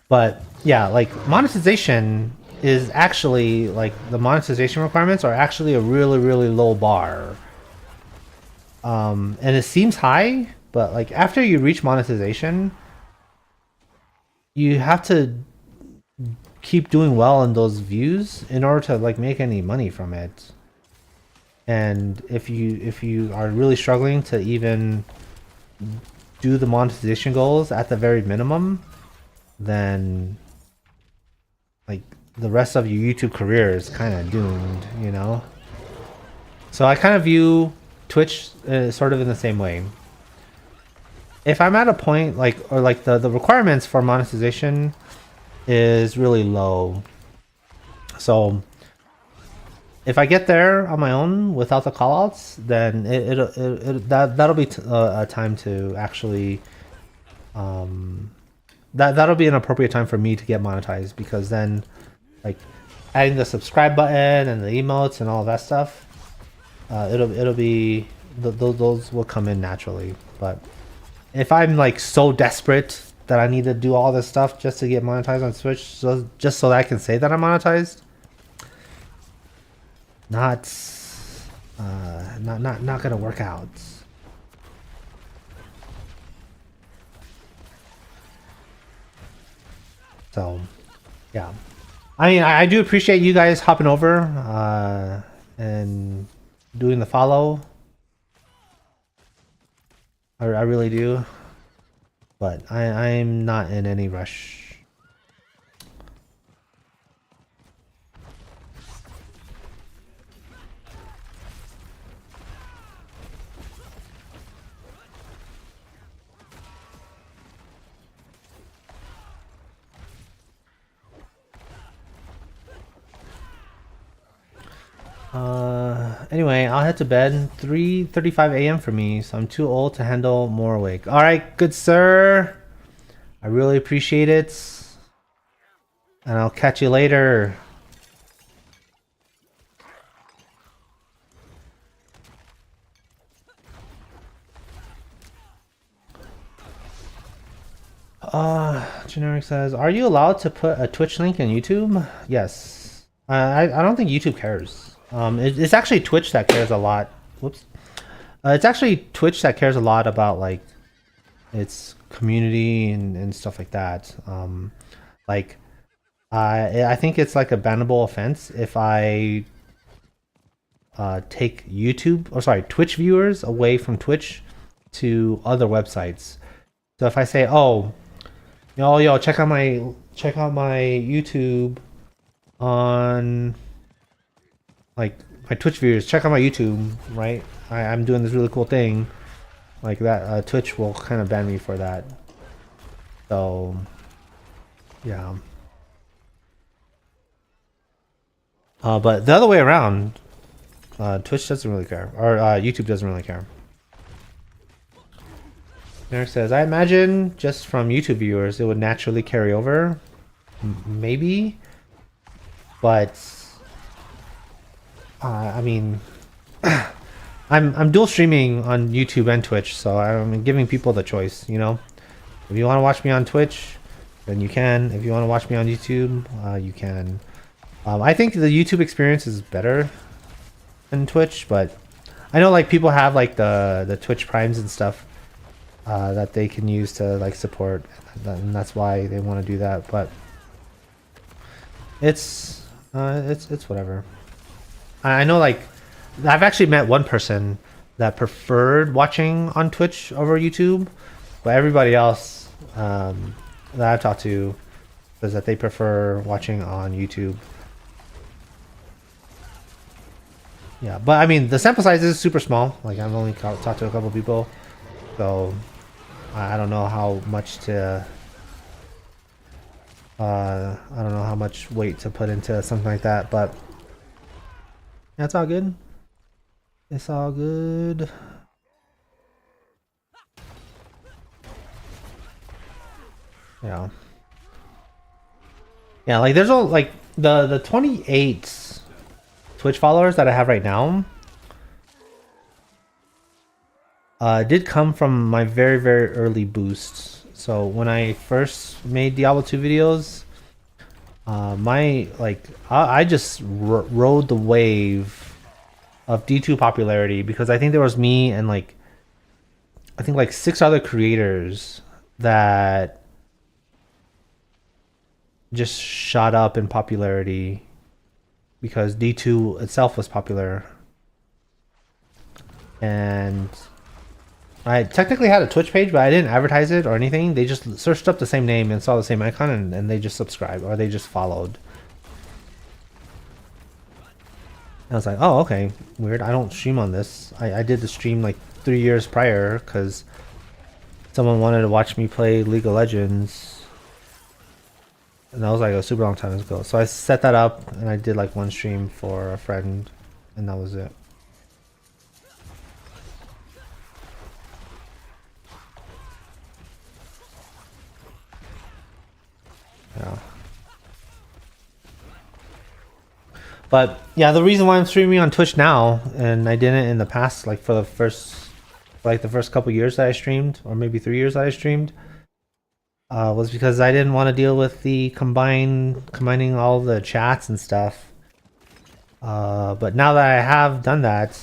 But yeah, like, monetization is actually, like, the monetization requirements are actually a really low bar. And it seems high, but like after you reach monetization, you have to keep doing well in those views in order to like make any money from it. And if you are really struggling to even do the monetization goals at the very minimum, then like the rest of your YouTube career is kind of doomed, you know? So I kind of view Twitch sort of in the same way. If I'm at a point like, or like the requirements for monetization is really low. So if I get there on my own without the callouts, then that'll be a time to actually that'll be an appropriate time for me to get monetized, because then like adding the subscribe button and the emotes and all that stuff, it'll be those will come in naturally. But if I'm like so desperate that I need to do all this stuff just to get monetized on Twitch, just so that I can say that I'm monetized, not gonna work out. So yeah, I mean, I do appreciate you guys hopping over and doing the follow. I really do, but I'm not in any rush. Anyway, I'll head to bed. 3:35 a.m. for me, so I'm too old to handle more awake. All right, good sir. I really appreciate it, and I'll catch you later. Generic says, "Are you allowed to put a Twitch link in YouTube?" Yes. I don't think YouTube cares. It's actually Twitch that cares a lot. Whoops. It's actually Twitch that cares a lot about like its community and stuff like that. Like I think it's like a bannable offense if I take Twitch viewers away from Twitch to other websites. So if I say, "Oh, yo, check out my YouTube on like my Twitch viewers, check out my YouTube," right? I'm doing this really cool thing like that. Twitch will kind of ban me for that. So yeah. But the other way around, Twitch doesn't really care, or YouTube doesn't really care. Eric says, "I imagine just from YouTube viewers, it would naturally carry over. Maybe, but I mean, I'm dual streaming on YouTube and Twitch, so I'm giving people the choice. You know, if you want to watch me on Twitch, then you can. If you want to watch me on YouTube, you can. I think the YouTube experience is better than Twitch, but I know like people have like the Twitch Primes and stuff that they can use to like support, and that's why they want to do that. But it's whatever. I know like I've actually met one person that preferred watching on Twitch over YouTube, but everybody else that I've talked to says that they prefer watching on YouTube. Yeah, but I mean the sample size is super small. Like I've only talked to a couple people, so I don't know how much to I don't know how much weight to put into something like that, but yeah, it's all good. It's all good. Yeah. Yeah, like there's all like the 28 Twitch followers that I have right now did come from my very, very early boosts. So when I first made Diablo 2 videos, I just rode the wave of D2 popularity, because I think there was me and like I think like 6 other creators that just shot up in popularity because D2 itself was popular. and I technically had a Twitch page, but I didn't advertise it or anything. They just searched up the same name and saw the same icon, and they just subscribed or they just followed. I was like, oh, okay, weird. I don't stream on this. I did the stream like 3 years prior because someone wanted to watch me play League of Legends. And that was like a super long time ago. So I set that up and I did like one stream for a friend, and that was it. Yeah. But yeah, the reason why I'm streaming on Twitch now, and I didn't in the past, like for the first couple years that I streamed, or maybe 3 years that I streamed, was because I didn't want to deal with the combining all the chats and stuff. But now that I have done that,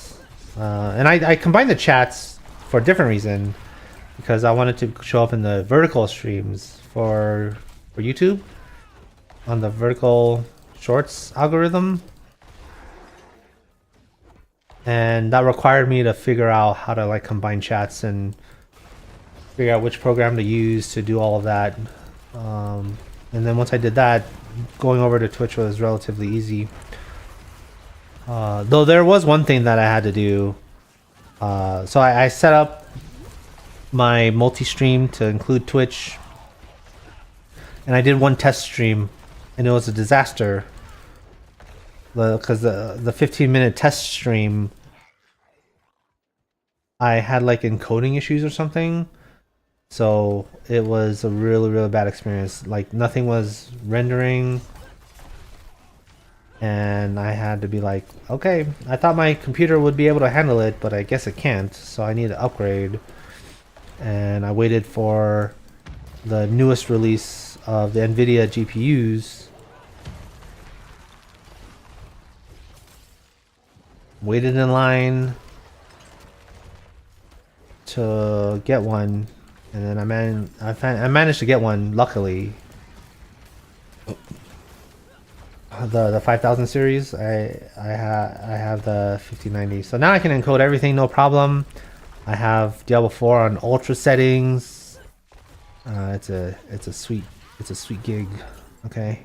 and I combined the chats for a different reason, because I wanted to show up in the vertical streams for YouTube on the vertical shorts algorithm. And that required me to figure out how to like combine chats and figure out which program to use to do all of that. And then once I did that, going over to Twitch was relatively easy. Though there was one thing that I had to do. So I set up my multi-stream to include Twitch. And I did one test stream, and it was a disaster. Because the 15-minute test stream, I had like encoding issues or something, so it was a really bad experience. Like nothing was rendering, and I had to be like, okay, I thought my computer would be able to handle it, but I guess it can't, so I need to upgrade. And I waited for the newest release of the NVIDIA GPUs. Waited in line to get one, and then I managed to get one, luckily. The 5000 series, I have the 5090, so now I can encode everything, no problem. I have Diablo 4 on ultra settings. It's a sweet gig. Okay.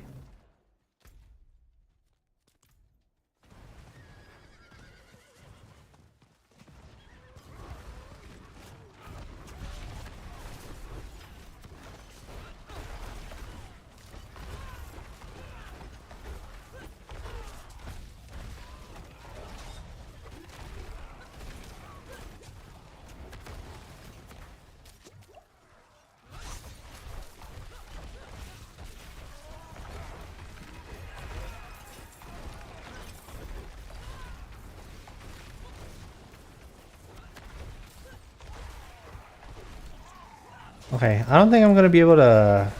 Okay, I don't think I'm gonna be able to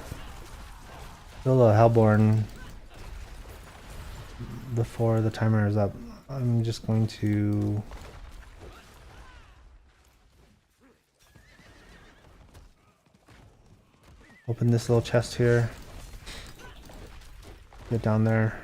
build a Hellborn before the timer is up. I'm just going to open this little chest here. Get down there.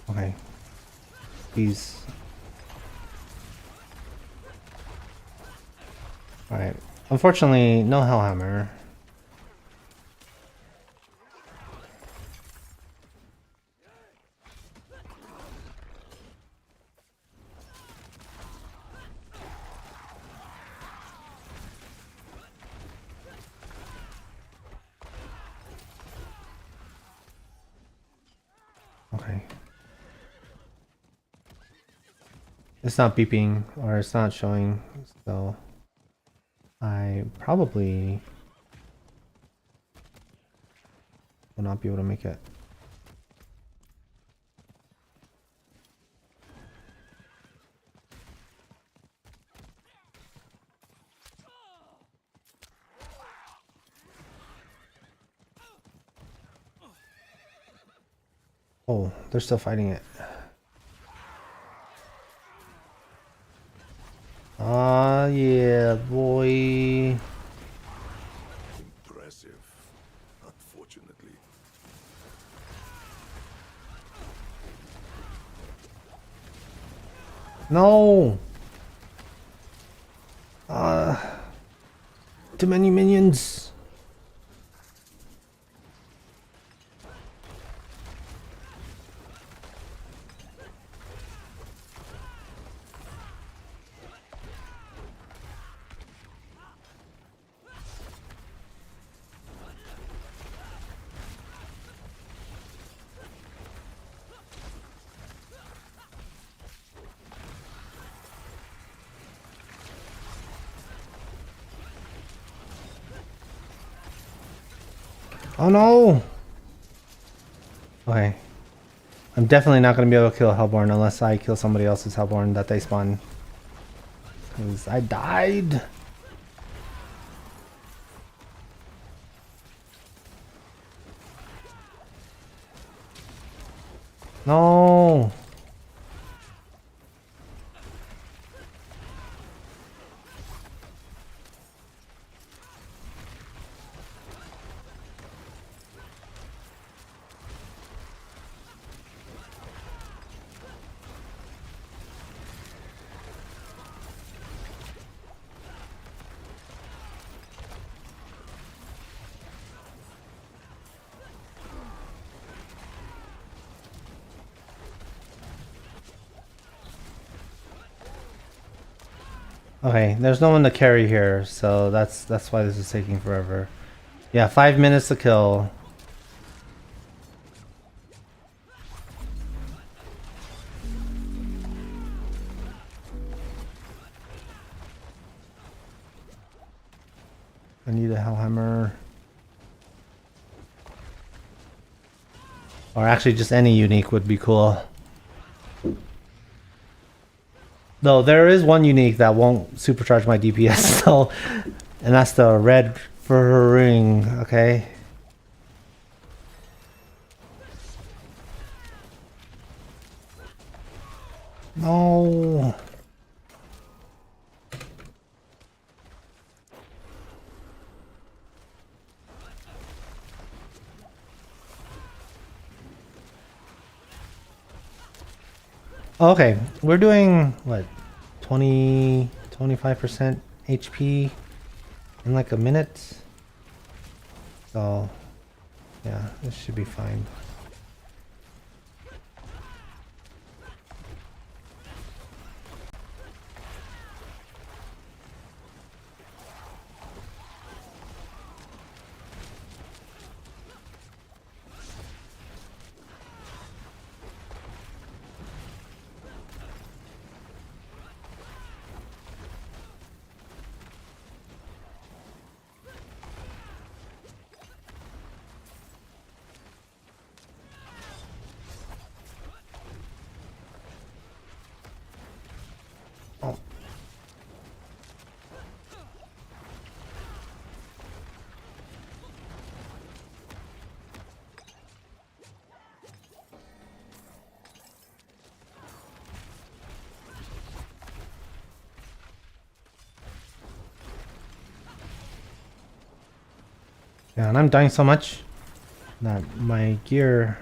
Okay. Please. Alright. Unfortunately, no Hellhammer. Okay. It's not beeping, or it's not showing, so I probably will not be able to make it. Oh, they're still fighting it. Ah, yeah, boy. Impressive, unfortunately. No! Too many minions. Oh no! Okay. I'm definitely not going to be able to kill Hellborn unless I kill somebody else's Hellborn that they spawn. Because I died! No! Okay, there's no one to carry here, so that's why this is taking forever. Yeah, 5 minutes to kill. I need a Hellhammer. Or actually just any unique would be cool. Though there is one unique that won't supercharge my DPS, so and that's the red fur ring, okay? No. Okay, we're doing what, 25% HP in like a minute. So yeah, this should be fine. Oh. Yeah, and I'm dying so much that my gear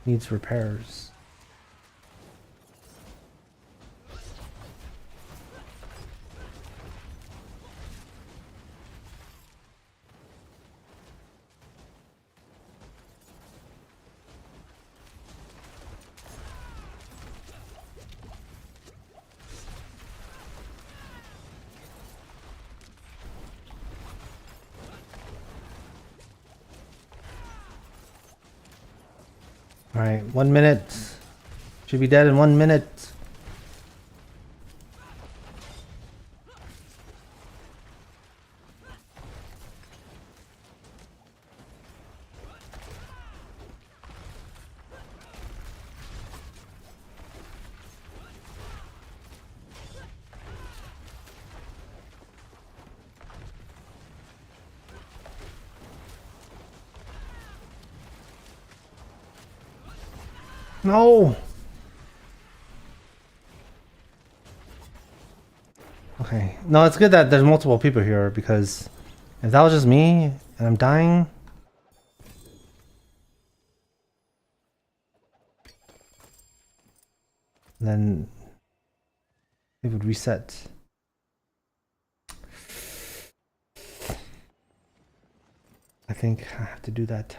needs repairs. Alright, 1 minute. Should be dead in 1 minute. No! Okay. No, it's good that there's multiple people here because if that was just me and I'm dying, then it would reset. I think I have to do that.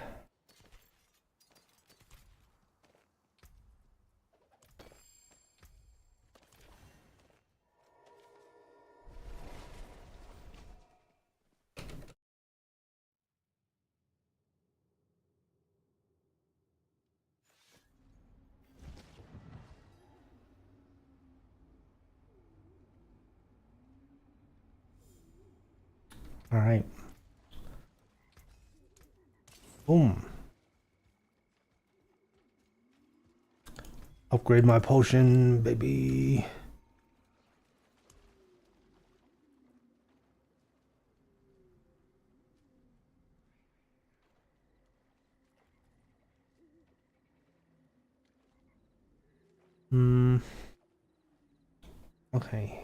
All right. Boom. Upgrade my potion, baby. Okay.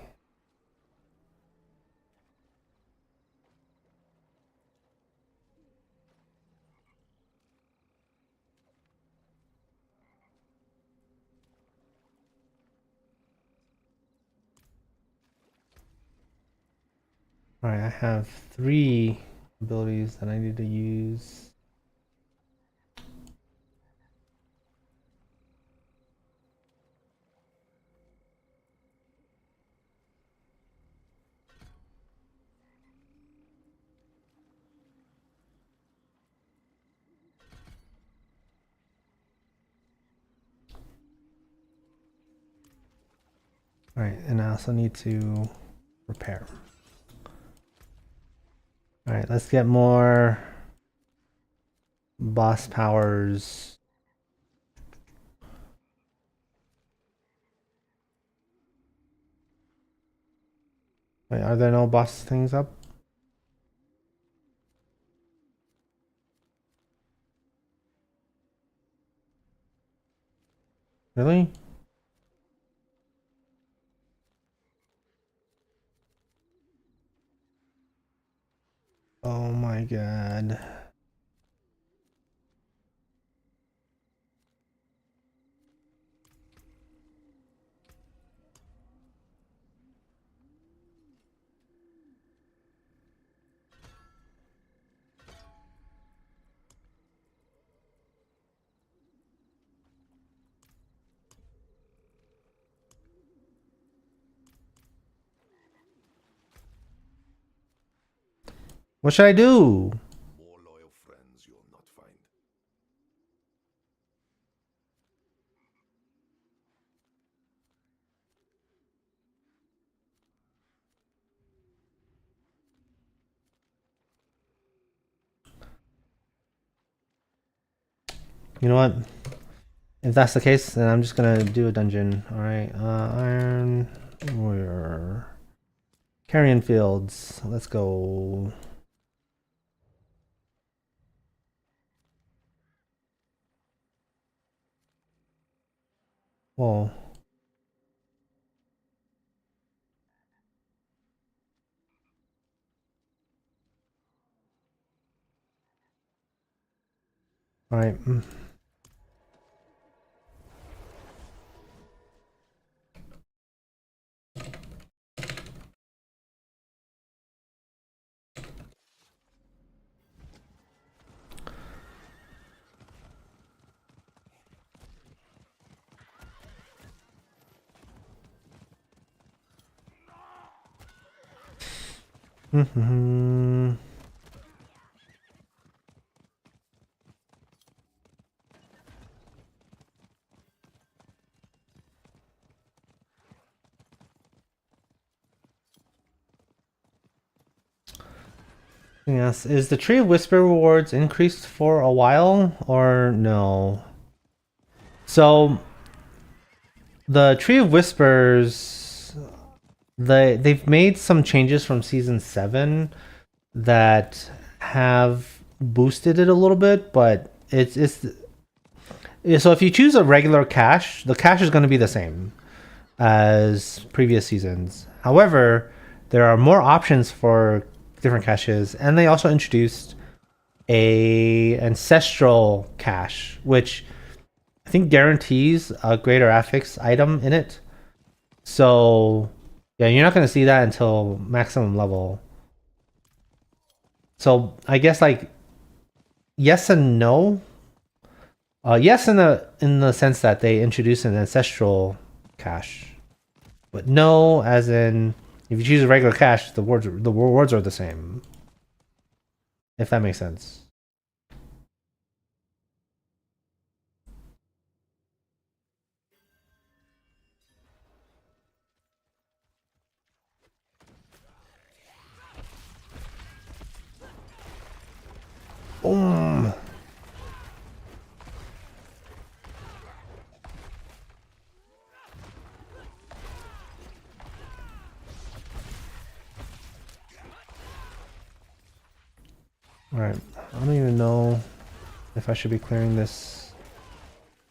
Alright, I have 3 abilities that I need to use. Alright, and I also need to repair. Alright, let's get more boss powers. Wait, are there no boss things up? Really? Oh my god. What should I do? More loyal friends you'll not find. You know what? If that's the case, then I'm just gonna do a dungeon. Alright, Iron Warrior. Carrion Fields. Let's go. Whoa. Alright. Yes, is the Tree of Whisper rewards increased for a while or no? So the Tree of Whispers, they've made some changes from season 7 that have boosted it a little bit, but So if you choose a regular cache, the cache is going to be the same as previous seasons. However, there are more options for different caches, and they also introduced a ancestral cache, which I think guarantees a greater affix item in it. So yeah, you're not going to see that until maximum level. So I guess like yes and no. Yes, in the sense that they introduce an ancestral cache, but no, as in if you choose a regular cache, the rewards are the same. If that makes sense. Boom. Alright, I don't even know if I should be clearing this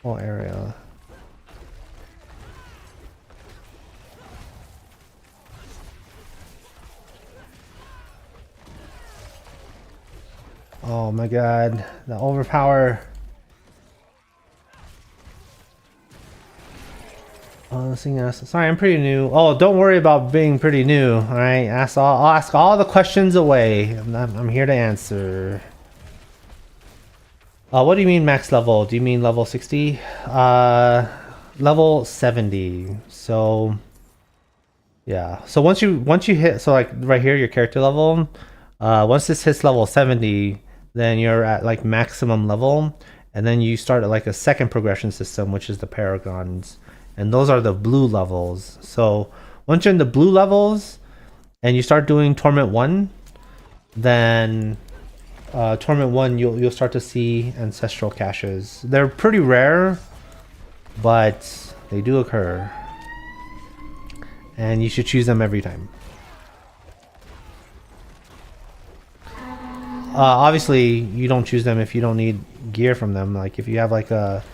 whole area. Oh my god, the overpower. Sorry, I'm pretty new. Oh, don't worry about being pretty new. All right, I'll ask all the questions away. I'm here to answer. What do you mean max level? Do you mean level 60? Level 70. So yeah. So once you hit, so like right here, your character level. Once this hits level 70, then you're at like maximum level, and then you start at like a second progression system, which is the paragons. And those are the blue levels. So once you're in the blue levels and you start doing Torment 1, then Torment 1 you'll start to see ancestral caches. They're pretty rare, but they do occur. And you should choose them every time. Obviously, you don't choose them if you don't need gear from them. Like if you have like a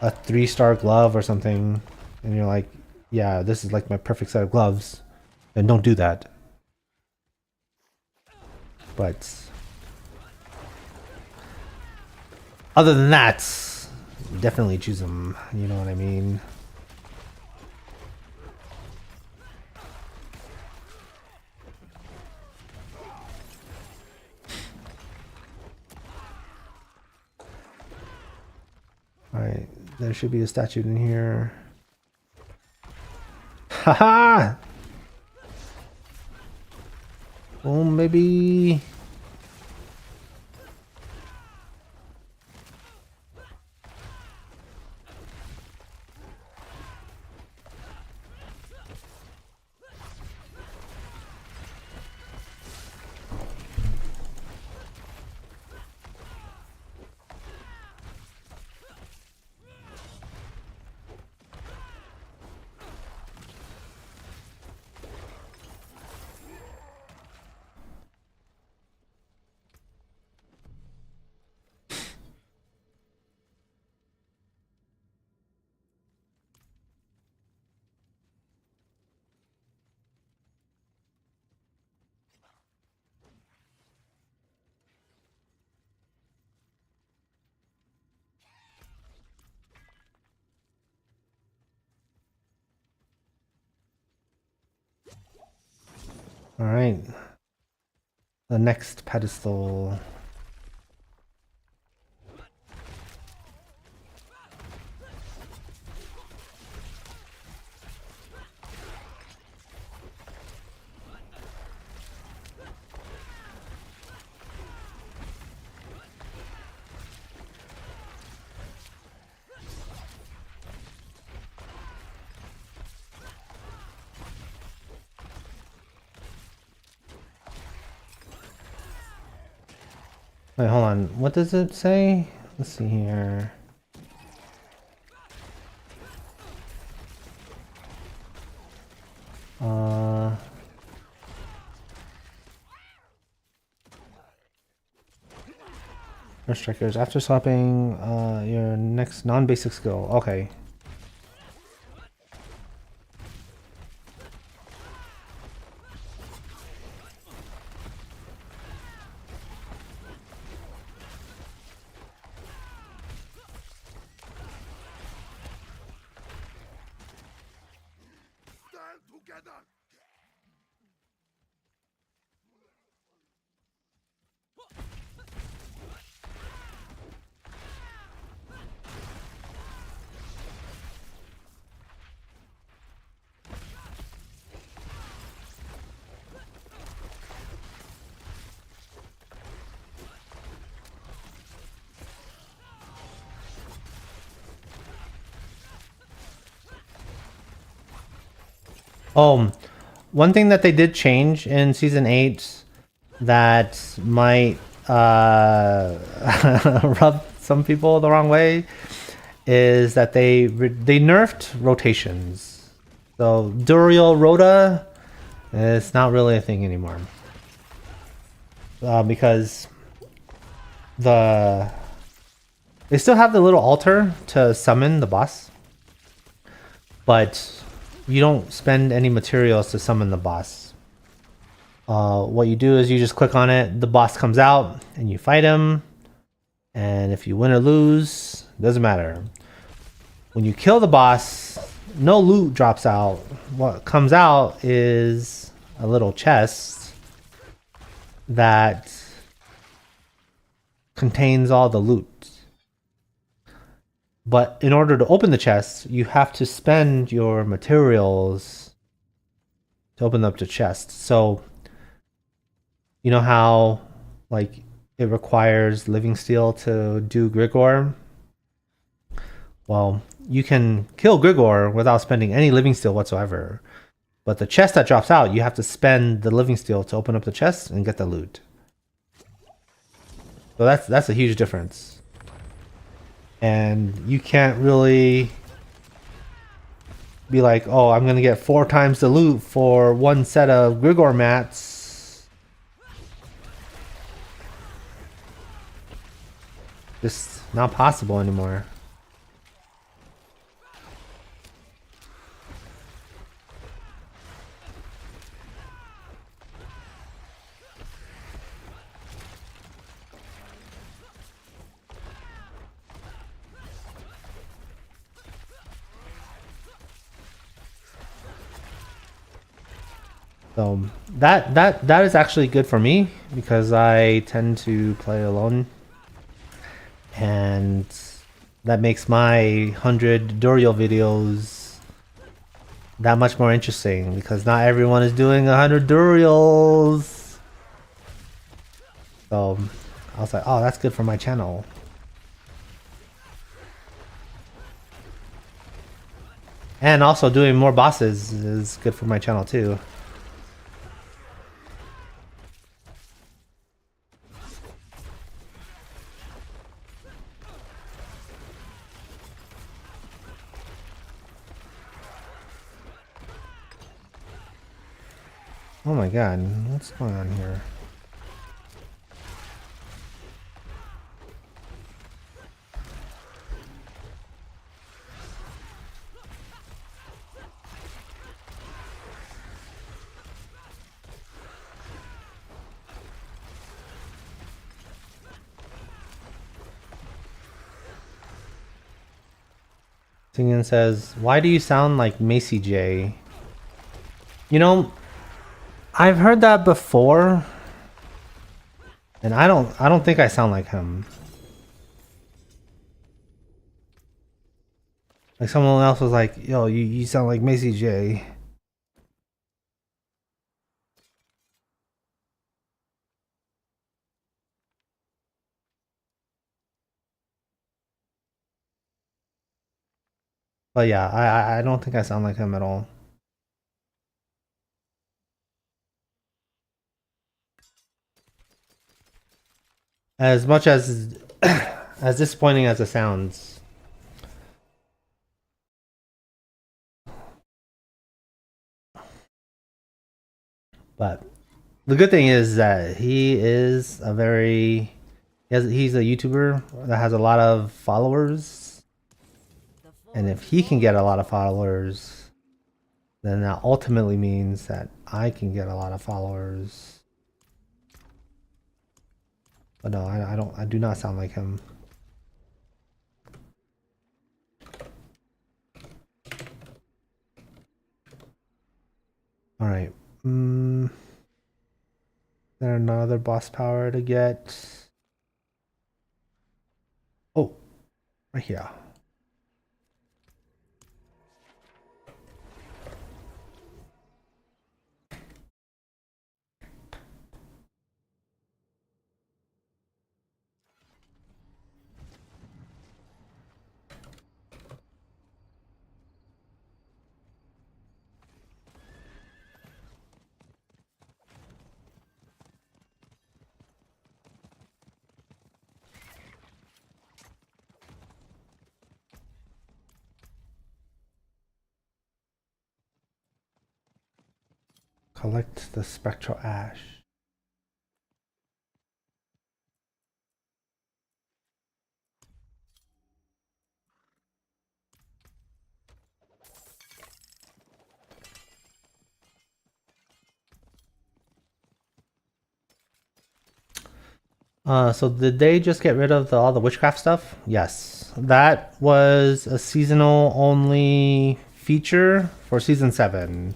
3-star glove or something, and you're like, yeah, this is like my perfect set of gloves, then don't do that. But other than that, definitely choose them. You know what I mean? Alright, there should be a statue in here. Haha! Oh, maybe. All right. The next pedestal. Wait, hold on. What does it say? Let's see here. Strikers. After swapping your next non-basic skill. Okay. Stand together! One thing that they did change in season 8 that might rub some people the wrong way is that they nerfed rotations. So Duriel Rhoda is not really a thing anymore because they still have the little altar to summon the boss, but you don't spend any materials to summon the boss. What you do is you just click on it, the boss comes out, and you fight him. And if you win or lose, doesn't matter. When you kill the boss, no loot drops out. What comes out is a little chest that contains all the loot. But in order to open the chest, you have to spend your materials to open up the chest. So, you know how, like, it requires living steel to do Grigor? Well, you can kill Grigor without spending any living steel whatsoever. But the chest that drops out, you have to spend the living steel to open up the chest and get the loot. So that's a huge difference. And you can't really be like, oh, I'm gonna get 4 times the loot for one set of Grigor mats. Just not possible anymore. So that is actually good for me because I tend to play alone, and that makes my 100 Duriel videos that much more interesting because not everyone is doing 100 Duriels. So I was like, oh, that's good for my channel. And also doing more bosses is good for my channel too. Oh my god, what's going on here? Singin says, why do you sound like Macy J? You know, I've heard that before, and I don't think I sound like him. Like someone else was like, yo, you sound like Macy J. But yeah, I don't think I sound like him at all. As much as as disappointing as it sounds. But the good thing is that he is a very He's a YouTuber that has a lot of followers, and if he can get a lot of followers, then that ultimately means that I can get a lot of followers. But no, I don't. I do not sound like him. All right. There another boss power to get. Oh, right here. Collect the spectral ash. So did they just get rid of all the witchcraft stuff? Yes. That was a seasonal only feature for season 7.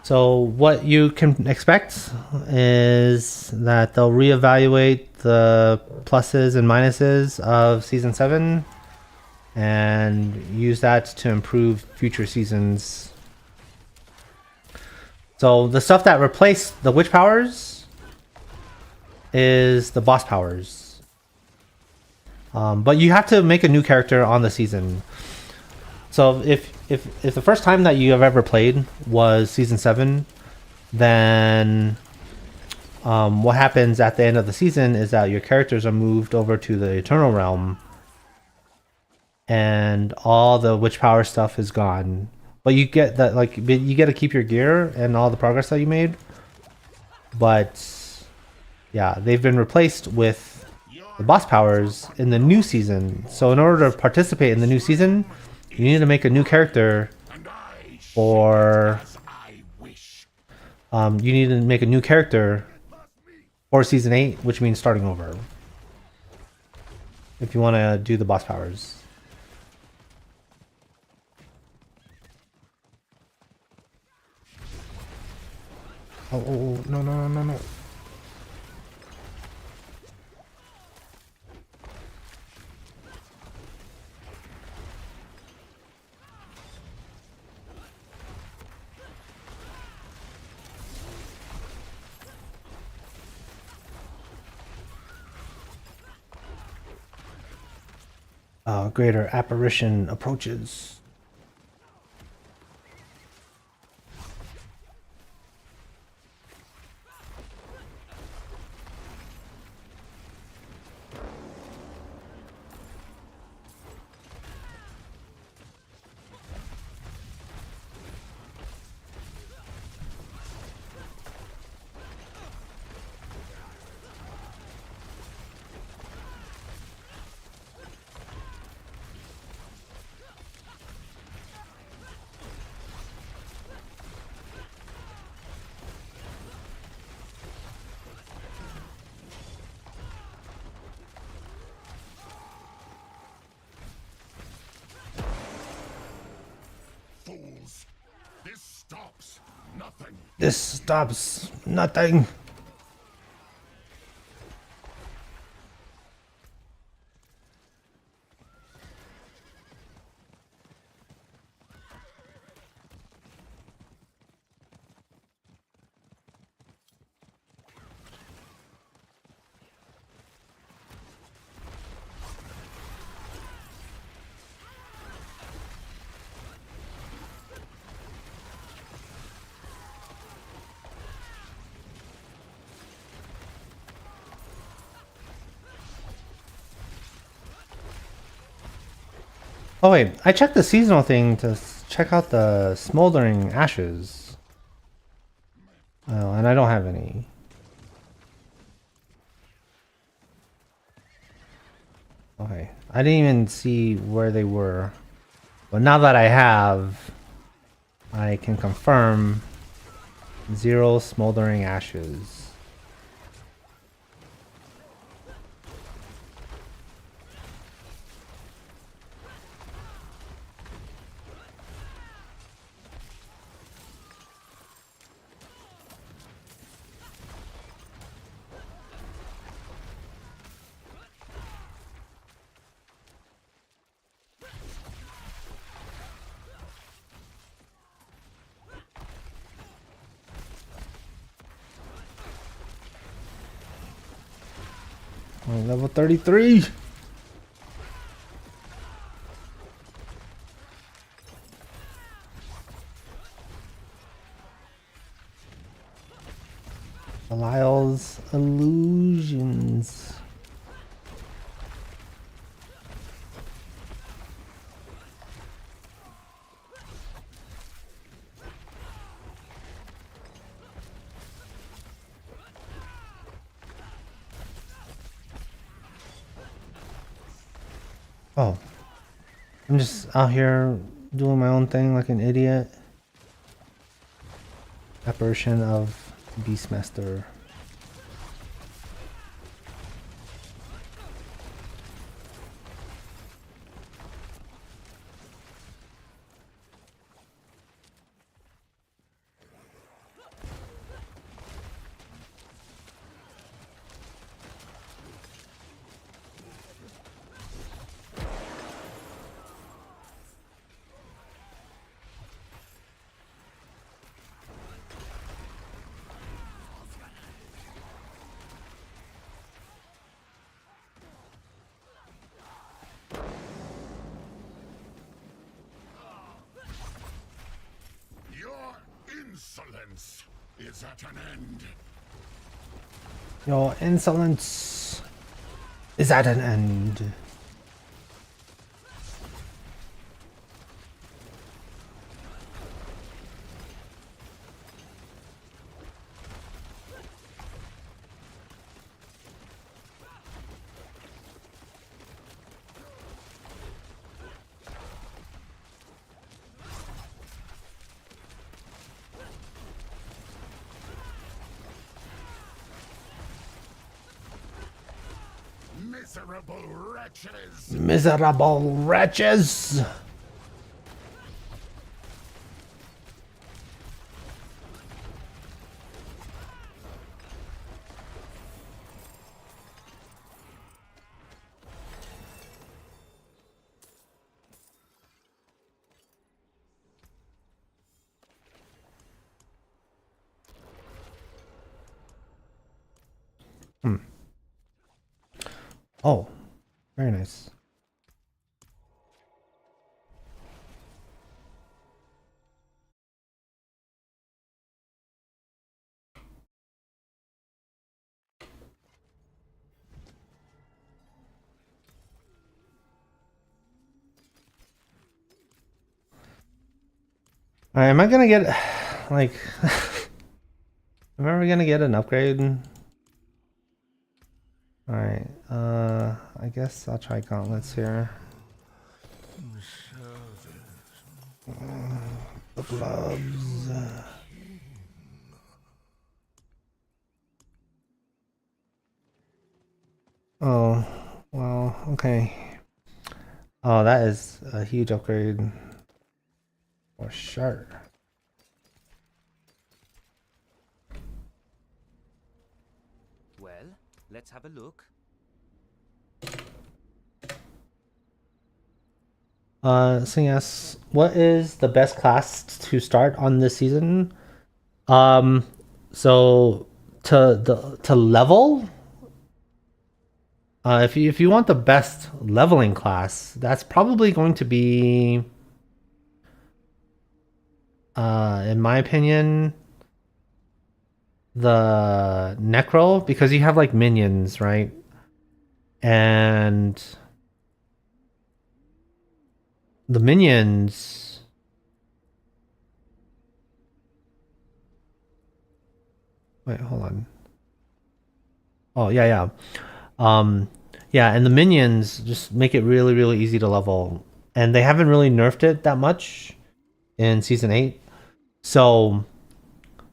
So what you can expect is that they'll reevaluate the pluses and minuses of season 7 and use that to improve future seasons. So the stuff that replaced the witch powers is the boss powers. But you have to make a new character on the season. So if the first time that you have ever played was season 7, then what happens at the end of the season is that your characters are moved over to the Eternal Realm, and all the witch power stuff is gone. But you get that, like, you get to keep your gear and all the progress that you made. But yeah, they've been replaced with the boss powers in the new season. So in order to participate in the new season, you need to make a new character for you need to make a new character for season 8, which means starting over if you want to do the boss powers. Oh, no. Greater apparition approaches. This stops nothing. Oh wait, I checked the seasonal thing to check out the smoldering ashes. Oh, and I don't have any. Okay, I didn't even see where they were, but now that I have, I can confirm 0 smoldering ashes. Oh, level 33! Belial's illusions. Oh. I'm just out here doing my own thing like an idiot. Apparition of Beastmaster. Your insolence is at an end. Your insolence is at an end. Miserable wretches! Miserable wretches! Oh, very nice. Alright, am I gonna get, like, am I ever gonna get an upgrade? Alright, I guess I'll try gauntlets here. The gloves. Oh, well, okay. Oh, that is a huge upgrade. For sure. Well, let's have a look. So yes, what is the best class to start on this season? So to level, if you want the best leveling class, that's probably going to be, in my opinion, the Necro, because you have like minions, right? And the minions. Wait, hold on. Oh yeah, yeah. Yeah, and the minions just make it really, really easy to level. And they haven't really nerfed it that much in Season 8. So,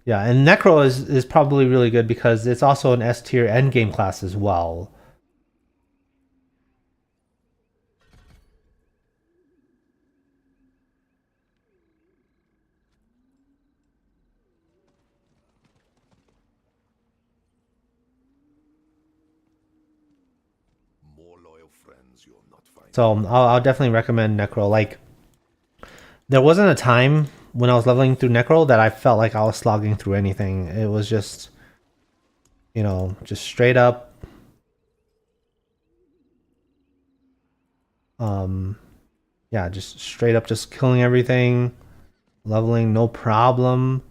yeah, and Necro is probably really good because it's also an S tier endgame class as well. So I'll definitely recommend Necro. Like, there wasn't a time when I was leveling through Necro that I felt like I was slogging through anything. It was just, you know, just straight up. Yeah, just straight up, just killing everything, leveling no problem.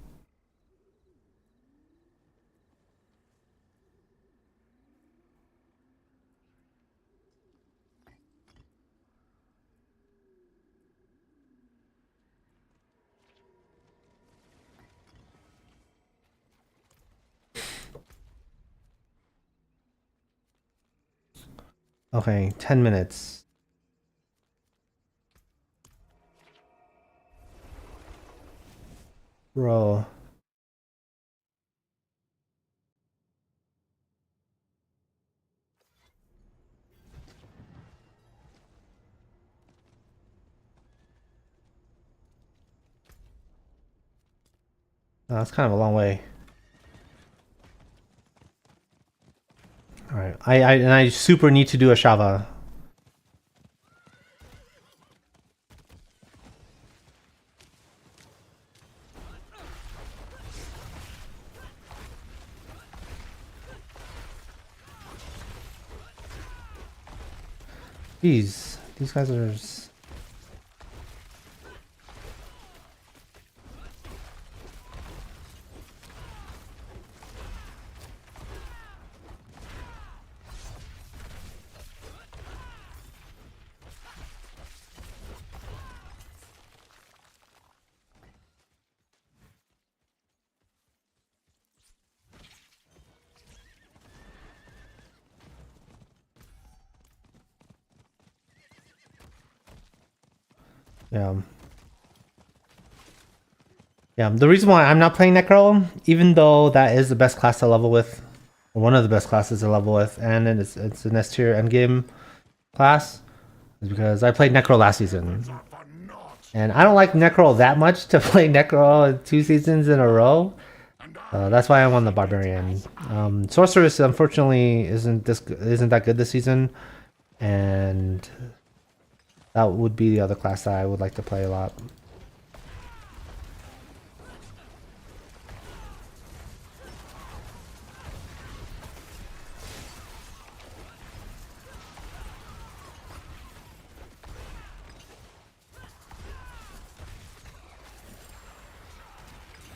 Okay, 10 minutes. Bro. That's kind of a long way. Alright, I super need to do a Shava. These guys are... Yeah. Yeah, the reason why I'm not playing Necro, even though that is the best class to level with, or one of the best classes to level with, and it's an S tier endgame class, is because I played Necro last season. And I don't like Necro that much to play Necro 2 seasons in a row. That's why I'm on the Barbarian. Sorceress, unfortunately, isn't that good this season, and that would be the other class that I would like to play a lot.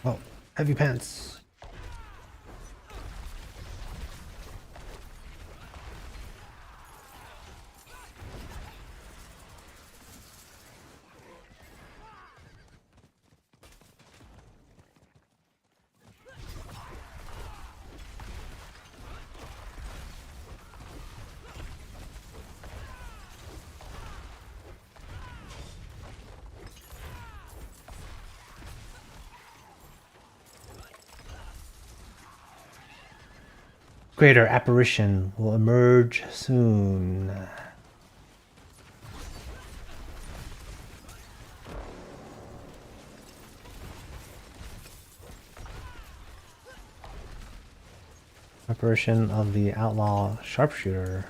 Oh, heavy pants. Greater apparition will emerge soon. Apparition of the outlaw sharpshooter.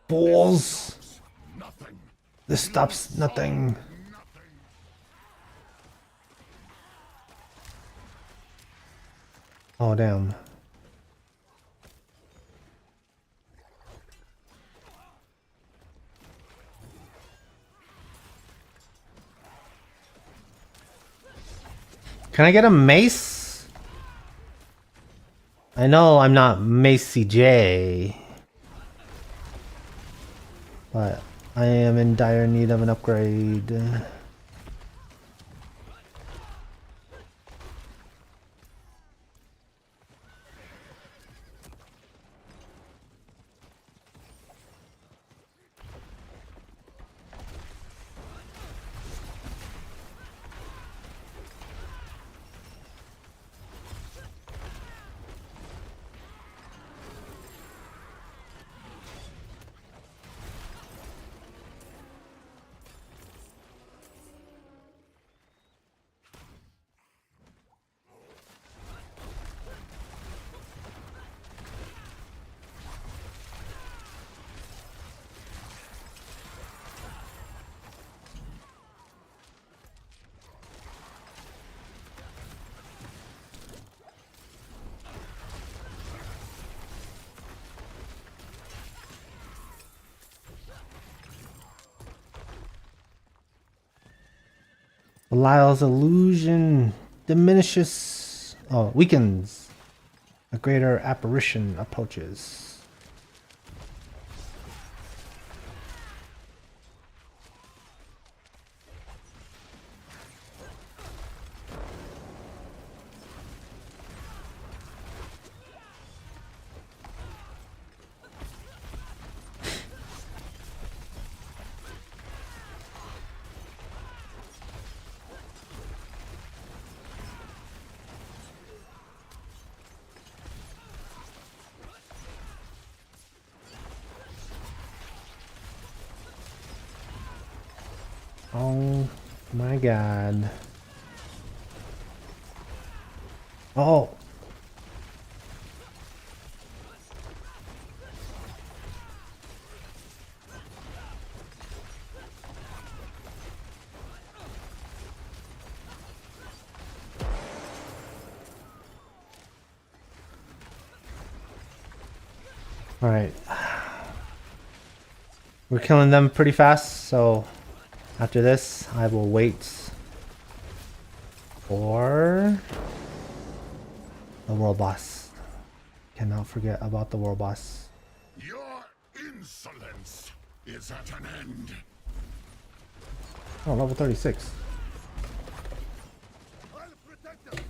Balls! This stops nothing. Oh, damn. Can I get a mace? I know I'm not Macy J, but I am in dire need of an upgrade. Belial's illusion diminishes, weakens. A greater apparition approaches. Oh my god. Oh. All right. We're killing them pretty fast, so after this, I will wait for the world boss. Cannot forget about the world boss. Your insolence is at an end. Oh, level 36. I'll protect them.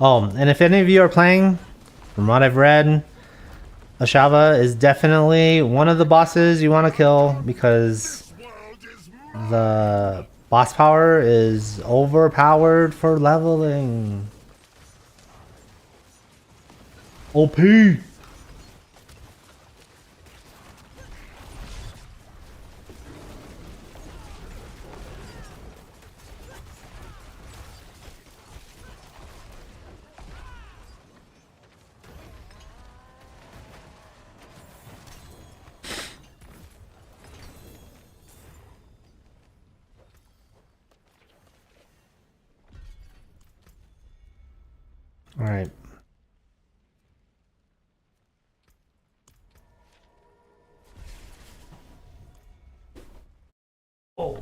Oh, and if any of you are playing, from what I've read, Ashava is definitely one of the bosses you want to kill because the boss power is overpowered for leveling. OP! All right. Oh.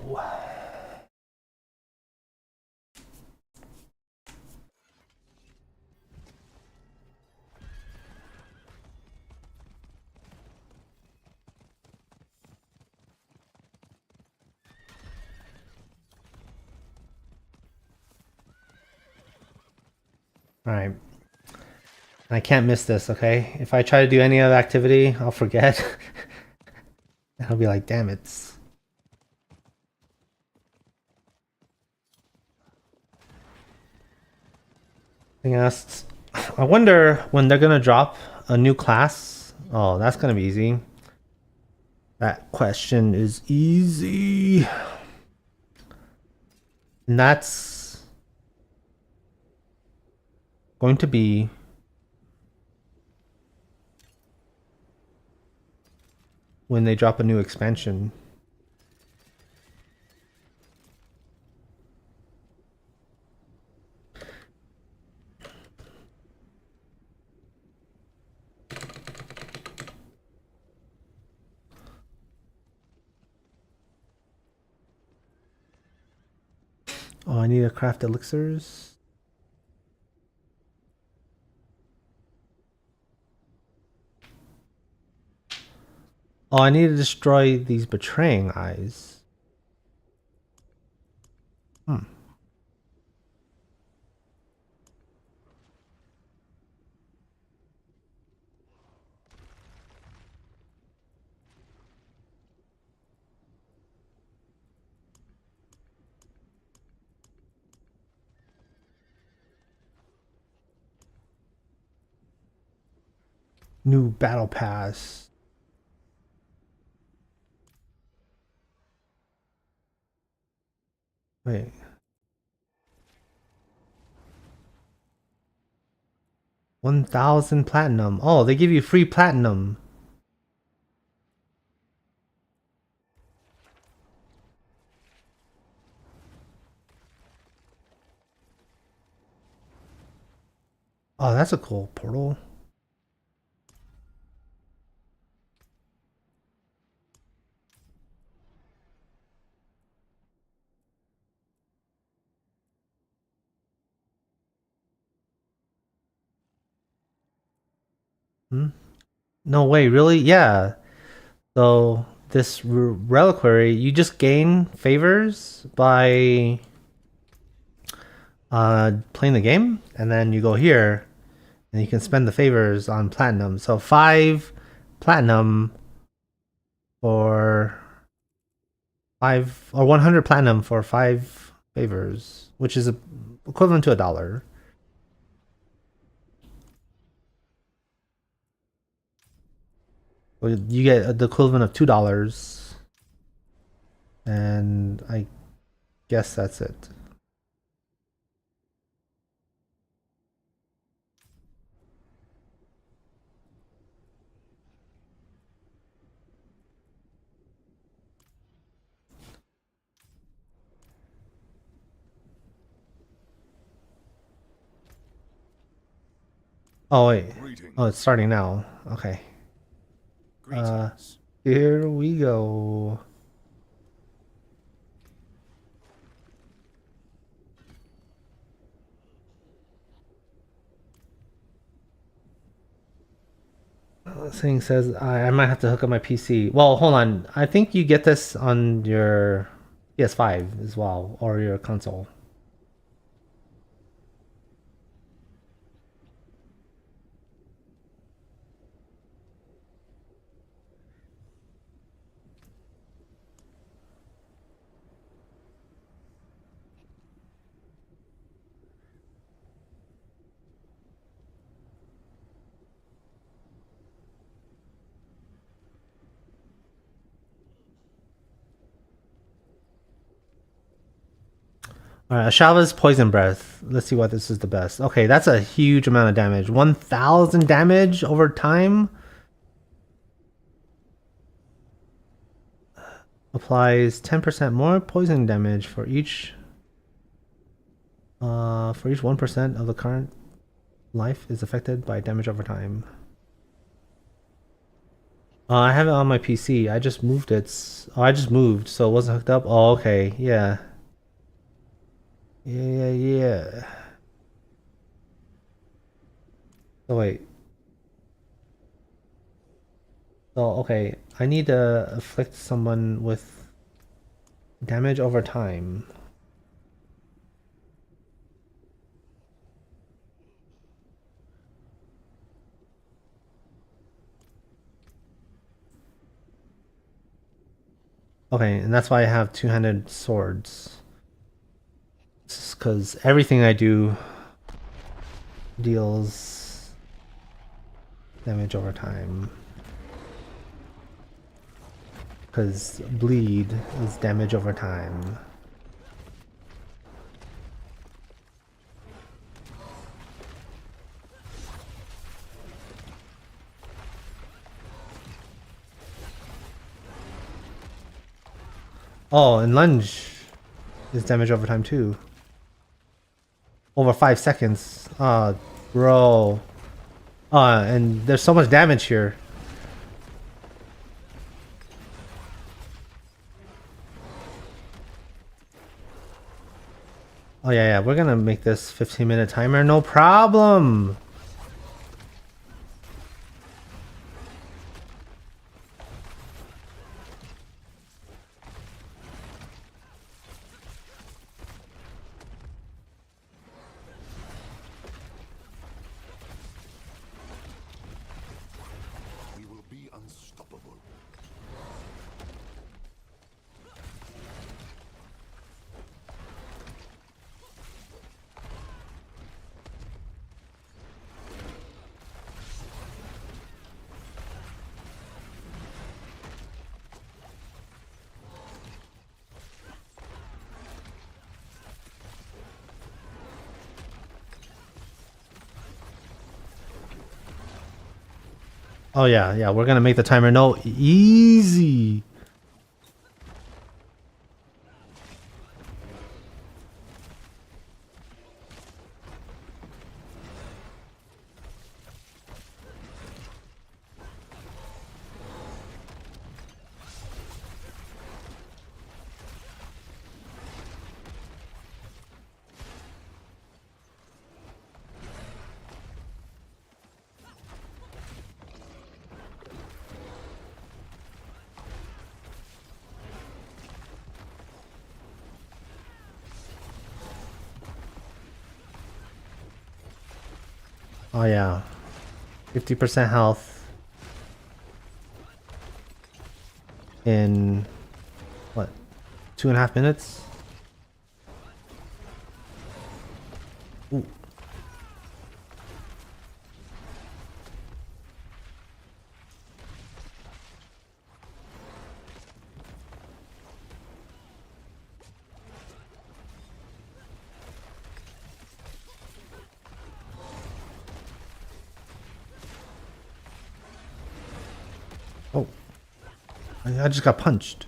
All right. I can't miss this, okay? If I try to do any other activity, I'll forget. I'll be like, damn it. Yes. I wonder when they're gonna drop a new class. Oh, that's gonna be easy. That question is easy. And that's going to be when they drop a new expansion. Oh, I need to craft elixirs. Oh, I need to destroy these betraying eyes. Hmm. New battle pass. Wait. $1,000 platinum. Oh, they give you free platinum. Oh, that's a cool portal. Hmm? No way, really? Yeah. So this reliquary, you just gain favors by playing the game, and then you go here, and you can spend the favors on platinum. So 5 platinum for 5 or 100 platinum for 5 favors, which is equivalent to $1. Well, you get the equivalent of $2, and I guess that's it. Oh wait. Oh, it's starting now. Okay. Here we go. Thing says I might have to hook up my PC. Well, hold on. I think you get this on your PS5 as well, or your console. All right, Ashava's Poison Breath. Let's see why this is the best. Okay, that's a huge amount of damage. 1,000 damage over time. Applies 10% more poison damage for each 1% of the current life is affected by damage over time. I have it on my PC. I just moved it. Oh, I just moved, so it wasn't hooked up. Oh, okay. Yeah. Yeah. Oh, wait. Oh, okay. I need to afflict someone with damage over time. Okay, and that's why I have two-handed swords. Because everything I do deals damage over time. Because bleed is damage over time. Oh, and lunge is damage over time too. Over 5 seconds. Ah, bro. And there's so much damage here. Oh yeah, we're gonna make this 15-minute timer, no problem. We will be unstoppable. Oh yeah, we're gonna make the timer no easy. Oh yeah, 50% health in what, 2.5 minutes? Ooh. Oh, I just got punched.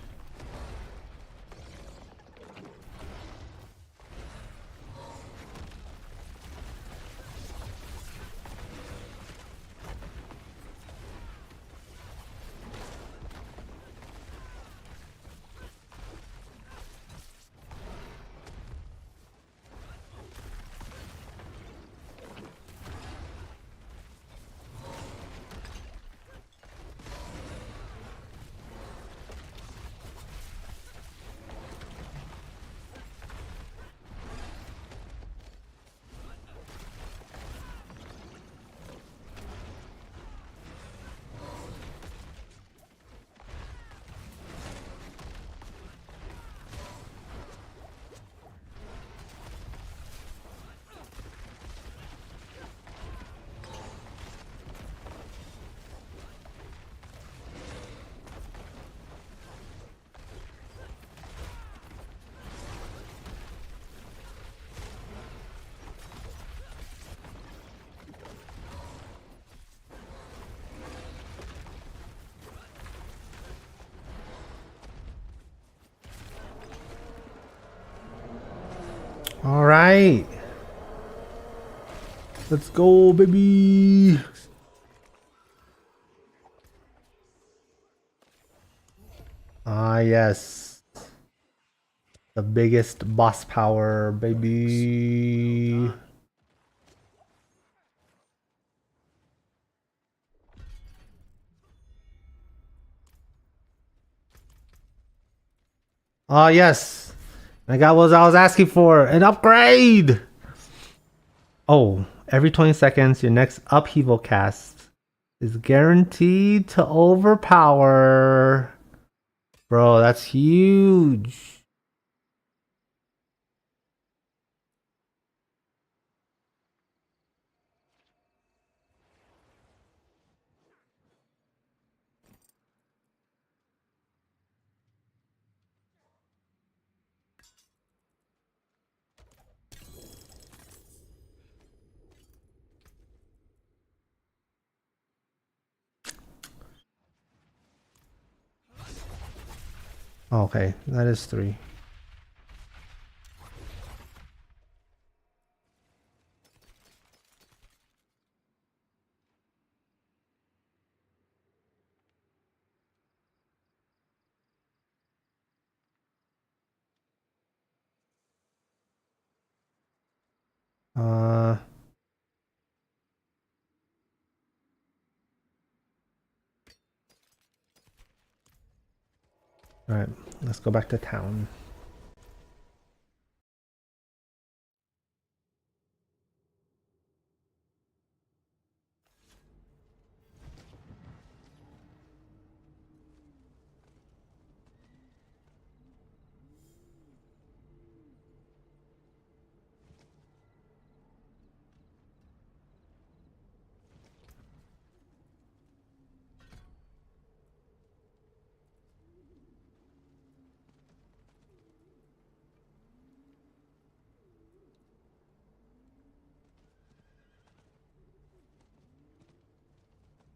All right, let's go, baby. Ah, yes. The biggest boss power, baby. Ah, yes. I got what I was asking for. An upgrade. Oh, every 20 seconds, your next upheaval cast is guaranteed to overpower. Bro, that's huge. Okay, that is 3. Uh. All right, let's go back to town.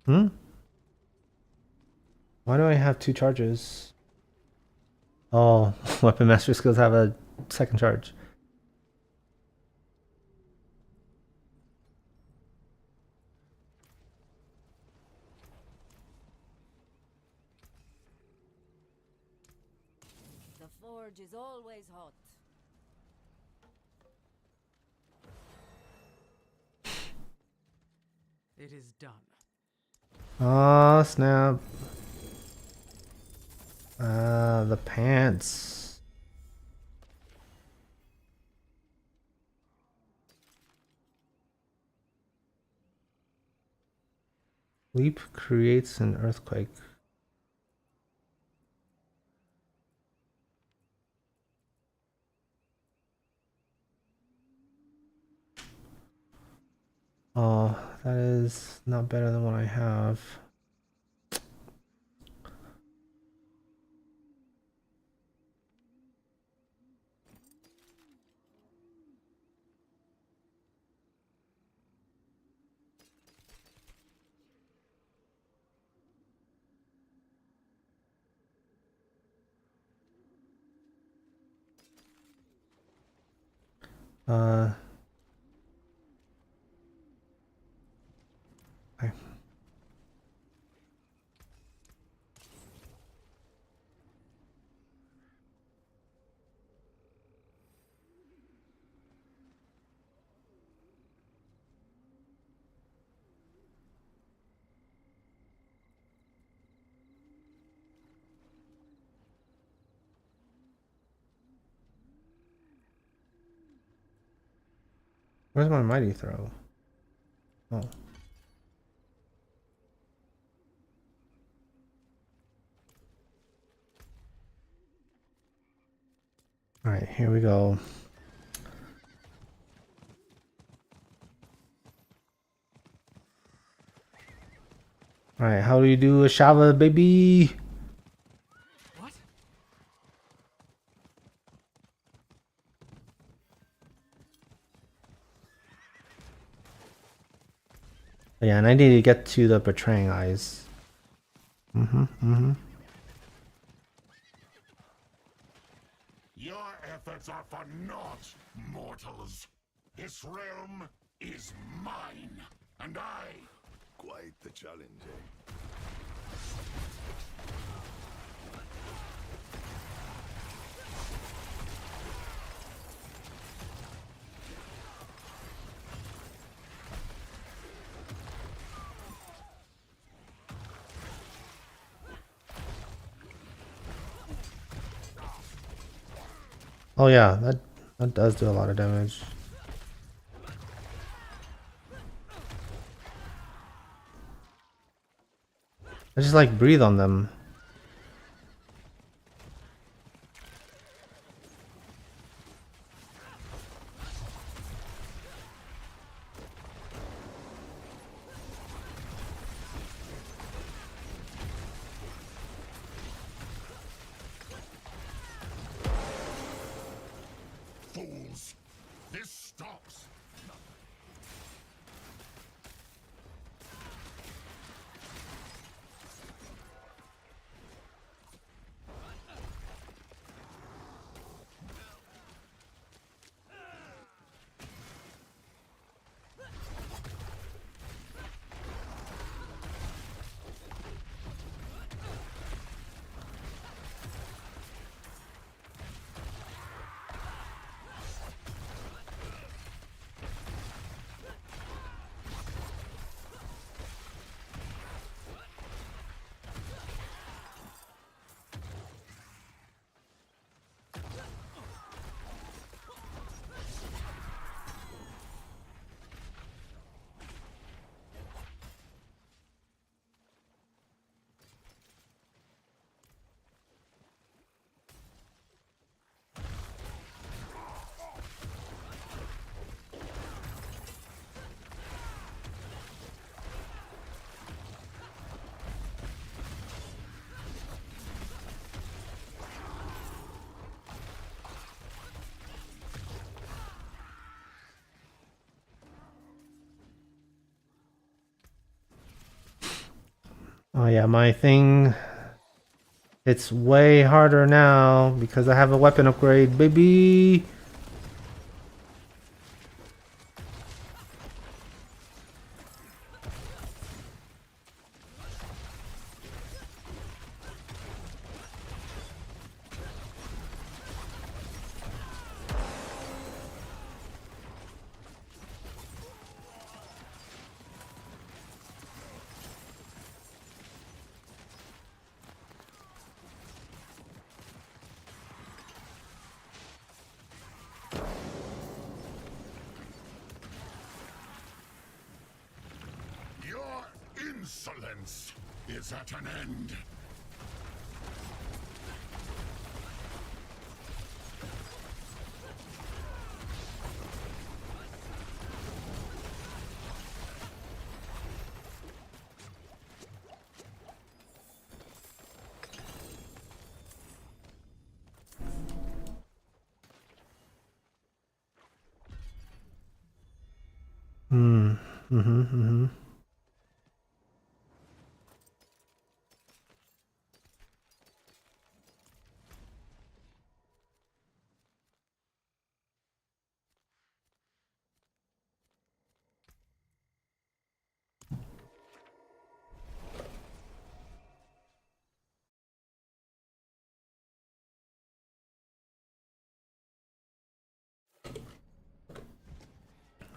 Hmm? Why do I have 2 charges? Oh, weapon master skills have a second charge. The forge is always hot. It is done. Oh, snap. The pants. Leap creates an earthquake. Oh, that is not better than what I have. Uh, okay. Where's my mighty throw? Oh. Alright, here we go. Alright, how do you do a Shava, baby? What? Yeah, and I need to get to the betraying eyes. Your efforts are for naught, mortals. This realm is mine, and I... Quite the challenge, eh? Oh yeah, that does do a lot of damage. I just like breathe on them. Fools! This stops! Oh yeah, my thing. It's way harder now because I have a weapon upgrade, baby. Your insolence is at an end.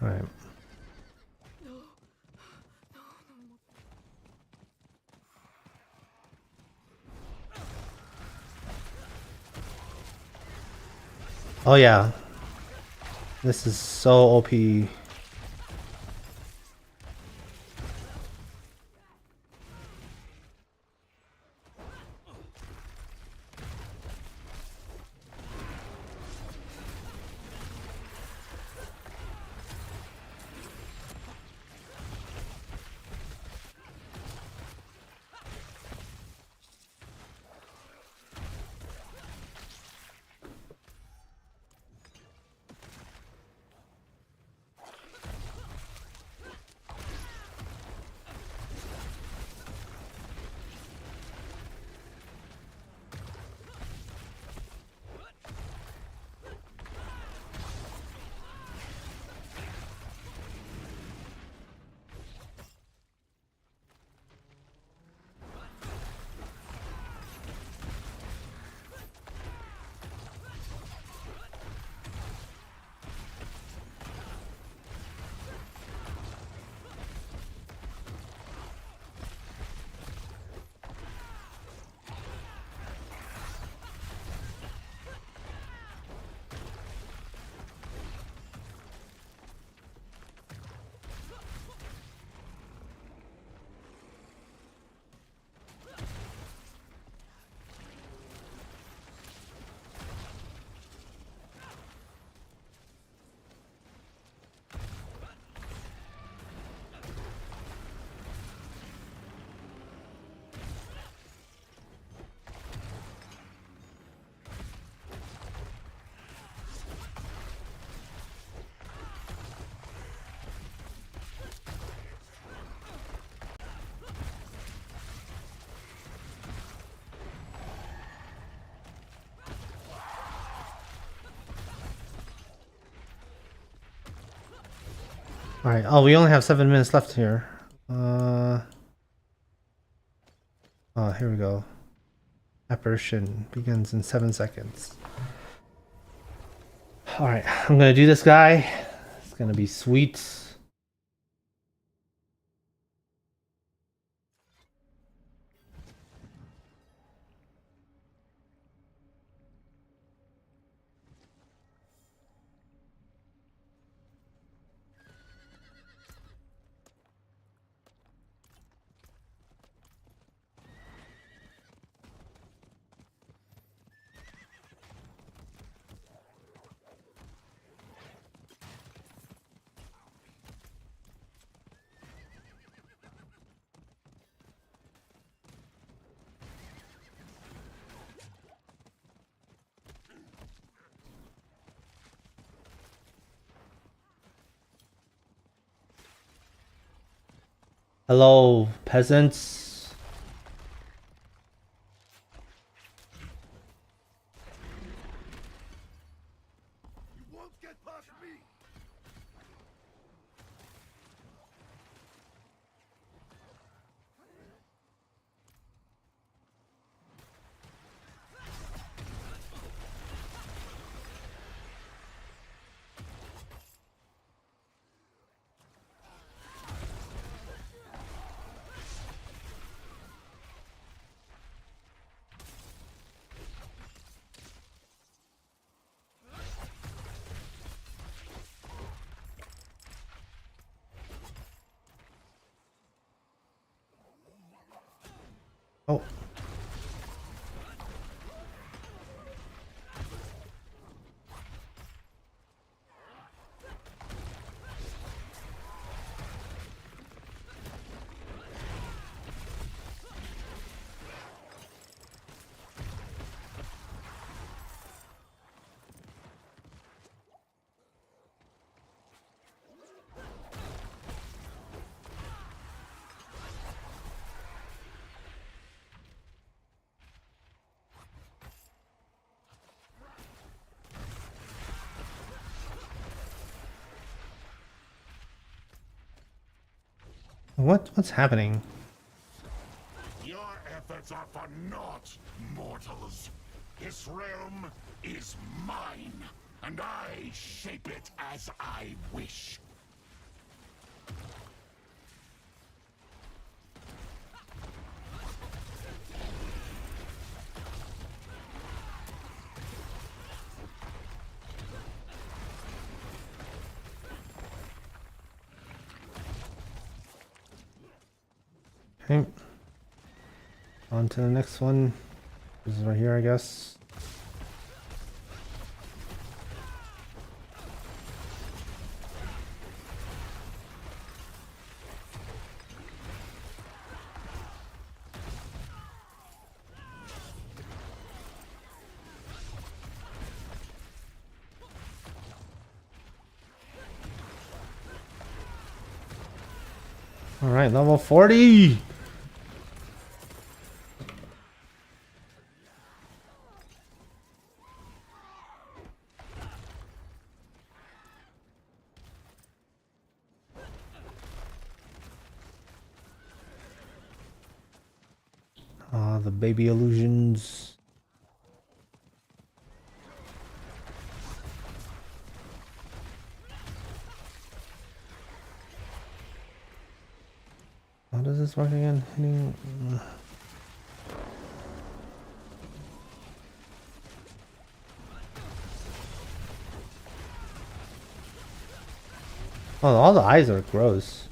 All right. Oh yeah. This is so OP. All right. Oh, we only have 7 minutes left here. Oh, here we go. Apparition begins in 7 seconds. All right, I'm gonna do this guy. It's gonna be sweet. Hello, peasants. Don't get past me! Oh. What's happening? Your efforts are for naught, mortals. This realm is mine, and I shape it as I wish. Okay. On to the next one. This is right here, I guess. All right, level 40. The baby illusions. How does this work again? Hitting. Oh, all the eyes are gross.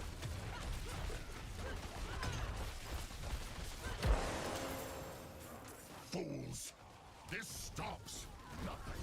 Fools! This stops nothing.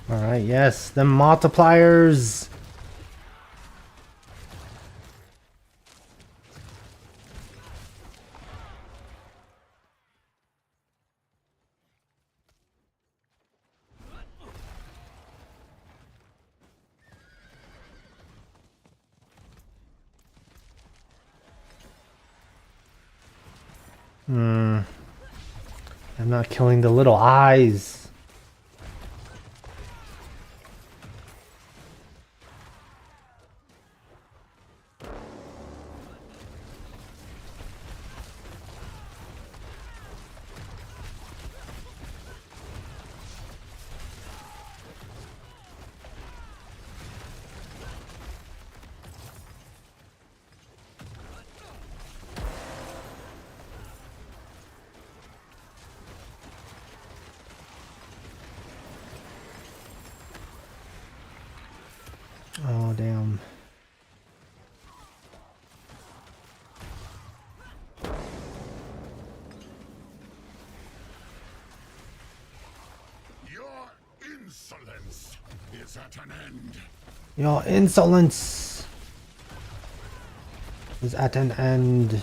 All right, yes, the multipliers. I'm not killing the little eyes. Oh, damn. Your insolence is at an end. Your insolence is at an end.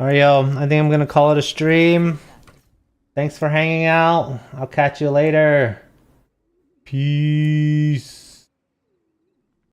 Alright, yo, I think I'm gonna call it a stream. Thanks for hanging out. I'll catch you later. Peace.